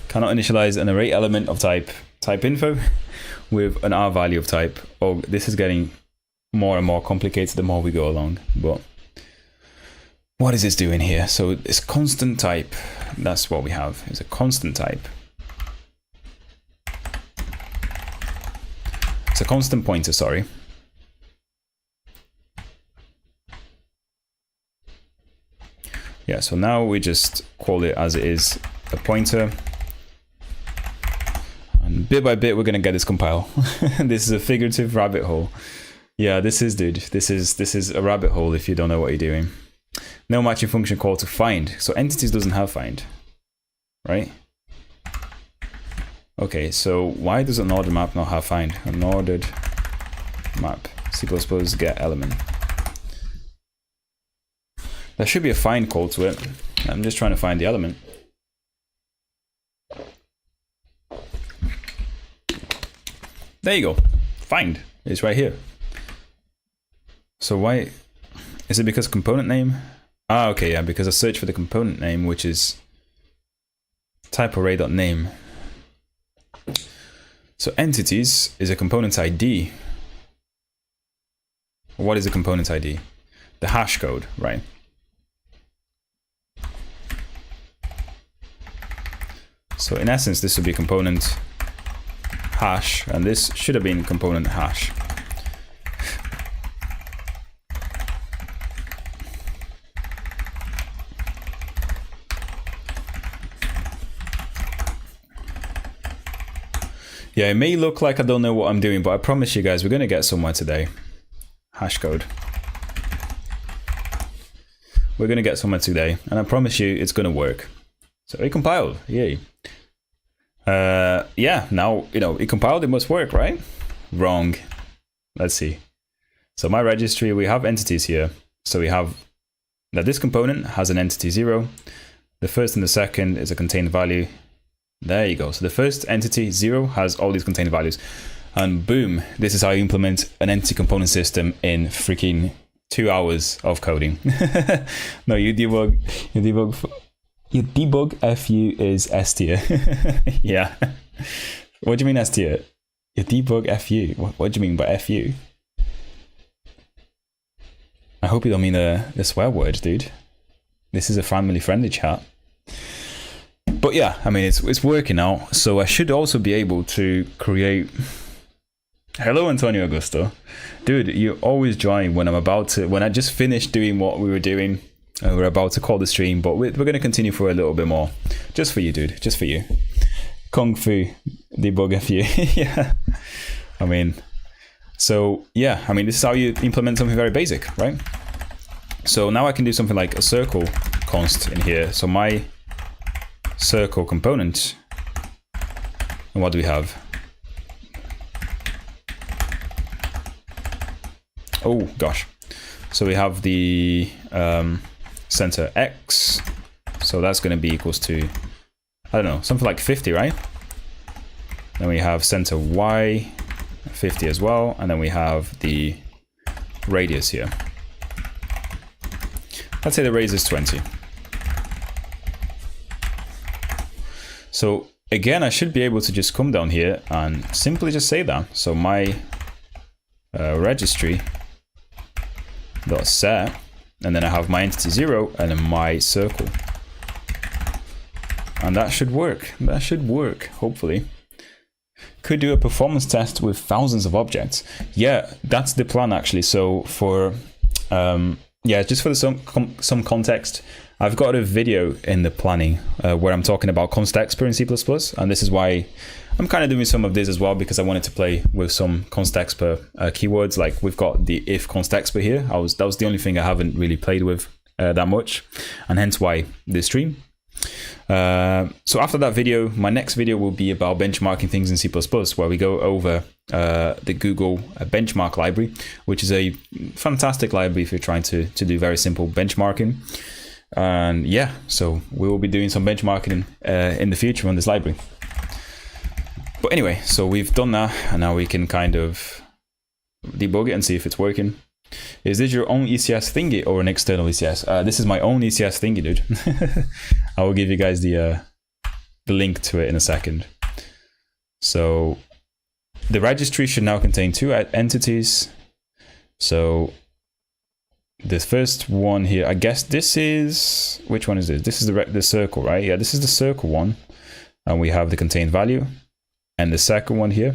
Cannot initialize an array element of type info with an R value of type. Oh, this is getting more and more complicated the more we go along. But what is this doing here? So it's constant type. That's what we have. It's a constant type. It's a constant pointer, sorry. Yeah, so now we just call it as it is, a pointer. And bit by bit, we're gonna get this compile. This is a figurative rabbit hole. Yeah, this is, dude. This is a rabbit hole if you don't know what you're doing. No matching function call to find. So entities doesn't have find, right? Okay, so why does an ordered map not have find? An ordered map, C++ get element. There should be a find call to it. I'm just trying to find the element. There you go. Find. It's right here. So why? Is it because component name? Ah, okay, yeah, because I search for the component name, which is type array.name. So entities is a component ID. What is a component ID? The hash code, right? So in essence, this would be component hash, and this should have been component hash. Yeah, it may look like I don't know what I'm doing, but I promise you guys, we're going to get somewhere today. Hash code. We're going to get somewhere today, and I promise you it's going to work. So it compiled, yay. Yeah, now, you know, it compiled, it must work, right? Wrong. Let's see. So my registry, we have entities here. So we have that this component has an entity 0. The first and the second is a contained value. There you go. So the first entity 0 has all these contained values, and boom, this is how you implement an entity component system in freaking 2 hours of coding. No, you debug FU is S tier. Yeah. What do you mean S tier? You debug FU. What do you mean by FU? I hope you don't mean the swear word, dude. This is a family-friendly chat. But yeah, I mean, it's working now. So I should also be able to create... Hello, Antonio Augusto. Dude, you always join when when I just finished doing what we were doing. We're about to call the stream, but we're going to continue for a little bit more. Just for you, dude. Just for you. Kung Fu debug FU. Yeah. I mean, so yeah, I mean, this is how you implement something very basic, right? So now I can do something like a circle const in here. So my circle component, and what do we have? Oh gosh. So we have the center X, so that's going to be equals to, I don't know, something like 50, right? Then we have center Y, 50 as well, and then we have the radius here. Let's say the radius is 20. So again, I should be able to just come down here and simply just say that. So my registry dot set, and then I have my entity 0 and then my circle, and that should work. That should work, hopefully. Could do a performance test with thousands of objects. Yeah, that's the plan actually. So for yeah, just for some context, I've got a video in the planning where I'm talking about const expr in C++, and this is why I'm kind of doing some of this as well, because I wanted to play with some const expr keywords. Like we've got the if const expr here. That was the only thing I haven't really played with that much, and hence why this stream. So after that video, my next video will be about benchmarking things in C++, where we go over the Google benchmark library, which is a fantastic library if you're trying to do very simple benchmarking. And yeah, so we will be doing some benchmarking in the future on this library. But anyway, so we've done that, and now we can kind of debug it and see if it's working. Is this your own ECS thingy or an external ECS? This is my own ECS thingy, dude. I will give you guys the link to it in a second. So the registry should now contain 2 entities. So the first one here, I guess this is, which one is this? This is the circle, right? Yeah, this is the circle one, and we have the contained value, and the second one here,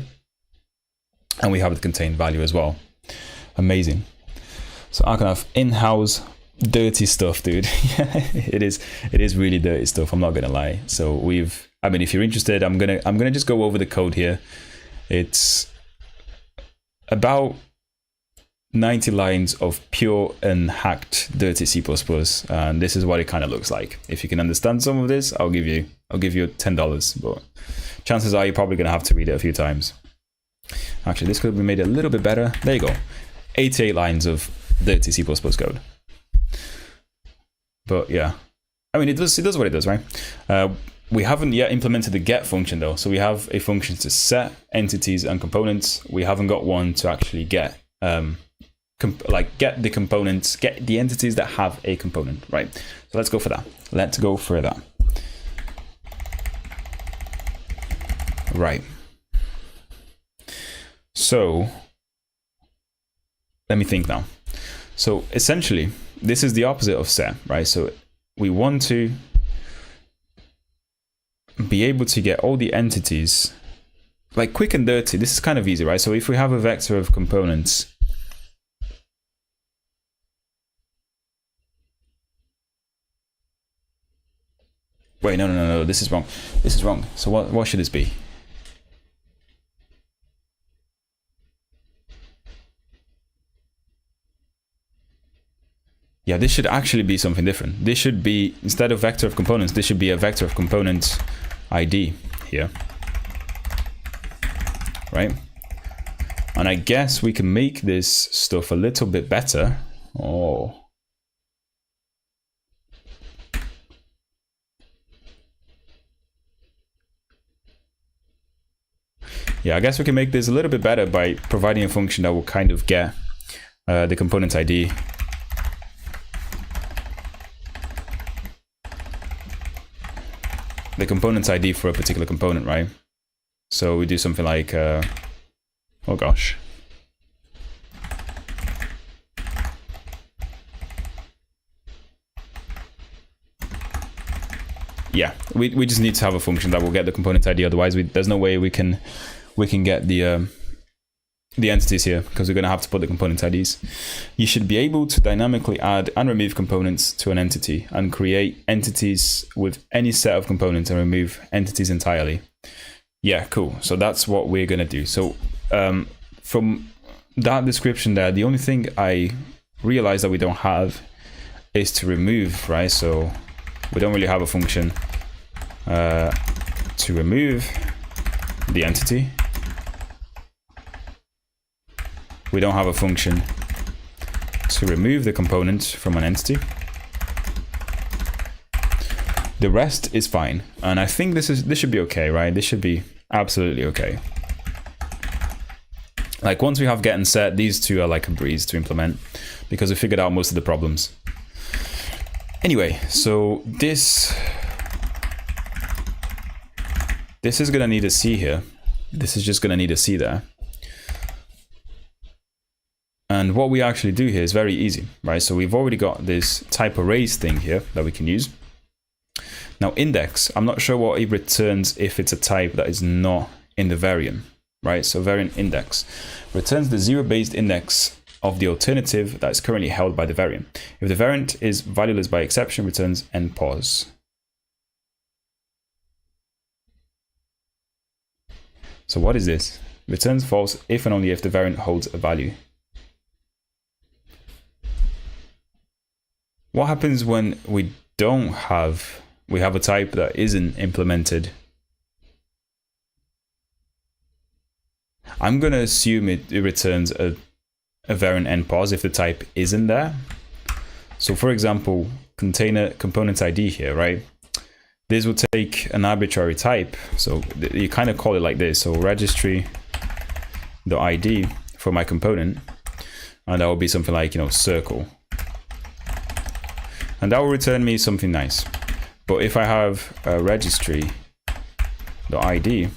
and we have the contained value as well. Amazing. So I can have in-house dirty stuff, dude. it is really dirty stuff, I'm not gonna lie. So I mean, if you're interested, I'm gonna just go over the code here. It's about 90 lines of pure and hacked dirty C++, and this is what it kind of looks like. If you can understand some of this, I'll give you $10, but chances are you're probably gonna have to read it a few times. Actually, this could be made a little bit better. There you go. 88 lines of dirty C++ code. But yeah, I mean, it does what it does, right? We haven't yet implemented the get function though. So we have a function to set entities and components. We haven't got one to actually get get the components, get the entities that have a component, right? So let's go for that. Let's go for that. Right. So let me think now. So essentially, this is the opposite of set, right? So we want to be able to get all the entities like quick and dirty. This is kind of easy, right? So if we have a vector of components, wait, no, this is wrong. This is wrong. So what should this be? Yeah, this should actually be something different. This should be, instead of vector of components, this should be a vector of component ID here. Right? And I guess we can make this stuff a little bit better. Oh. Yeah, I guess we can make this a little bit better by providing a function that will kind of get the component ID. The component ID for a particular component, right? So we do something like, oh gosh. Yeah, we just need to have a function that will get the component ID. Otherwise, there's no way we can get the entities here, because we're going to have to put the component IDs. You should be able to dynamically add and remove components to an entity and create entities with any set of components and remove entities entirely. Yeah, cool. So that's what we're going to do. So from that description there, the only thing I realized that we don't have is to remove, right? So we don't really have a function to remove the entity. We don't have a function to remove the component from an entity. The rest is fine, and I think this should be okay, right? This should be absolutely okay. Like once we have get and set, these two are like a breeze to implement because we figured out most of the problems. Anyway, so this is gonna need a C here. This is just gonna need a C there. And what we actually do here is very easy, right? So we've already got this type arrays thing here that we can use. Now index, I'm not sure what it returns if it's a type that is not in the variant, right? So variant index returns the zero-based index of the alternative that is currently held by the variant. If the variant is valueless by exception, returns npos. So what is this? Returns false if and only if the variant holds a value. What happens when we have a type that isn't implemented? I'm going to assume it returns a variant npos if the type isn't there. So for example, container component ID here, right? This will take an arbitrary type. So you kind of call it like this. So registry the ID for my component, and that will be something like, circle. And that will return me something nice. But if I have a registry the ID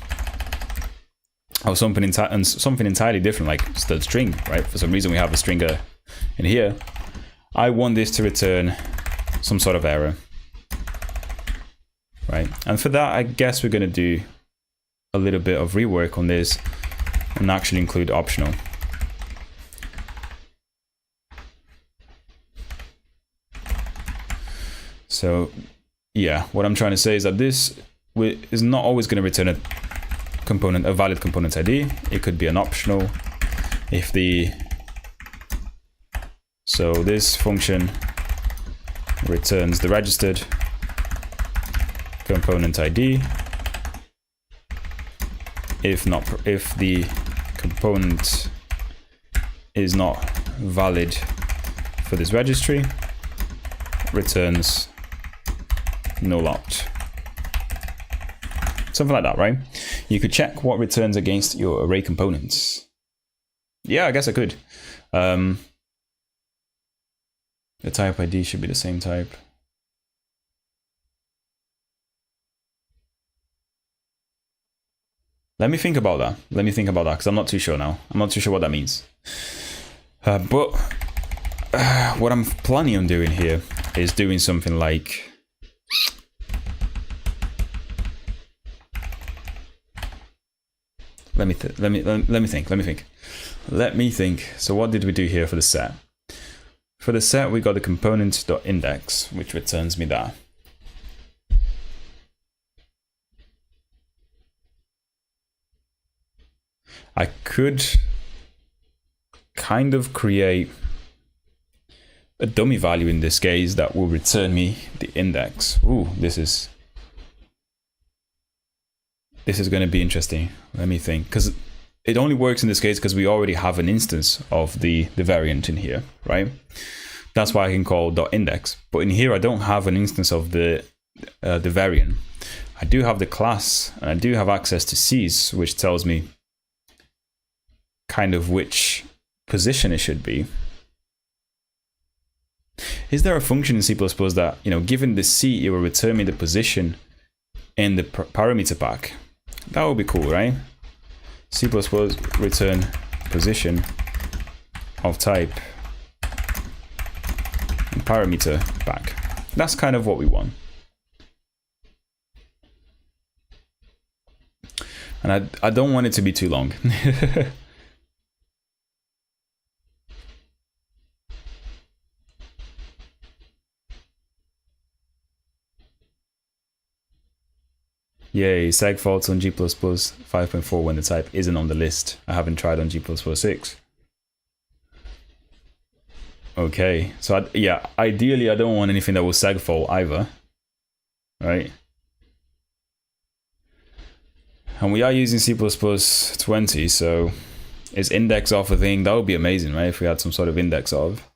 or something entirely different, like the string, right? For some reason we have a string in here. I want this to return some sort of error, right? And for that, I guess we're going to do a little bit of rework on this and actually include optional. So yeah, what I'm trying to say is that this is not always going to return a valid component ID. It could be an optional if so this function returns the registered component ID if the component is not valid for this registry, returns null opt. Something like that, right? You could check what returns against your array components. Yeah, I guess I could. The type ID should be the same type. Let me think about that. Because I'm not too sure now. I'm not too sure what that means. But what I'm planning on doing here is doing something like, let me think. So what did we do here for the set? For the set, we got the component.index, which returns me that. I could kind of create a dummy value in this case that will return me the index. Ooh, this is going to be interesting. Let me think, because it only works in this case because we already have an instance of the variant in here, right? That's why I can call .index. But in here, I don't have an instance of the variant. I do have the class, and I do have access to C's, which tells me kind of which position it should be. Is there a function in C++ that, you know, given the C, it will return me the position in the parameter pack? That would be cool, right? C++ return position of type parameter pack. That's kind of what we want. And I don't want it to be too long. Yay, seg faults on G++ 5.4 when the type isn't on the list. I haven't tried on G++ 6. Okay, so yeah, ideally I don't want anything that will seg fault either, right? And we are using C++ 20, so is index of a thing? That would be amazing, right? If we had some sort of index of.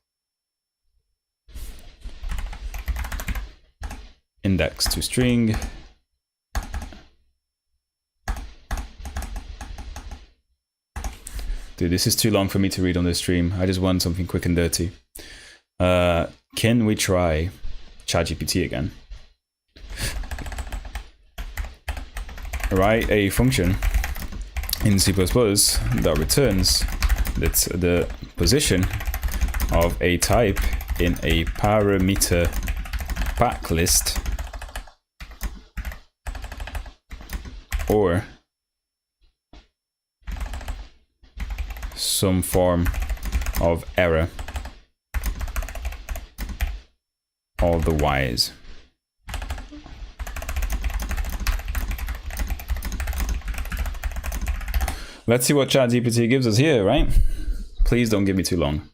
Index to string. Dude, this is too long for me to read on this stream. I just want something quick and dirty. Can we try ChatGPT again? Write a function in C++ that returns the position of a type in a parameter pack list, or some form of error otherwise. Let's see what ChatGPT gives us here, right? Please don't give me too long.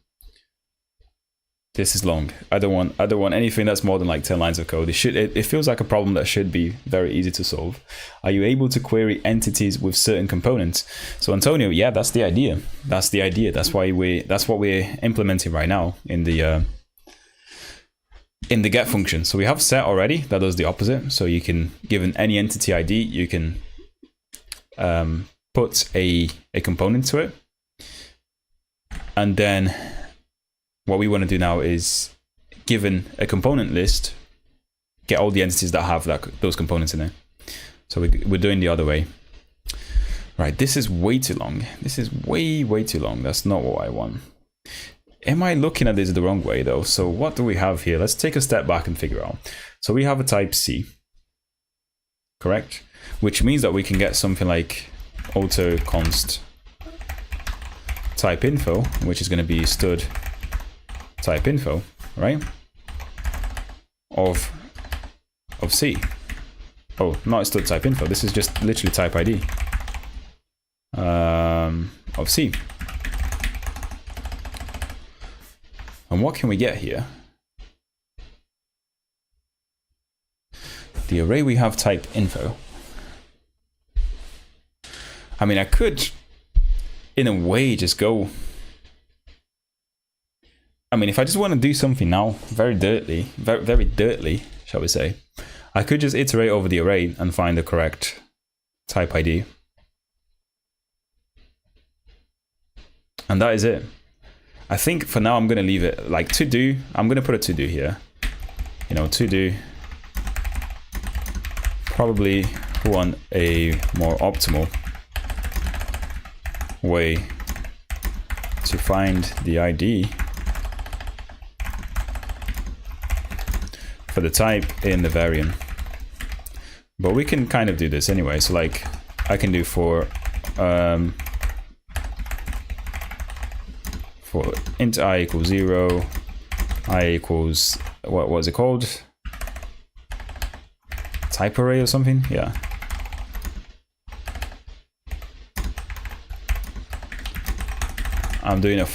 This is long. I don't want anything that's more than like 10 lines of code. It feels like a problem that should be very easy to solve. Are you able to query entities with certain components? So Antonio, yeah, that's the idea. That's the idea. That's what we're implementing right now in the get function. So we have set already that does the opposite. So you can, given any entity ID, you can put a component to it, and then what we want to do now is, given a component list, get all the entities that have those components in it. So we're doing the other way. Right, this is way too long. This is way too long. That's not what I want. Am I looking at this the wrong way though? So what do we have here? Let's take a step back and figure out. So we have a type C, correct? Which means that we can get something like auto const type info, which is going to be stud type info, right? Of C. Oh, not stud type info. This is just literally type ID of C. And what can we get here? The array we have type info. I mean, I could, in a way, just go. I mean, if I just want to do something now, very dirtily, shall we say, I could just iterate over the array and find the correct type ID. And that is it. I think for now, I'm going to leave it like to do. I'm going to put a to do here. You know, to do. Probably want a more optimal way to find the ID for the type in the variant. But we can kind of do this anyway. So like I can do for int I equals 0, I equals, what was it called? Type array or something? Yeah. I'm doing a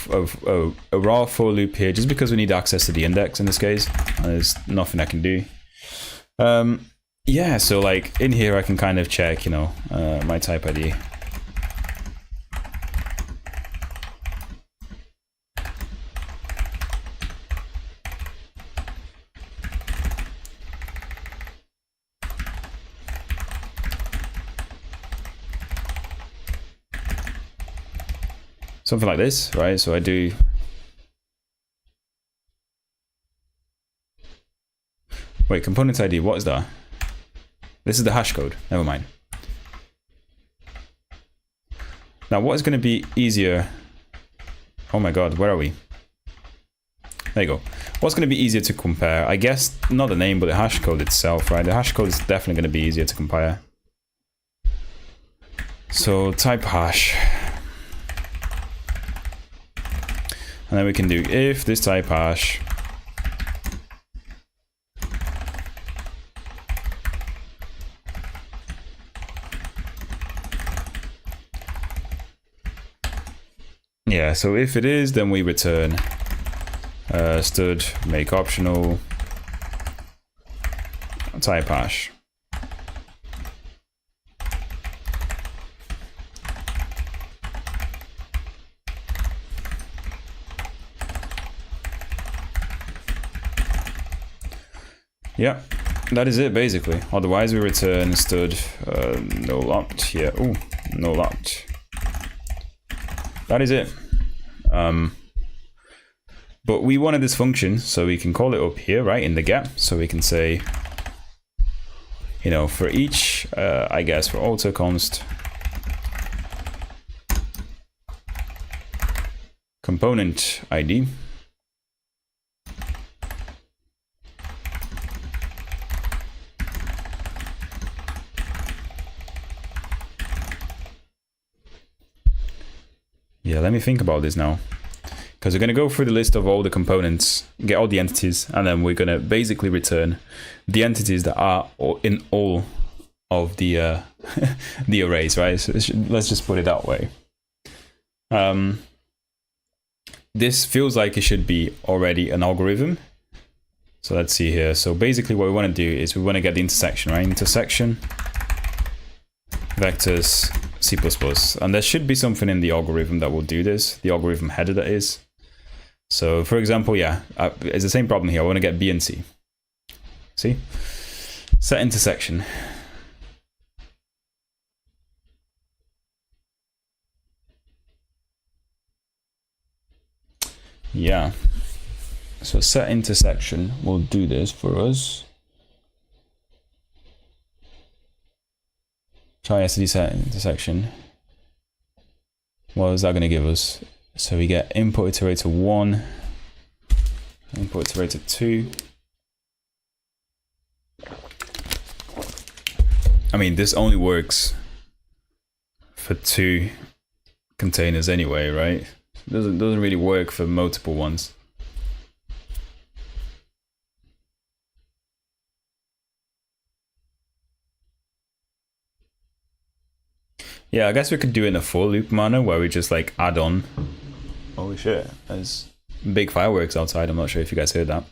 raw for loop here just because we need access to the index in this case. There's nothing I can do. Yeah, so like in here I can kind of check, you know, my type ID. Something like this, right? So I do. Wait, component ID, what is that? This is the hash code, never mind. Now what is going to be easier? Oh my god, where are we? There you go. What's going to be easier to compare? I guess not the name, but the hash code itself, right? The hash code is definitely going to be easier to compare. So type hash. And then we can do if this type hash yeah, so if it is, then we return stud make optional type hash. Yeah, that is it basically. Otherwise we return stud null opt. Yeah, ooh, null opt. That is it. But we wanted this function, so we can call it up here, right, in the get. So we can say, you know, for each, I guess, for auto const component ID. Yeah, let me think about this now. Because we're going to go through the list of all the components, get all the entities, and then we're going to basically return the entities that are in all of the the arrays, right? So let's just put it that way. This feels like it should be already an algorithm. So let's see here. So basically what we want to do is we want to get the intersection, right? Intersection, vectors, C++. And there should be something in the algorithm that will do this, the algorithm header that is. So for example, yeah, it's the same problem here. I want to get B and C. See? Set intersection. Yeah. So set intersection will do this for us. Try SD set intersection. What is that going to give us? So we get input iterator 1, input iterator 2. I mean, this only works for 2 containers anyway, right? It doesn't really work for multiple ones. Yeah, I guess we could do it in a for loop manner where we just like add on. Holy shit, there's big fireworks outside. I'm not sure if you guys heard that.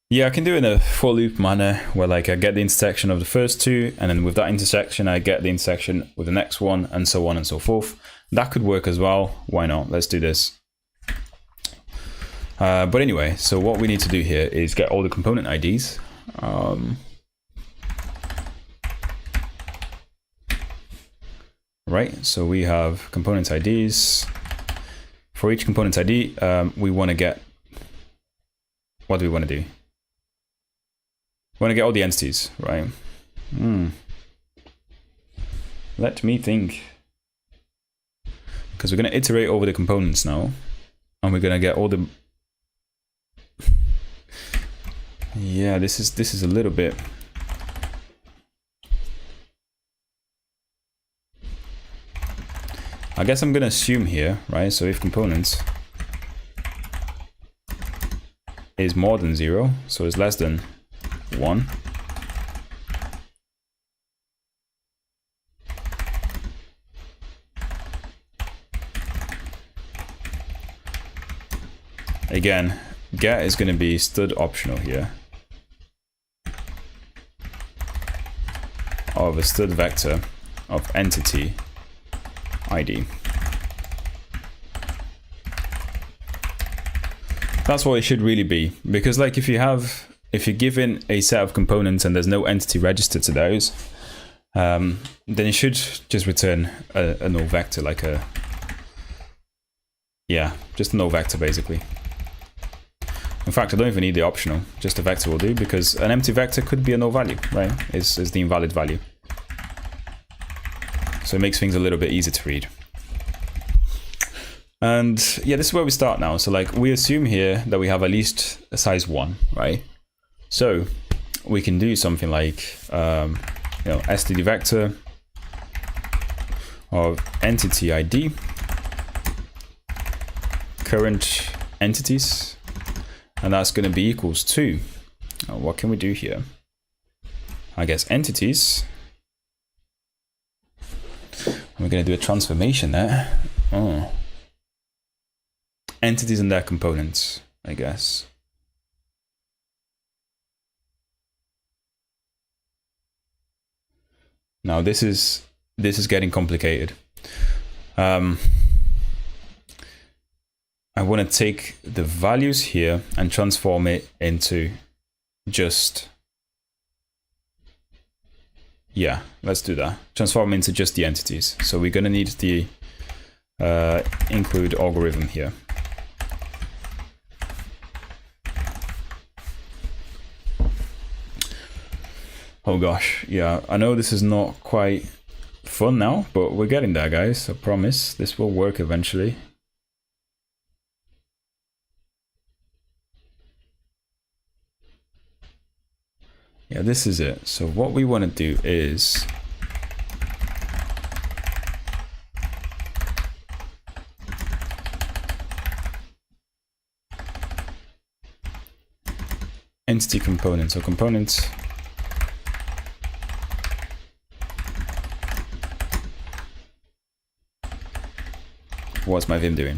Yeah, I can do it in a for loop manner where like I get the intersection of the first 2, and then with that intersection I get the intersection with the next one, and so on and so forth. That could work as well. Why not? Let's do this. But anyway, so what we need to do here is get all the component IDs. Right, so we have component IDs. For each component ID, we want to get, what do we want to do? We want to get all the entities, right? Let me think. because we're going to iterate over the components now, and we're going to get all the... Yeah, this is a little bit... I guess I'm going to assume here, right? So if components is more than 0, so it's less than 1, again, get is going to be stud optional here of a stud vector of entity ID. That's what it should really be, because like if you're given a set of components and there's no entity registered to those, then it should just return a null vector, like just a null vector basically. In fact, I don't even need the optional, just a vector will do, because an empty vector could be a null value, right? Is the invalid value. So it makes things a little bit easier to read. And yeah, this is where we start now. So like we assume here that we have at least a size 1, right? So we can do something like, std vector of entity ID, current entities, and that's going to be equals to, what can we do here? I guess entities. We're going to do a transformation there. Oh. Entities and their components, I guess. Now this is getting complicated. I want to take the values here and transform it into just... Yeah, let's do that. Transform into just the entities. So we're going to need the include algorithm here. Oh gosh, yeah, I know this is not quite fun now, but we're getting there, guys. I promise this will work eventually. Yeah, this is it. So what we want to do is entity component. So components what's my Vim doing?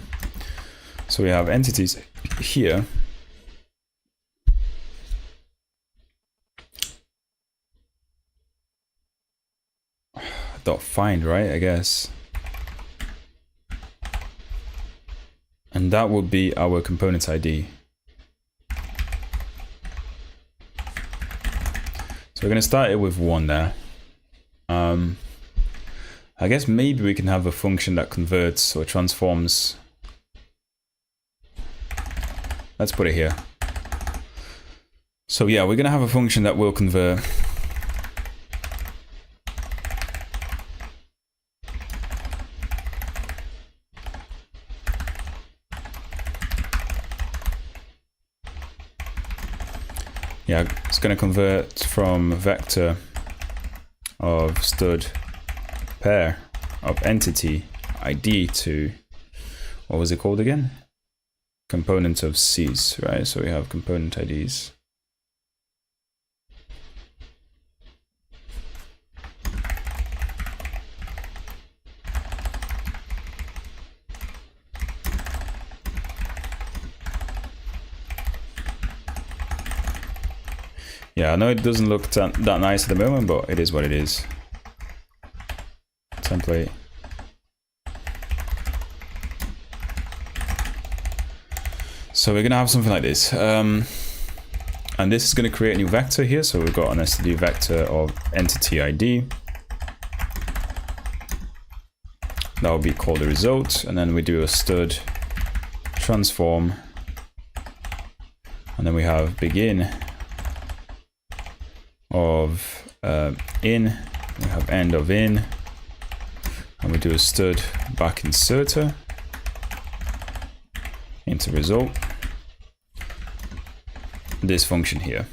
So we have entities here. Dot find, right? I guess. And that would be our component ID. So we're going to start it with 1 there. I guess maybe we can have a function that converts or transforms. Let's put it here. So yeah, we're going to have a function that will convert it's going to convert from vector of stud pair of entity ID to, what was it called again? Component of Cs, right? So we have component IDs. Yeah, I know it doesn't look that nice at the moment, but it is what it is. Template. So we're gonna have something like this. And this is gonna create a new vector here. So we've got an std vector of entity ID. That will be called the result. And then we do a stud transform. And then we have begin of in, we have end of in, and we do a stud back inserter into result, this function here.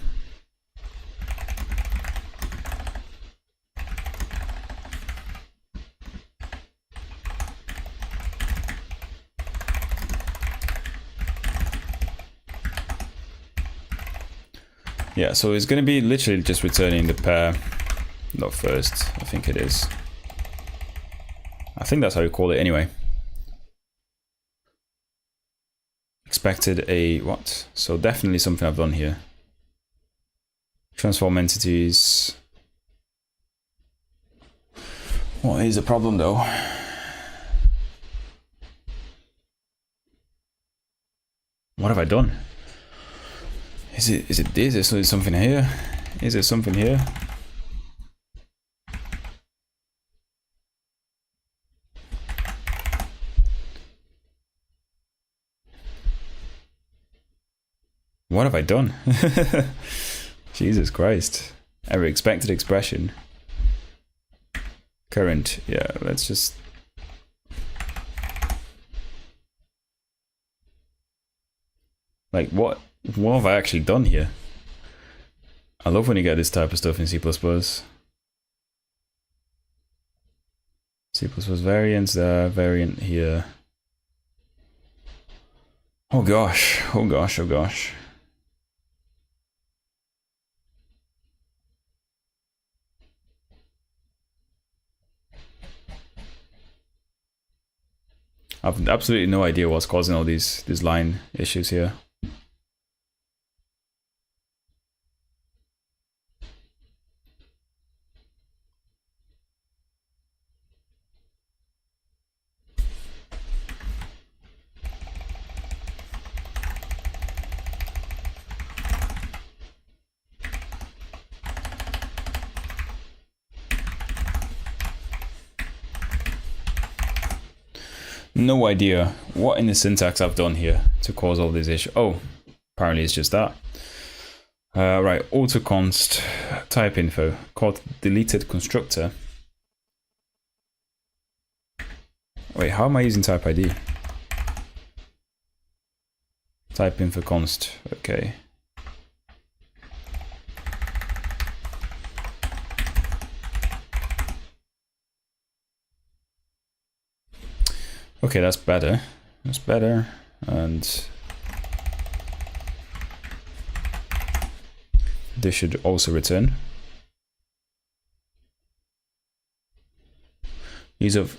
Yeah, so it's going to be literally just returning the pair, not first, I think it is. I think that's how you call it anyway. Expected a what? So definitely something I've done here. Transform entities. What is the problem though? What have I done? Is it this? Is there something here? Is there something here? What have I done? Jesus Christ. Every expected expression. Current. Yeah, let's just... Like, what have I actually done here? I love when you get this type of stuff in C++. C++ variants there, variant here. Oh gosh, oh gosh, oh gosh. I've absolutely no idea what's causing all these line issues here. No idea what in the syntax I've done here to cause all these issues. Oh, apparently it's just that. Right, autoconst type info called deleted constructor. Wait, how am I using type ID? Type info const. Okay. Okay, that's better. That's better. And this should also return. Use of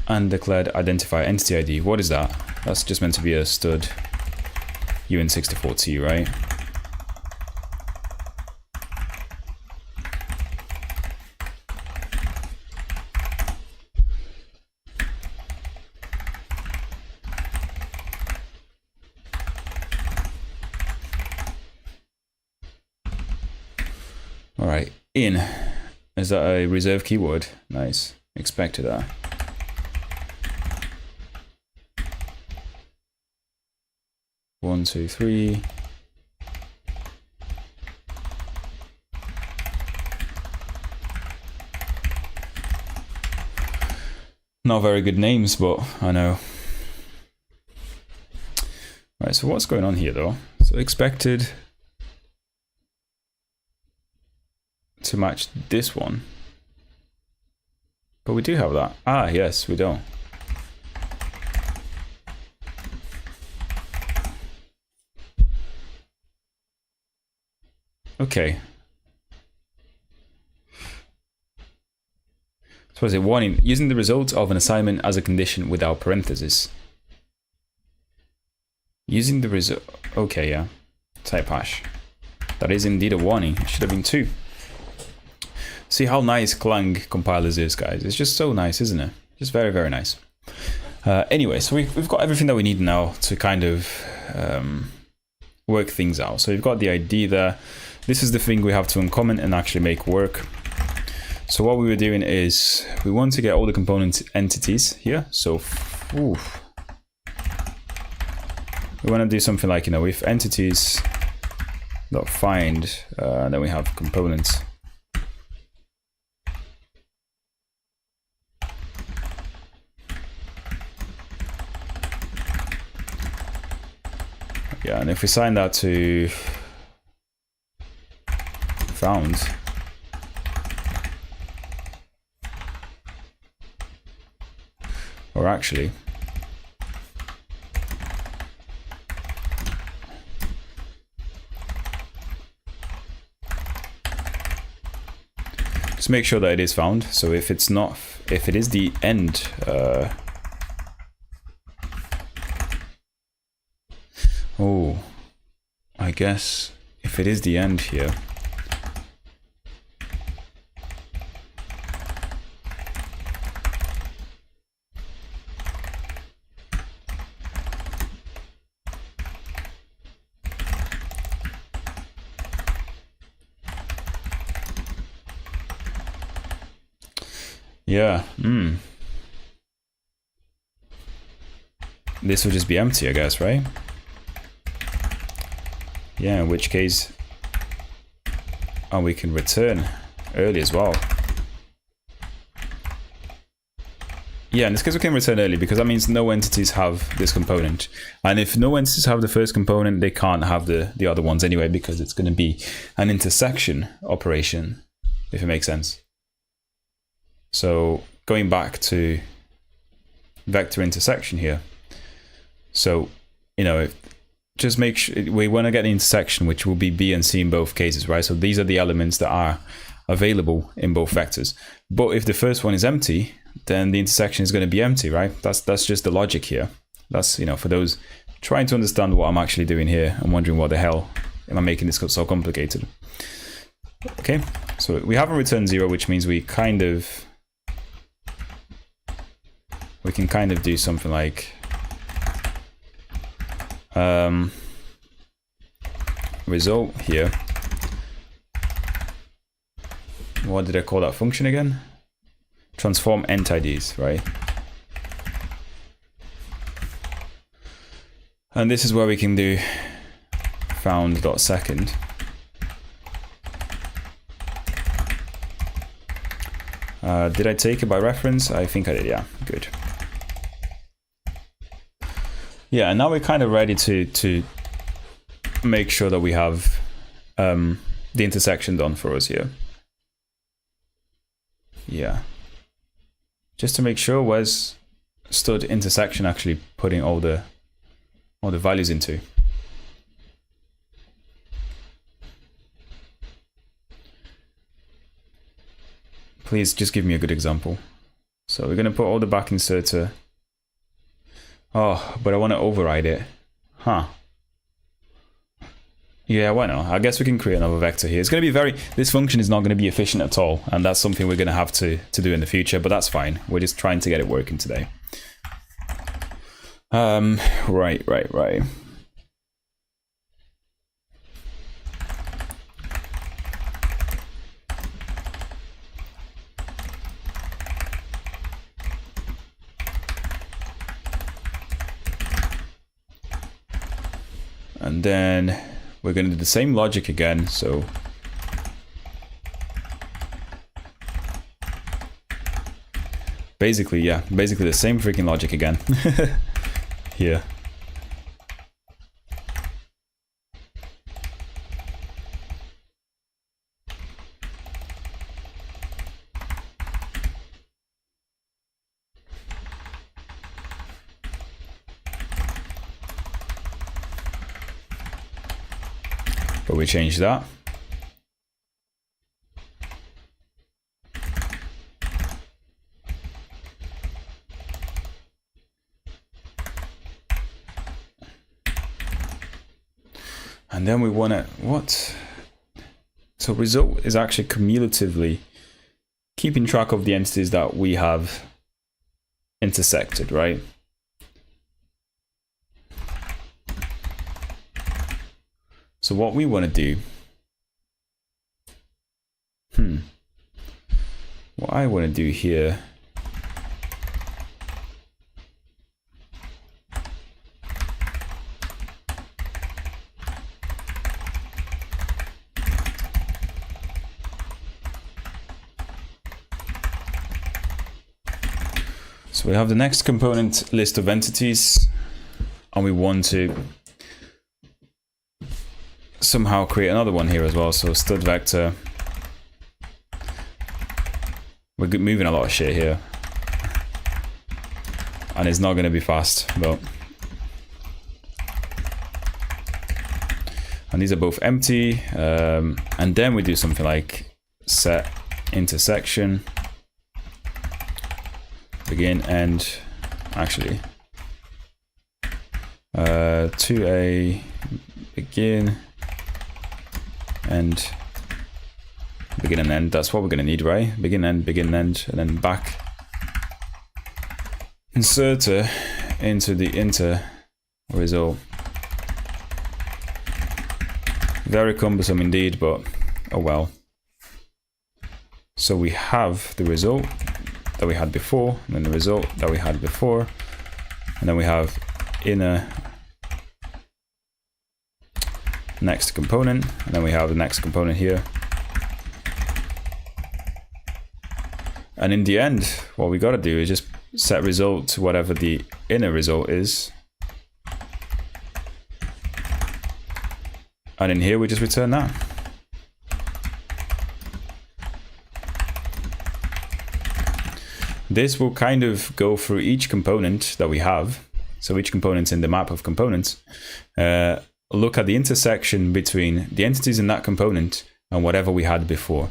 undeclared identifier entity ID. What is that? That's just meant to be a stud UN64T, right? All right, in. Is that a reserved keyword? Nice. Expected that. One, two, three. Not very good names, but I know. Right, so what's going on here though? So expected to match this one. But we do have that. Ah, yes, we don't. Okay. So is it warning? Using the result of an assignment as a condition without parentheses. Using the result. Okay, yeah. Type hash. That is indeed a warning. It should have been 2. See how nice Clang compilers is, guys. It's just so nice, isn't it? Just very, very nice. Anyway, so we've got everything that we need now to kind of work things out. So we've got the ID there. This is the thing we have to uncomment and actually make work. So what we were doing is we want to get all the component entities here. So we want to do something like, you know, if entities dot find, then we have components. Yeah, and if we assign that to found, or actually, just make sure that it is found. So if it's not, if it is the end, oh, I guess if it is the end here, yeah, this would just be empty, I guess, right? Yeah, in which case, oh, we can return early as well. Yeah, in this case we can return early because that means no entities have this component. And if no entities have the first component, they can't have the other ones anyway, because it's going to be an intersection operation, if it makes sense. So going back to vector intersection here. So, you know, just make sure we want to get the intersection, which will be B and C in both cases, right? So these are the elements that are available in both vectors. But if the first one is empty, then the intersection is going to be empty, right? That's just the logic here. That's, you know, for those trying to understand what I'm actually doing here and wondering what the hell am I making this so complicated. Okay, so we haven't returned 0, which means we can kind of do something like result here. What did I call that function again? Transform ent IDs, right? And this is where we can do found.second. Did I take it by reference? I think I did, yeah, good. Yeah, and now we're kind of ready to make sure that we have the intersection done for us here. Yeah. Just to make sure, where's stud intersection actually putting all the values into? Please just give me a good example. So we're going to put all the back inserter. Oh, but I want to override it. Huh. Yeah, why not? I guess we can create another vector here. It's going to be this function is not going to be efficient at all. And that's something we're going to have to do in the future, but that's fine. We're just trying to get it working today. Right. And then we're going to do the same logic again. So basically the same freaking logic again here. But we change that. And then we want to, what? So result is actually cumulatively keeping track of the entities that we have intersected, right? So what we want to do, what I want to do here so we have the next component list of entities, and we want to somehow create another one here as well. So stud vector. We're moving a lot of shit here. And it's not going to be fast, but... And these are both empty. And then we do something like set intersection. Begin, end. Actually. To a begin, end. Begin and end. That's what we're going to need, right? Begin, end, and then back. Inserter into the inter result. Very cumbersome indeed, but oh well. So we have the result that we had before, and then the result that we had before, and then we have inner next component, and then we have the next component here. And in the end, what we got to do is just set result to whatever the inner result is. And in here, we just return that. This will kind of go through each component that we have. So each component's in the map of components. Look at the intersection between the entities in that component and whatever we had before.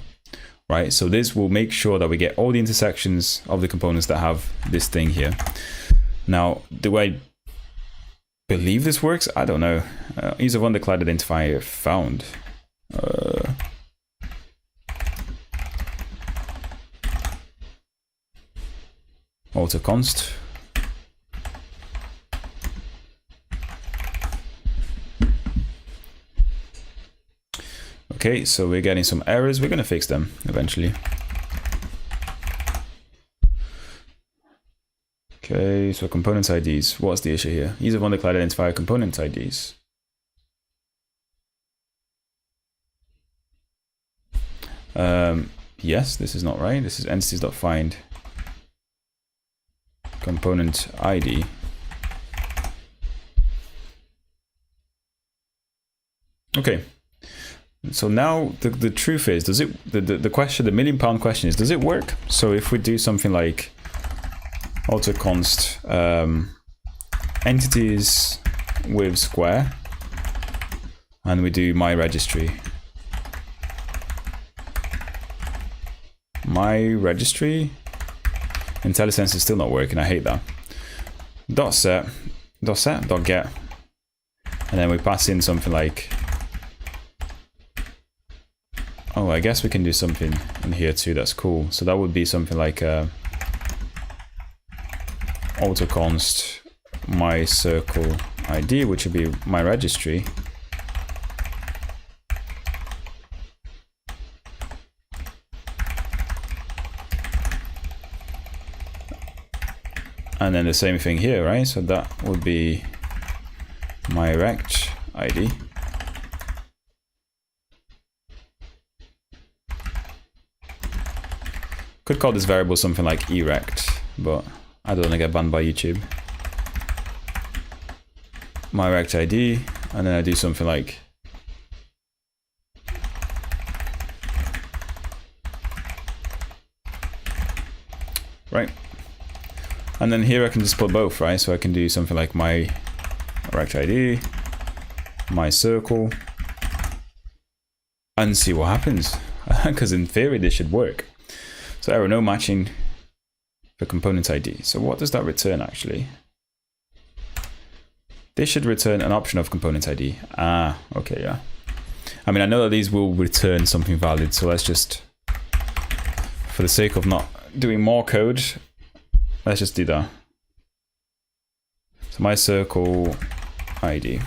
Right, so this will make sure that we get all the intersections of the components that have this thing here. Now, do I believe this works? I don't know. Use of undeclared identifier found. Auto const. Okay, so we're getting some errors. We're going to fix them eventually. Okay, so component IDs. What's the issue here? Use of undeclared identifier component IDs. Yes, this is not right. This is entities.find component ID. Okay. So now the truth is, does it, the question, the £1 million question is, does it work? So if we do something like auto const entities with square, and we do my registry. My registry, IntelliSense is still not working, I hate that. Dot set, dot get, and then we pass in something like, oh, I guess we can do something in here too, that's cool. So that would be something like auto const my circle ID, which would be my registry. And then the same thing here, right? So that would be my rect ID. Could call this variable something like erect, but I don't want to get banned by YouTube. My rect ID, and then I do something like right. And then here I can just put both, right? So I can do something like my rect ID, my circle, and see what happens. Because in theory this should work. So error no matching for component ID. So what does that return actually? This should return an option of component ID. Ah, okay, yeah. I mean, I know that these will return something valid, so let's just, for the sake of not doing more code, let's just do that. So my circle ID.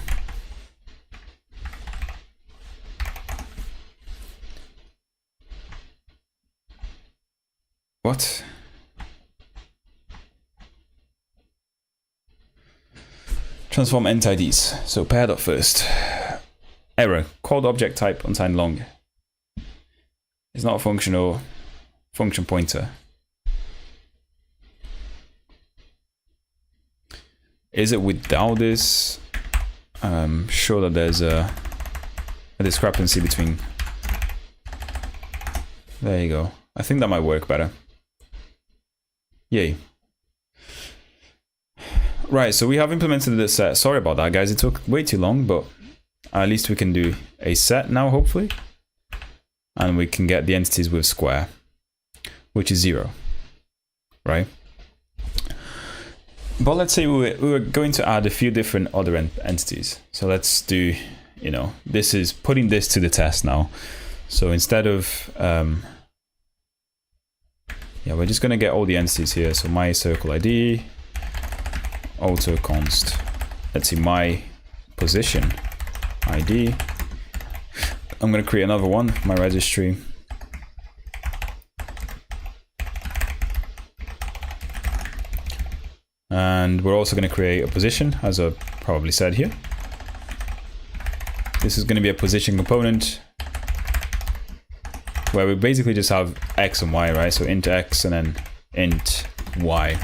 What? Transform ent IDs. So pair.first. Error. Called object type unsigned long. It's not a function or function pointer. Is it without this? Sure that there's a discrepancy between. There you go. I think that might work better. Yay. Right, so we have implemented this set. Sorry about that, guys. It took way too long, but at least we can do a set now, hopefully. And we can get the entities with square, which is 0, right? But let's say we were going to add a few different other entities. So let's do, you know, this is putting this to the test now. So instead of, yeah, we're just going to get all the entities here. So my circle ID, auto const, let's see, my position ID. I'm going to create another one, my registry. And we're also going to create a position, as I probably said here. This is going to be a position component where we basically just have X and Y, right? So int X and then int Y.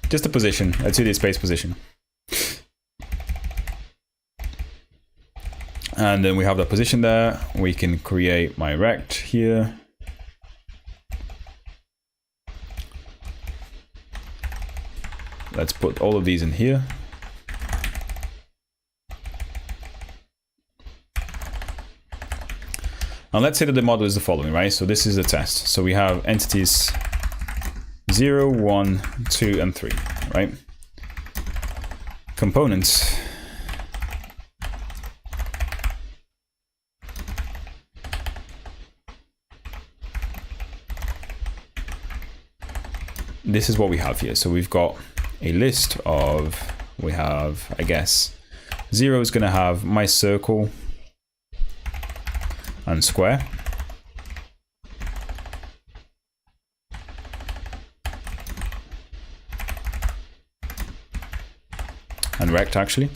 Just a position, a 2D space position. And then we have the position there. We can create my rect here. Let's put all of these in here. Now let's say that the model is the following, right? So this is the test. So we have entities 0, 1, 2, and 3, right? Components. This is what we have here. So we've got a list of, we have, I guess, 0 is going to have my circle and square. And rect, actually.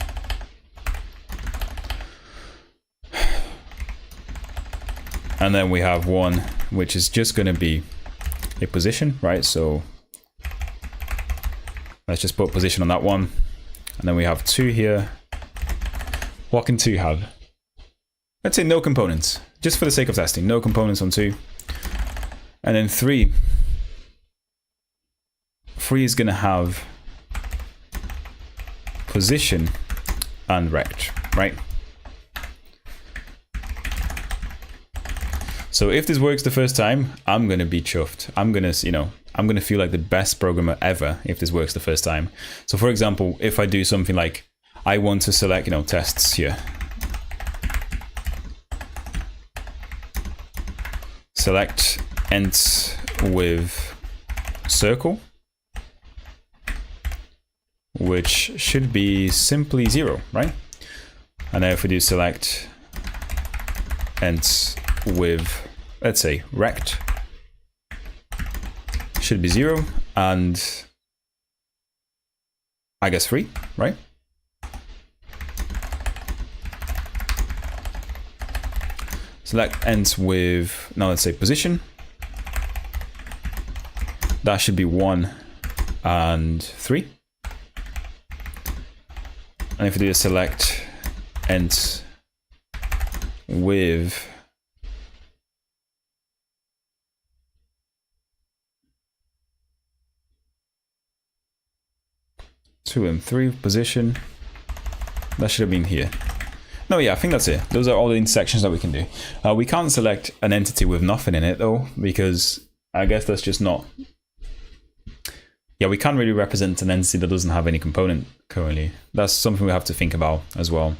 And then we have 1, which is just going to be a position, right? So let's just put position on that one. And then we have 2 here. What can 2 have? Let's say no components, just for the sake of testing. No components on 2. And then 3. 3 is going to have position and rect, right? So if this works the first time, I'm going to be chuffed. I'm going to, you know, I'm going to feel like the best programmer ever if this works the first time. So for example, if I do something like I want to select, you know, tests here. Select ents with circle, which should be simply 0, right? And then if we do select ents with, let's say, rect, should be 0, and I guess 3, right? Select ends with, now let's say position. That should be 1 and 3. And if we do a select ends with two and 3 position, that should have been here. No, yeah, I think that's it. Those are all the intersections that we can do. We can't select an entity with nothing in it though, because I guess that's just not. Yeah, we can't really represent an entity that doesn't have any component currently. That's something we have to think about as well.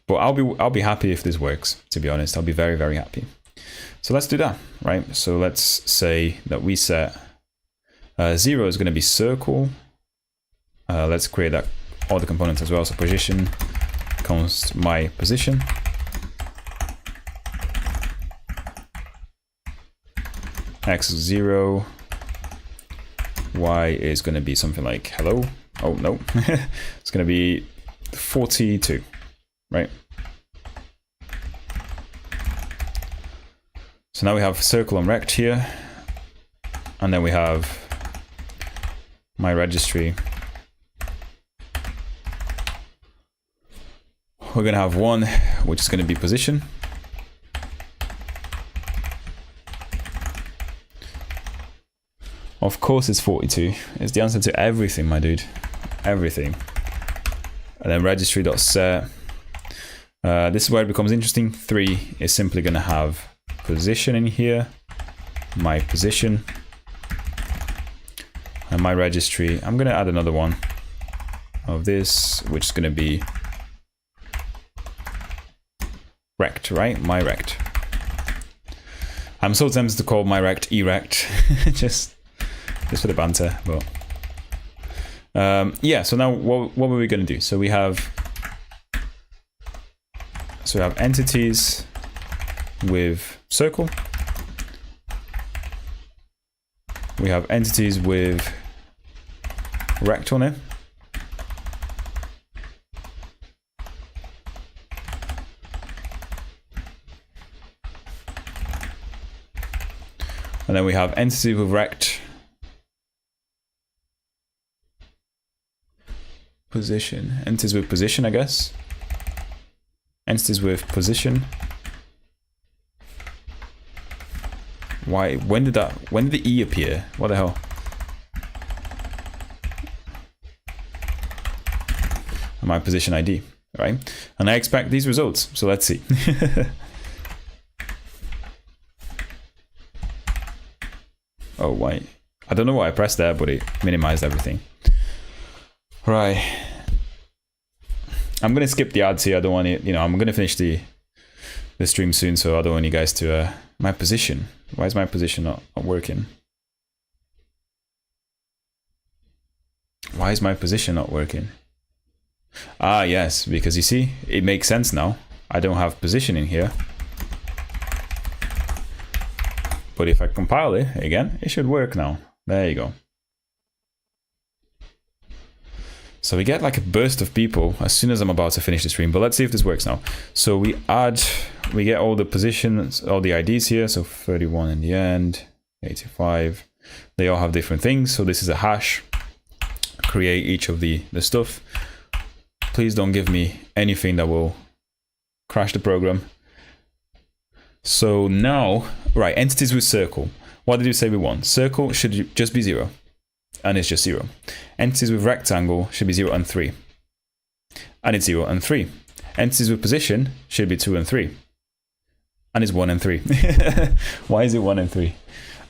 But I'll be happy if this works. To be honest, I'll be very, very happy. So let's do that, right? So let's say that we set 0 is going to be circle. Let's create that all the components as well. So position const my position. X is 0. Y is going to be something like hello. Oh no, it's going to be 42, right? So now we have circle and rect here, and then we have my registry. We're going to have 1, which is going to be position. Of course it's 42. It's the answer to everything, my dude. Everything. And then registry.set. This is where it becomes interesting. 3 is simply going to have position in here, my position, and my registry. I'm going to add another one of this, which is going to be rect, right? My rect. I'm so tempted to call my rect erect, just for the banter, but yeah. So now, what were we going to do? So we have entities with circle. We have entities with rect on it. And then we have entities with rect position. Entities with position, I guess. Entities with position. Why? When did the E appear? What the hell? My position ID, right? And I expect these results. So let's see. Oh, why? I don't know what I pressed there, but it minimized everything. Right. I'm gonna skip the ads here. I don't want it. You know, I'm gonna finish the stream soon, so I don't want you guys to. My position. Why is my position not working? Why is my position not working? Ah, yes, because you see, it makes sense now. I don't have position in here. But if I compile it again, it should work now. There you go. So we get like a burst of people as soon as I'm about to finish the stream. But let's see if this works now. So we get all the positions, all the IDs here. So 31 in the end, 85. They all have different things. So this is a hash. Create each of the stuff. Please don't give me anything that will crash the program. So now, right, entities with circle. What did you say we want? Circle should just be 0. And it's just 0. Entities with rectangle should be 0 and 3. And it's 0 and 3. Entities with position should be 2 and 3. And it's 1 and 3. Why is it 1 and 3?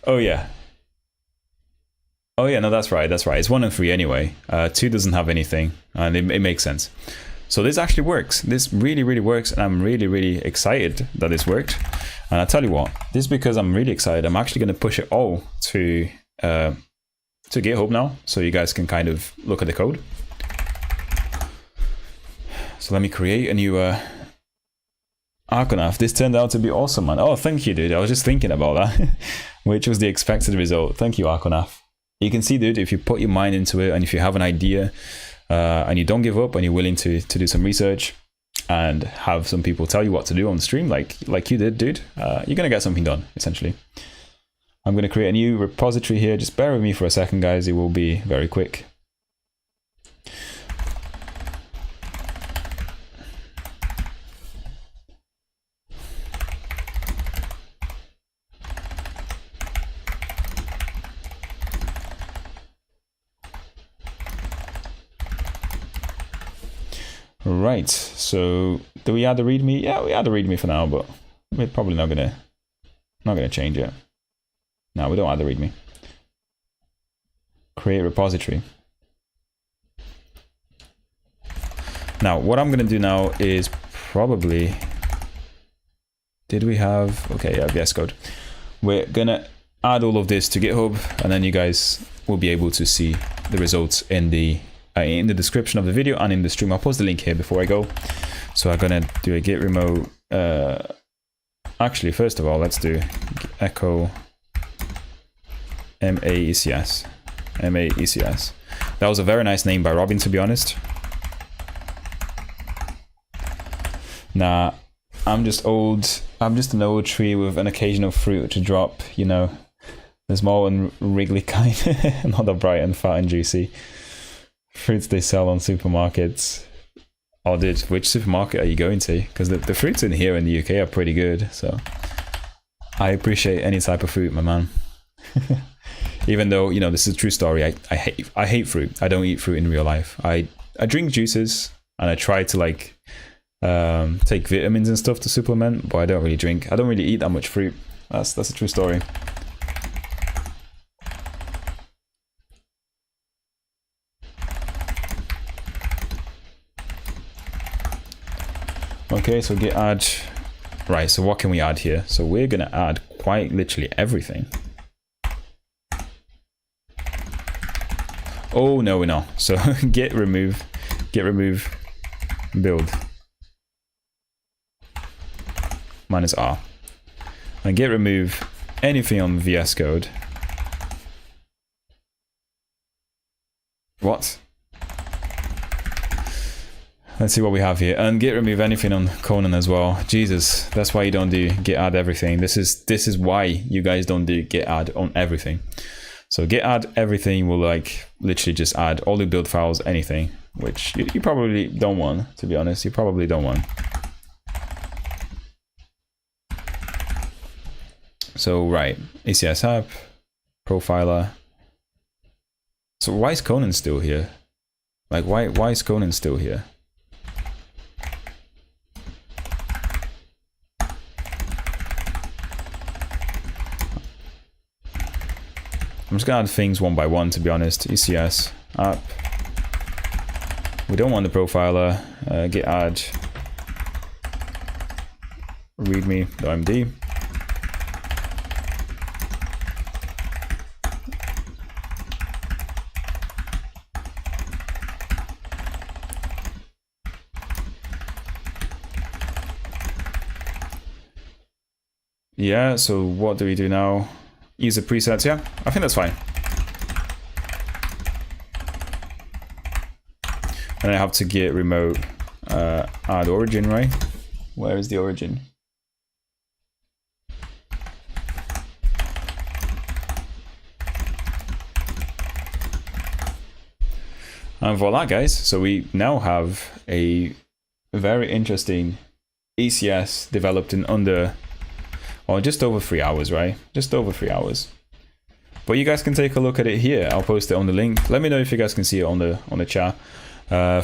Oh yeah. Oh yeah, no, that's right, that's right. It's 1 and 3 anyway. 2 doesn't have anything, and it makes sense. So this actually works. This really, really works, and I'm really, really excited that this worked. And I'll tell you what, this is because I'm really excited. I'm actually going to push it all to GitHub now, so you guys can kind of look at the code. So let me create a new Argonath. This turned out to be awesome, man. Oh, thank you, dude. I was just thinking about that, which was the expected result. Thank you, Argonath. You can see, dude, if you put your mind into it, and if you have an idea, and you don't give up, and you're willing to do some research and have some people tell you what to do on the stream, like you did, dude, you're gonna get something done, essentially. I'm gonna create a new repository here. Just bear with me for a second, guys. It will be very quick. Right, so do we add the README? Yeah, we add the README for now, but we're probably not gonna change it. No, we don't add the README. Create repository. Now, what I'm gonna do now is probably, did we have, okay, yeah, VS Code. We're gonna add all of this to GitHub, and then you guys will be able to see the results in the description of the video and in the stream. I'll post the link here before I go. So I'm gonna do a git remote. Actually, first of all, let's do echo MECS. MECS. That was a very nice name by Robin, to be honest. Nah, I'm just old. I'm just an old tree with an occasional fruit to drop, you know. The small and wriggly kind, not the bright and fat and juicy fruits they sell on supermarkets. Oh, dude, which supermarket are you going to? Because the fruits in here in the UK are pretty good, so I appreciate any type of fruit, my man. Even though, you know, this is a true story. I hate fruit. I don't eat fruit in real life. I drink juices and I try to like take vitamins and stuff to supplement, but I don't really drink. I don't really eat that much fruit. That's a true story. Okay, so git add. Right, so what can we add here? So we're gonna add quite literally everything. Oh no, we're not. So git remove build -r, and git remove anything on VS Code. What? Let's see what we have here. And git remove anything on Conan as well. Jesus, that's why you don't do git add everything. This is why you guys don't do git add on everything. So git add everything will like literally just add all the build files, anything, which you probably don't want, to be honest. You probably don't want. So right, ECS app, profiler. So why is Conan still here? Like why is Conan still here? I'm just gonna add things one by one, to be honest. ECS app. We don't want the profiler. Git add readme.md. Yeah, so what do we do now? User presets, yeah, I think that's fine. And I have to git remote add origin, right? Where is the origin? And voila, guys. So we now have a very interesting ECS developed in under, or just over 3 hours, right? Just over 3 hours. But you guys can take a look at it here. I'll post it on the link. Let me know if you guys can see it on the chat.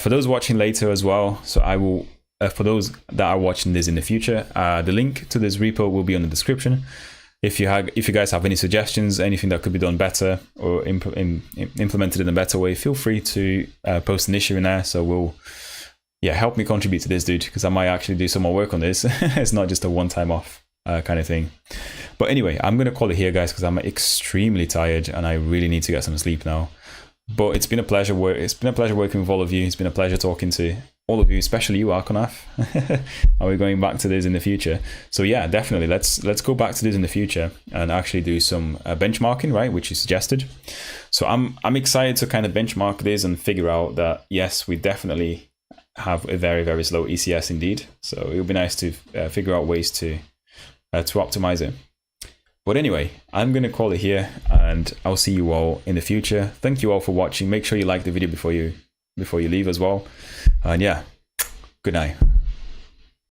For those watching later as well, so I will, for those that are watching this in the future, the link to this repo will be on the description. If you guys have any suggestions, anything that could be done better or implemented in a better way, feel free to post an issue in there. So we'll, yeah, help me contribute to this, dude, because I might actually do some more work on this. It's not just a one-time off kind of thing. But anyway, I'm gonna call it here, guys, because I'm extremely tired and I really need to get some sleep now. But it's been a pleasure. It's been a pleasure working with all of you. It's been a pleasure talking to all of you, especially you, Arkonaf. Are we going back to this in the future? So yeah, definitely. Let's go back to this in the future and actually do some benchmarking, right? Which you suggested. So I'm excited to kind of benchmark this and figure out that yes, we definitely have a very, very slow ECS indeed. So it would be nice to figure out ways to optimize it. But anyway, I'm going to call it here and I'll see you all in the future. Thank you all for watching. Make sure you like the video before you leave as well. And yeah, good night.